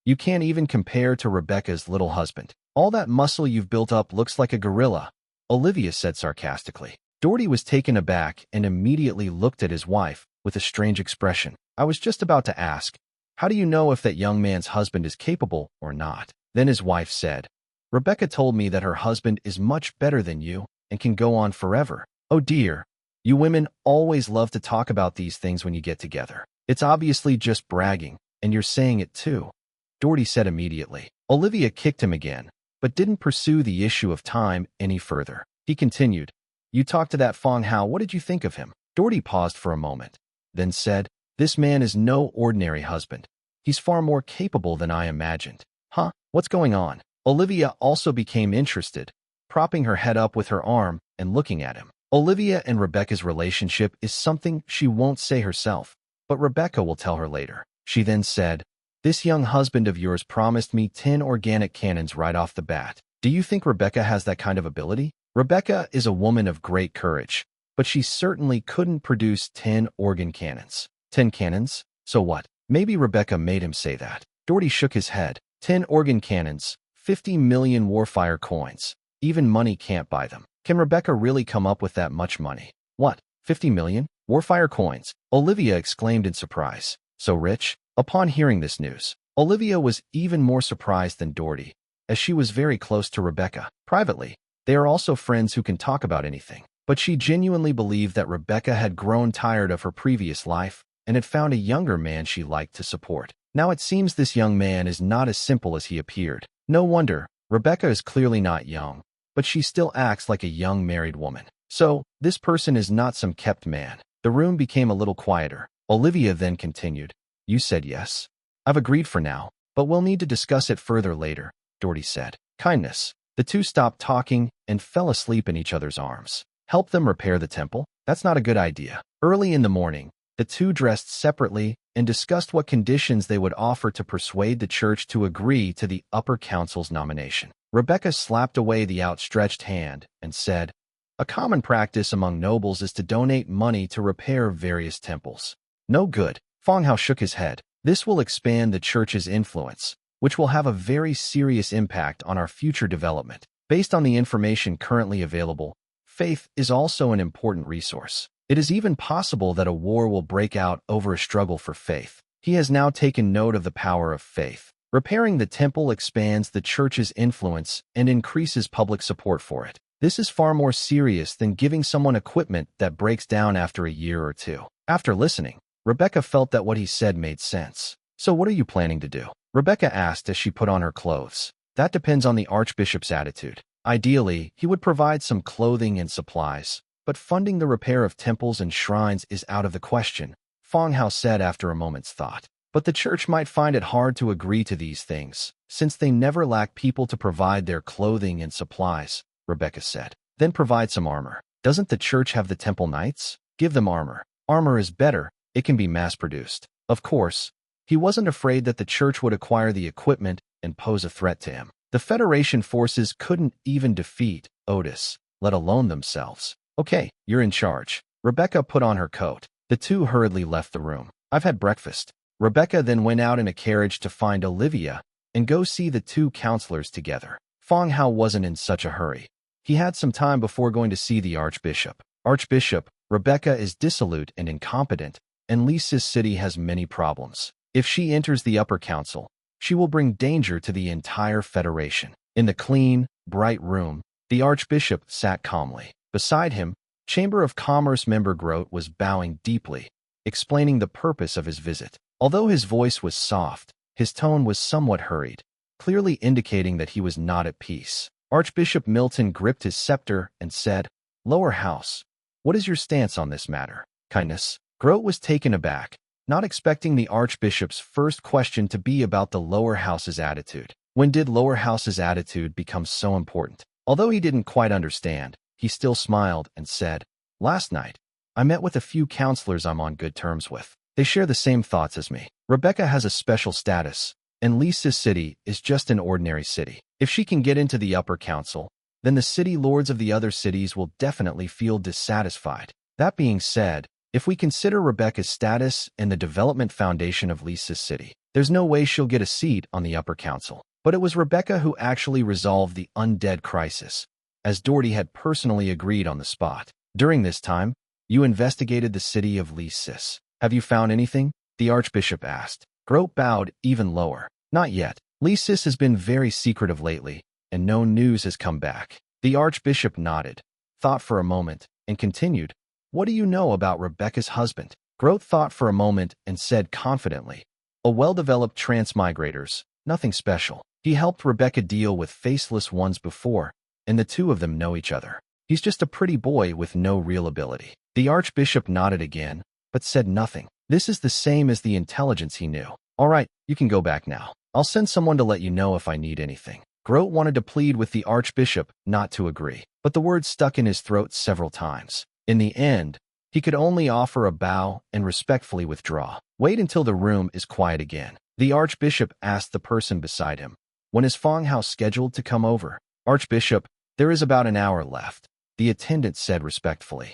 You can't even compare to Rebecca's little husband. All that muscle you've built up looks like a gorilla, Olivia said sarcastically. Doherty was taken aback and immediately looked at his wife with a strange expression. I was just about to ask, how do you know if that young man's husband is capable or not? Then his wife said, Rebecca told me that her husband is much better than you and can go on forever. Oh dear, you women always love to talk about these things when you get together. It's obviously just bragging, and you're saying it too, Doherty said immediately. Olivia kicked him again, but didn't pursue the issue of time any further. He continued, You talked to that Fang Hao, what did you think of him? Doherty paused for a moment, then said, This man is no ordinary husband. He's far more capable than I imagined. Huh? What's going on? Olivia also became interested, propping her head up with her arm and looking at him. Olivia and Rebecca's relationship is something she won't say herself, but Rebecca will tell her later. She then said, This young husband of yours promised me 10 organic cannons right off the bat. Do you think Rebecca has that kind of ability? Rebecca is a woman of great courage, but she certainly couldn't produce 10 organ cannons. 10 cannons? So what? Maybe Rebecca made him say that. Doherty shook his head. 10 organ cannons, 50 million warfire coins. Even money can't buy them. Can Rebecca really come up with that much money? What? 50 million? Warfire coins? Olivia exclaimed in surprise. So rich? Upon hearing this news, Olivia was even more surprised than Doherty, as she was very close to Rebecca. Privately, they are also friends who can talk about anything. But she genuinely believed that Rebecca had grown tired of her previous life and had found a younger man she liked to support. Now it seems this young man is not as simple as he appeared. No wonder, Rebecca is clearly not young, but she still acts like a young married woman. So, this person is not some kept man. The room became a little quieter. Olivia then continued, You said yes. I've agreed for now, but we'll need to discuss it further later, Doherty said. Kindness. The two stopped talking and fell asleep in each other's arms. Help them repair the temple? That's not a good idea. Early in the morning, the two dressed separately and discussed what conditions they would offer to persuade the church to agree to the upper council's nomination. Rebecca slapped away the outstretched hand and said, A common practice among nobles is to donate money to repair various temples. No good. Fang Hao shook his head. This will expand the church's influence, which will have a very serious impact on our future development. Based on the information currently available, faith is also an important resource. It is even possible that a war will break out over a struggle for faith. He has now taken note of the power of faith. Repairing the temple expands the church's influence and increases public support for it. This is far more serious than giving someone equipment that breaks down after a year or two. After listening, Rebecca felt that what he said made sense. So what are you planning to do? Rebecca asked as she put on her clothes. That depends on the archbishop's attitude. Ideally, he would provide some clothing and supplies, but funding the repair of temples and shrines is out of the question, Fang Hao said after a moment's thought. But the church might find it hard to agree to these things, since they never lack people to provide their clothing and supplies, Rebecca said. Then provide some armor. Doesn't the church have the temple knights? Give them armor. Armor is better. It can be mass-produced. Of course, he wasn't afraid that the church would acquire the equipment and pose a threat to him. The Federation forces couldn't even defeat Otis, let alone themselves. Okay, you're in charge. Rebecca put on her coat. The two hurriedly left the room. I've had breakfast. Rebecca then went out in a carriage to find Olivia and go see the two counselors together. Fang Hao wasn't in such a hurry. He had some time before going to see the Archbishop. Archbishop, Rebecca is dissolute and incompetent, and Lisa's city has many problems. If she enters the upper council, she will bring danger to the entire Federation. In the clean, bright room, the Archbishop sat calmly. Beside him, Chamber of Commerce member Grote was bowing deeply, explaining the purpose of his visit. Although his voice was soft, his tone was somewhat hurried, clearly indicating that he was not at peace. Archbishop Milton gripped his scepter and said, "Lower House, what is your stance on this matter?" Kindness. Grote was taken aback, not expecting the Archbishop's first question to be about the Lower House's attitude. When did Lower House's attitude become so important? Although he didn't quite understand, he still smiled and said, "Last night, I met with a few counselors I'm on good terms with. They share the same thoughts as me. Rebecca has a special status, and Lisa's city is just an ordinary city. If she can get into the upper council, then the city lords of the other cities will definitely feel dissatisfied. That being said, if we consider Rebecca's status and the development foundation of Lisa's city, there's no way she'll get a seat on the upper council." But it was Rebecca who actually resolved the Undead crisis, as Doherty had personally agreed on the spot. During this time, you investigated the city of Lisis. Have you found anything? The Archbishop asked. Grote bowed even lower. Not yet. Lisis has been very secretive lately, and no news has come back. The Archbishop nodded, thought for a moment, and continued, "What do you know about Rebecca's husband?" Grote thought for a moment and said confidently, "A well-developed transmigrators, nothing special. He helped Rebecca deal with faceless ones before, and the two of them know each other. He's just a pretty boy with no real ability." The Archbishop nodded again, but said nothing. This is the same as the intelligence he knew. "All right, you can go back now. I'll send someone to let you know if I need anything." Grote wanted to plead with the Archbishop not to agree, but the words stuck in his throat several times. In the end, he could only offer a bow and respectfully withdraw. "Wait until the room is quiet again." The Archbishop asked the person beside him, "When is Fang Hao scheduled to come over?" "Archbishop, there is about an hour left," the attendant said respectfully.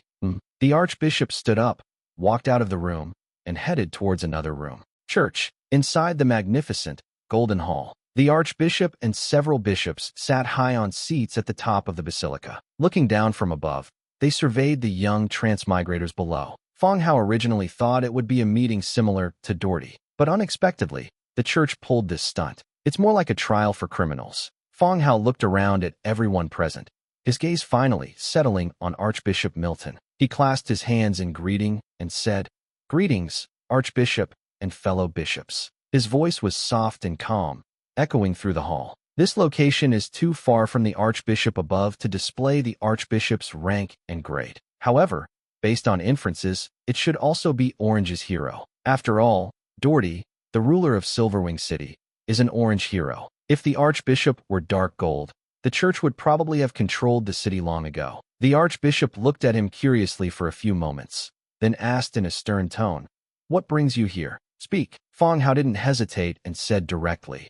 The Archbishop stood up, walked out of the room, and headed towards another room. Church. Inside the magnificent, golden hall, the Archbishop and several bishops sat high on seats at the top of the basilica. Looking down from above, they surveyed the young transmigrators below. Fang Hao originally thought it would be a meeting similar to Doherty, but unexpectedly, the church pulled this stunt. It's more like a trial for criminals. Fang Hao looked around at everyone present, his gaze finally settling on Archbishop Milton. He clasped his hands in greeting and said, "Greetings, Archbishop and fellow bishops." His voice was soft and calm, echoing through the hall. This location is too far from the Archbishop above to display the Archbishop's rank and grade. However, based on inferences, it should also be Orange's hero. After all, Doherty, the ruler of Silverwing City, is an orange hero. If the Archbishop were dark gold, the church would probably have controlled the city long ago. The Archbishop looked at him curiously for a few moments, then asked in a stern tone, "What brings you here? Speak." Fang Hao didn't hesitate and said directly.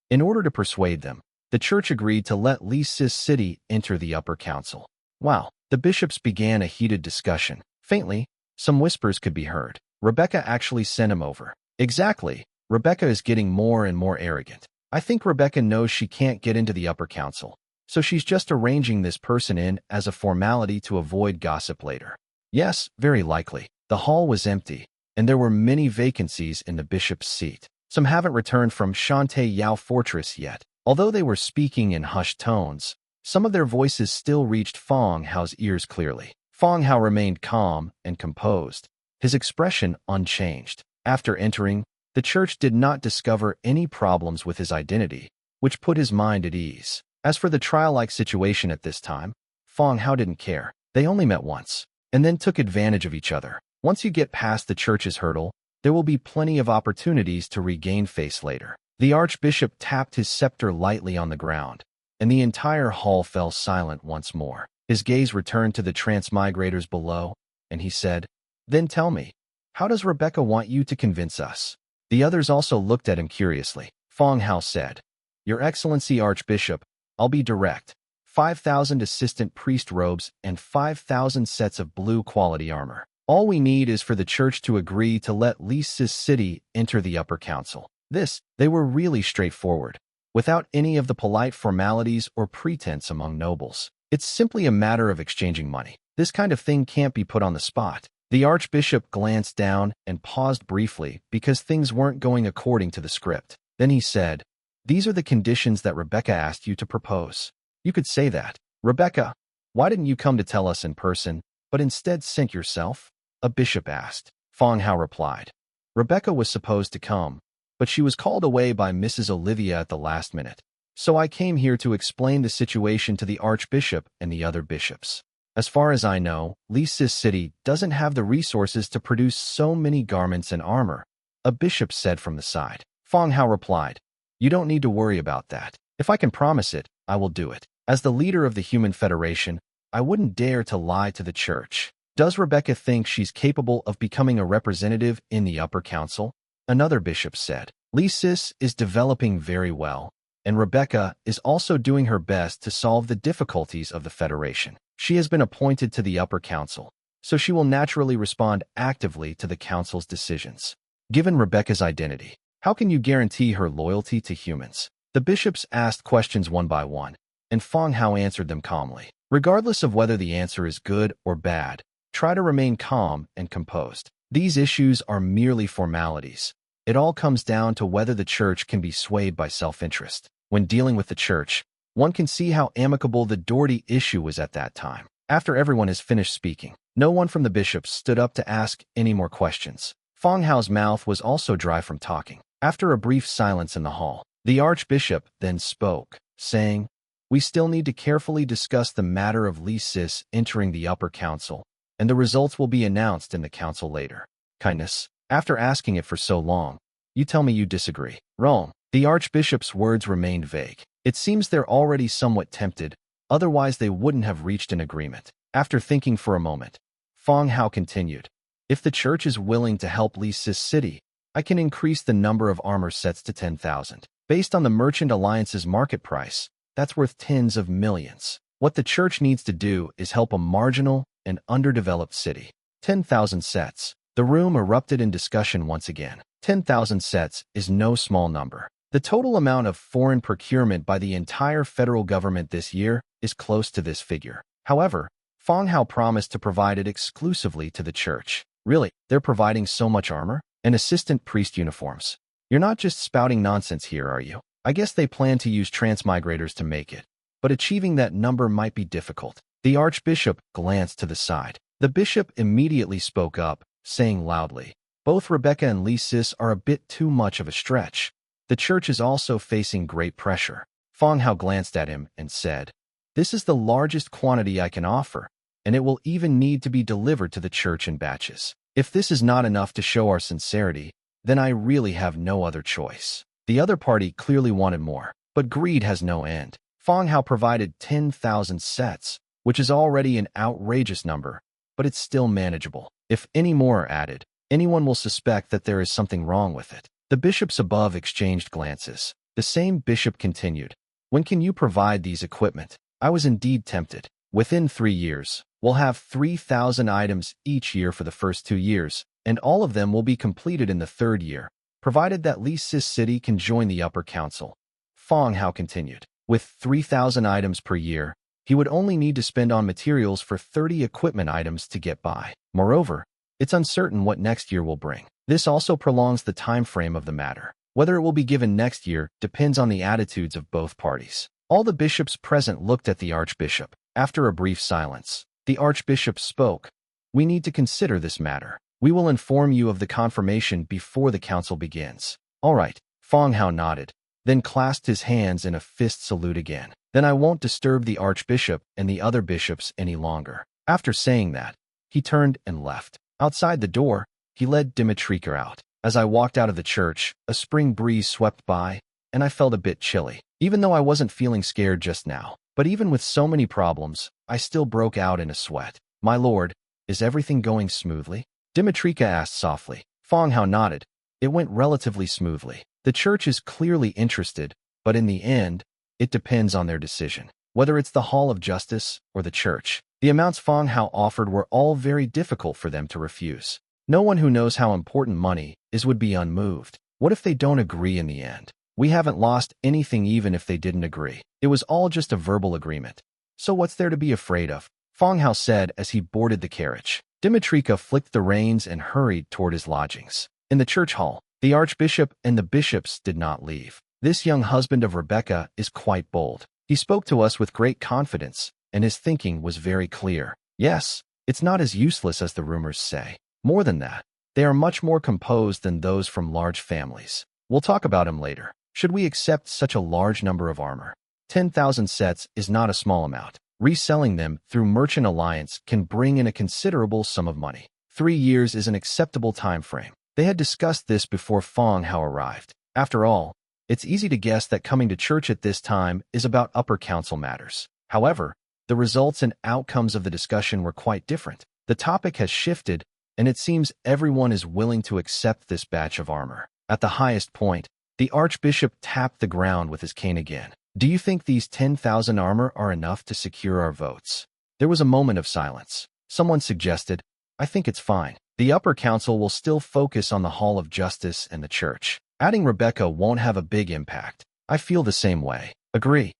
In order to persuade them, the church agreed to let Lisis City enter the upper council. Wow. The bishops began a heated discussion. Faintly, some whispers could be heard. Rebecca actually sent him over. Exactly. Rebecca is getting more and more arrogant. I think Rebecca knows she can't get into the upper council, so she's just arranging this person in as a formality to avoid gossip later. Yes, very likely. The hall was empty, and there were many vacancies in the bishop's seat. Some haven't returned from Shantae Yao Fortress yet. Although they were speaking in hushed tones, some of their voices still reached Fang Hao's ears clearly. Fang Hao remained calm and composed, his expression unchanged. After entering, the church did not discover any problems with his identity, which put his mind at ease. As for the trial-like situation at this time, Fang Hao didn't care. They only met once, and then took advantage of each other. Once you get past the church's hurdle, there will be plenty of opportunities to regain face later. The Archbishop tapped his scepter lightly on the ground, and the entire hall fell silent once more. His gaze returned to the transmigrators below, and he said, "Then tell me, how does Rebecca want you to convince us?" The others also looked at him curiously. Fang Hao said, Your Excellency Archbishop, I'll be direct. 5,000 assistant priest robes and 5,000 sets of blue quality armor. All we need is for the church to agree to let Lisis City enter the upper council. They were really straightforward, without any of the polite formalities or pretense among nobles. It's simply a matter of exchanging money. This kind of thing can't be put on the spot. The archbishop glanced down and paused briefly because things weren't going according to the script. Then he said, "These are the conditions that Rebecca asked you to propose." You could say that. "Rebecca, why didn't you come to tell us in person, but instead sent yourself?" a bishop asked. Fang Hao replied, "Rebecca was supposed to come, but she was called away by Mrs. Olivia at the last minute. So I came here to explain the situation to the archbishop and the other bishops. As far as I know, Lisis City doesn't have the resources to produce so many garments and armor," a bishop said from the side. Fang Hao replied, "You don't need to worry about that. If I can promise it, I will do it. As the leader of the Human Federation, I wouldn't dare to lie to the church." "Does Rebecca think she's capable of becoming a representative in the upper council?" another bishop said. "Lisis is developing very well, and Rebecca is also doing her best to solve the difficulties of the Federation. She has been appointed to the upper council, so she will naturally respond actively to the council's decisions. Given Rebecca's identity, how can you guarantee her loyalty to humans?" The bishops asked questions one by one, and Fang Hao answered them calmly. Regardless of whether the answer is good or bad, try to remain calm and composed. These issues are merely formalities. It all comes down to whether the church can be swayed by self-interest. When dealing with the church, one can see how amicable the Doherty issue was at that time. After everyone has finished speaking, no one from the bishops stood up to ask any more questions. Fang Hao's mouth was also dry from talking. After a brief silence in the hall, the archbishop then spoke, saying, "We still need to carefully discuss the matter of Lisis entering the upper council, and the results will be announced in the council later. Kindness, after asking it for so long, you tell me you disagree." Wrong. The archbishop's words remained vague. It seems they're already somewhat tempted, otherwise they wouldn't have reached an agreement. After thinking for a moment, Fang Hao continued, "If the church is willing to help Lisis City, I can increase the number of armor sets to 10,000. Based on the Merchant Alliance's market price, that's worth tens of millions. What the church needs to do is help a marginal and underdeveloped city. 10,000 sets. The room erupted in discussion once again. 10,000 sets is no small number. The total amount of foreign procurement by the entire federal government this year is close to this figure. However, Fang Hao promised to provide it exclusively to the church. Really, they're providing so much armor? And assistant priest uniforms. You're not just spouting nonsense here, are you? I guess they plan to use transmigrators to make it, but achieving that number might be difficult." The archbishop glanced to the side. The bishop immediately spoke up, saying loudly, "Both Rebecca and Lisis are a bit too much of a stretch. The church is also facing great pressure." Fang Hao glanced at him and said, "This is the largest quantity I can offer, and it will even need to be delivered to the church in batches. If this is not enough to show our sincerity, then I really have no other choice." The other party clearly wanted more, but greed has no end. Fang Hao provided 10,000 sets, which is already an outrageous number, but it's still manageable. If any more are added, anyone will suspect that there is something wrong with it. The bishops above exchanged glances. The same bishop continued, "When can you provide these equipment?" I was indeed tempted. "Within 3 years, we'll have 3,000 items each year for the first 2 years, and all of them will be completed in the 3rd year, provided that Lisis City can join the upper council." Fang Hao continued, "With 3,000 items per year, he would only need to spend on materials for 30 equipment items to get by. Moreover, it's uncertain what next year will bring. This also prolongs the time frame of the matter. Whether it will be given next year depends on the attitudes of both parties." All the bishops present looked at the archbishop. After a brief silence, the archbishop spoke, "We need to consider this matter. We will inform you of the confirmation before the council begins." "All right." Fang Hao nodded, then clasped his hands in a fist salute again. "Then I won't disturb the archbishop and the other bishops any longer." After saying that, he turned and left. Outside the door, he led Dimitrika out. As I walked out of the church, a spring breeze swept by, and I felt a bit chilly. Even though I wasn't feeling scared just now, but even with so many problems, I still broke out in a sweat. "My lord, is everything going smoothly?" Dimitrika asked softly. Fang Hao nodded. "It went relatively smoothly. The church is clearly interested, but in the end, it depends on their decision. Whether it's the Hall of Justice or the church, the amounts Fang Hao offered were all very difficult for them to refuse. No one who knows how important money is would be unmoved. What if they don't agree in the end? We haven't lost anything even if they didn't agree. It was all just a verbal agreement. So what's there to be afraid of? Fang Hao said as he boarded the carriage. Dimitrika flicked the reins and hurried toward his lodgings. In the church hall, the archbishop and the bishops did not leave. This young husband of Rebecca is quite bold. He spoke to us with great confidence, and his thinking was very clear. Yes, it's not as useless as the rumors say. More than that, they are much more composed than those from large families. We'll talk about him later. Should we accept such a large number of armor? 10,000 sets is not a small amount. Reselling them through Merchant Alliance can bring in a considerable sum of money. 3 years is an acceptable time frame. They had discussed this before Fang Hao arrived. After all, it's easy to guess that coming to church at this time is about upper council matters. However, the results and outcomes of the discussion were quite different. The topic has shifted, and it seems everyone is willing to accept this batch of armor. At the highest point, the archbishop tapped the ground with his cane again. Do you think these 10,000 armor are enough to secure our votes? There was a moment of silence. Someone suggested, I think it's fine. The upper council will still focus on the Hall of Justice and the church. Adding Rebecca won't have a big impact. I feel the same way. Agree.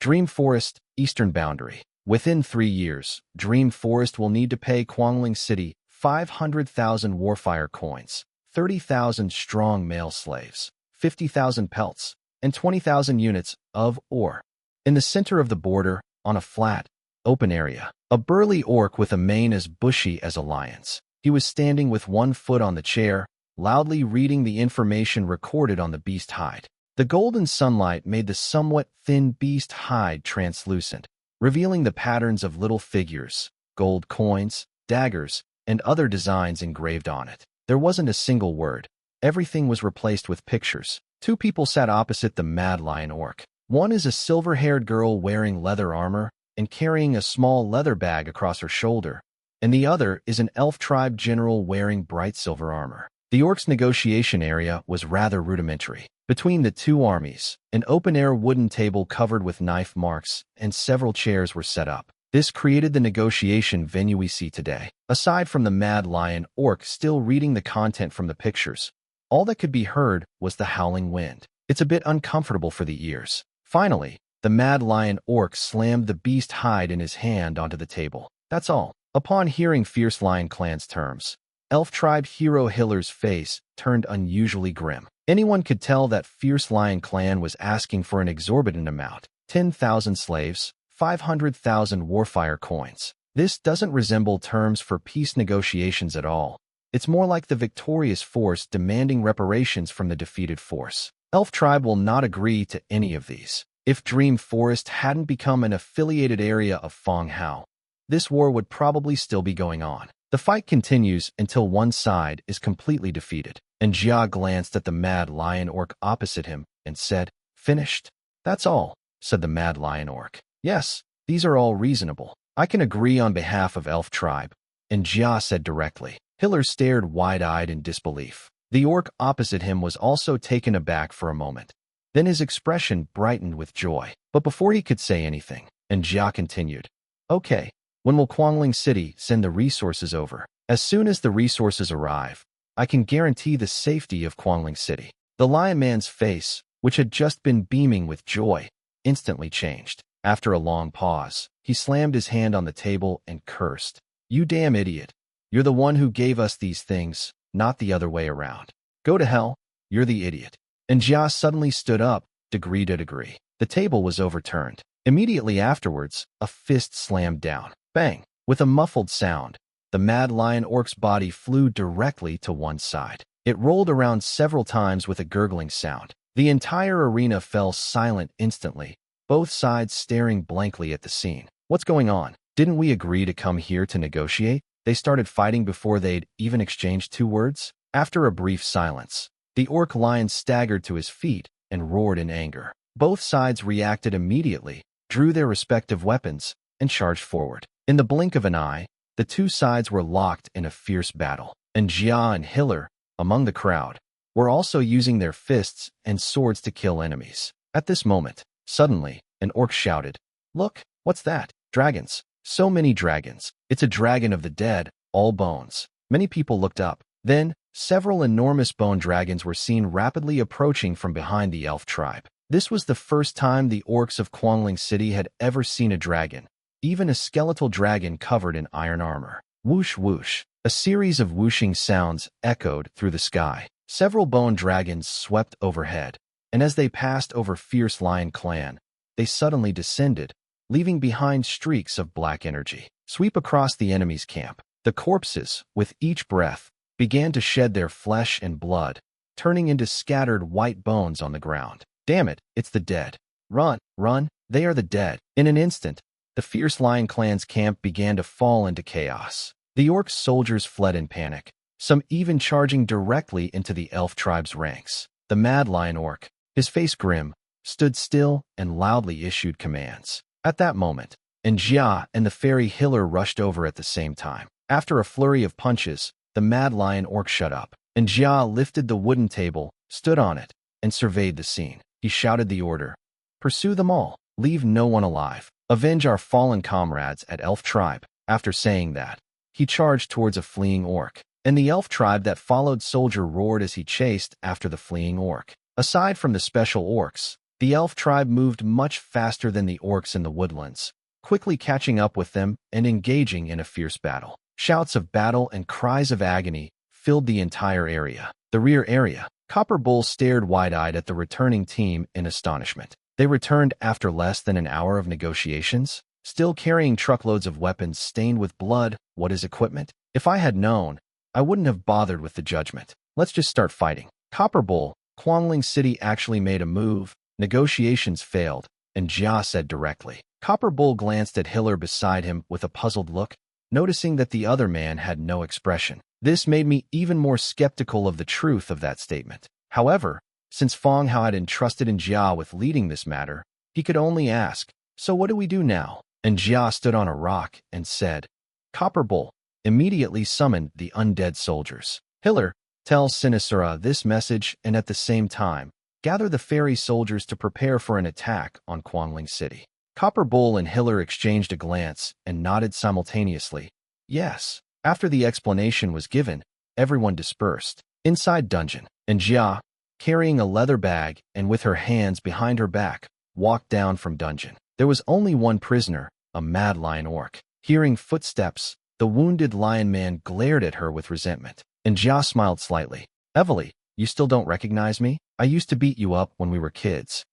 Dream Forest, Eastern Boundary. Within 3 years, Dream Forest will need to pay Quangling City 500,000 Warfire coins, 30,000 strong male slaves, 50,000 pelts, and 20,000 units of ore. In the center of the border, on a flat, open area, a burly orc with a mane as bushy as a lion's. He was standing with one foot on the chair, loudly reading the information recorded on the beast hide. The golden sunlight made the somewhat thin beast hide translucent, revealing the patterns of little figures, gold coins, daggers, and other designs engraved on it. There wasn't a single word. Everything was replaced with pictures. 2 people sat opposite the mad lion orc. One is a silver-haired girl wearing leather armor and carrying a small leather bag across her shoulder, and the other is an elf tribe general wearing bright silver armor. The orc's negotiation area was rather rudimentary. Between the 2 armies, an open-air wooden table covered with knife marks and several chairs were set up. This created the negotiation venue we see today. Aside from the mad lion orc still reading the content from the pictures, all that could be heard was the howling wind. It's a bit uncomfortable for the ears. Finally, the mad lion orc slammed the beast hide in his hand onto the table. That's all. Upon hearing Fierce Lion Clan's terms, Elf Tribe hero Hiller's face turned unusually grim. Anyone could tell that Fierce Lion Clan was asking for an exorbitant amount. 10,000 slaves, 500,000 Warfire coins. This doesn't resemble terms for peace negotiations at all. It's more like the victorious force demanding reparations from the defeated force. Elf Tribe will not agree to any of these. If Dream Forest hadn't become an affiliated area of Fang Hao, this war would probably still be going on. The fight continues until one side is completely defeated, and Jia glanced at the mad lion orc opposite him and said, Finished? That's all, said the mad lion orc. Yes, these are all reasonable. I can agree on behalf of Elf Tribe, and Jia said directly. Hiller stared wide-eyed in disbelief. The orc opposite him was also taken aback for a moment. Then his expression brightened with joy. But before he could say anything, and Jia continued, Okay, when will Quangling City send the resources over? As soon as the resources arrive, I can guarantee the safety of Quangling City. The Lion Man's face, which had just been beaming with joy, instantly changed. After a long pause, he slammed his hand on the table and cursed. You damn idiot. You're the one who gave us these things, not the other way around. Go to hell, you're the idiot. And Jia suddenly stood up, degree to degree. The table was overturned. Immediately afterwards, a fist slammed down. Bang! With a muffled sound, the mad lion orc's body flew directly to one side. It rolled around several times with a gurgling sound. The entire arena fell silent instantly, both sides staring blankly at the scene. What's going on? Didn't we agree to come here to negotiate? They started fighting before they'd even exchanged 2 words. After a brief silence, the orc lion staggered to his feet and roared in anger. Both sides reacted immediately, drew their respective weapons, and charged forward. In the blink of an eye, the 2 sides were locked in a fierce battle, and Jia and Hiller, among the crowd, were also using their fists and swords to kill enemies. At this moment, suddenly, an orc shouted, "Look, what's that? Dragons. So many dragons. It's a dragon of the dead, all bones." Many people looked up. Then, several enormous bone dragons were seen rapidly approaching from behind the elf tribe. This was the first time the orcs of Quangling City had ever seen a dragon, even a skeletal dragon covered in iron armor. Whoosh whoosh. A series of whooshing sounds echoed through the sky. Several bone dragons swept overhead, and as they passed over Fierce Lion Clan, they suddenly descended, leaving behind streaks of black energy. Sweep across the enemy's camp. The corpses, with each breath, began to shed their flesh and blood, turning into scattered white bones on the ground. Damn it, it's the dead. Run, run, they are the dead. In an instant, the Fierce Lion Clan's camp began to fall into chaos. The orc soldiers fled in panic, some even charging directly into the elf tribe's ranks. The Mad Lion orc, his face grim, stood still and loudly issued commands. At that moment, Jia and the fairy Hiller rushed over at the same time. After a flurry of punches, the Mad Lion orc shut up. Jia lifted the wooden table, stood on it, and surveyed the scene. He shouted the order. "Pursue them all. Leave no one alive. Avenge our fallen comrades at Elf Tribe." After saying that, he charged towards a fleeing orc, and the elf tribe that followed soldier roared as he chased after the fleeing orc. Aside from the special orcs, the elf tribe moved much faster than the orcs in the woodlands, quickly catching up with them and engaging in a fierce battle. Shouts of battle and cries of agony filled the entire area. The rear area. Copper Bull stared wide-eyed at the returning team in astonishment. They returned after less than an hour of negotiations, still carrying truckloads of weapons stained with blood. What is equipment? If I had known, I wouldn't have bothered with the judgment. Let's just start fighting. Copper Bull, Quangling City actually made a move. Negotiations failed, and Jia said directly. Copper Bull glanced at Hiller beside him with a puzzled look, noticing that the other man had no expression. This made me even more skeptical of the truth of that statement. However, since Fang Hao had entrusted Jia with leading this matter, he could only ask, "So what do we do now?" And Jia stood on a rock and said, "Copper Bull, immediately summoned the undead soldiers. Hiller, tell Sinisura this message and at the same time, gather the fairy soldiers to prepare for an attack on Quangling City." Copper Bull and Hiller exchanged a glance and nodded simultaneously. Yes. After the explanation was given, everyone dispersed. Inside dungeon, and Jia, carrying a leather bag and with her hands behind her back, walked down from dungeon. There was only one prisoner, a Mad Lion orc. Hearing footsteps, the wounded lion man glared at her with resentment, and Jia smiled slightly. "Evely, you still don't recognize me? I used to beat you up when we were kids."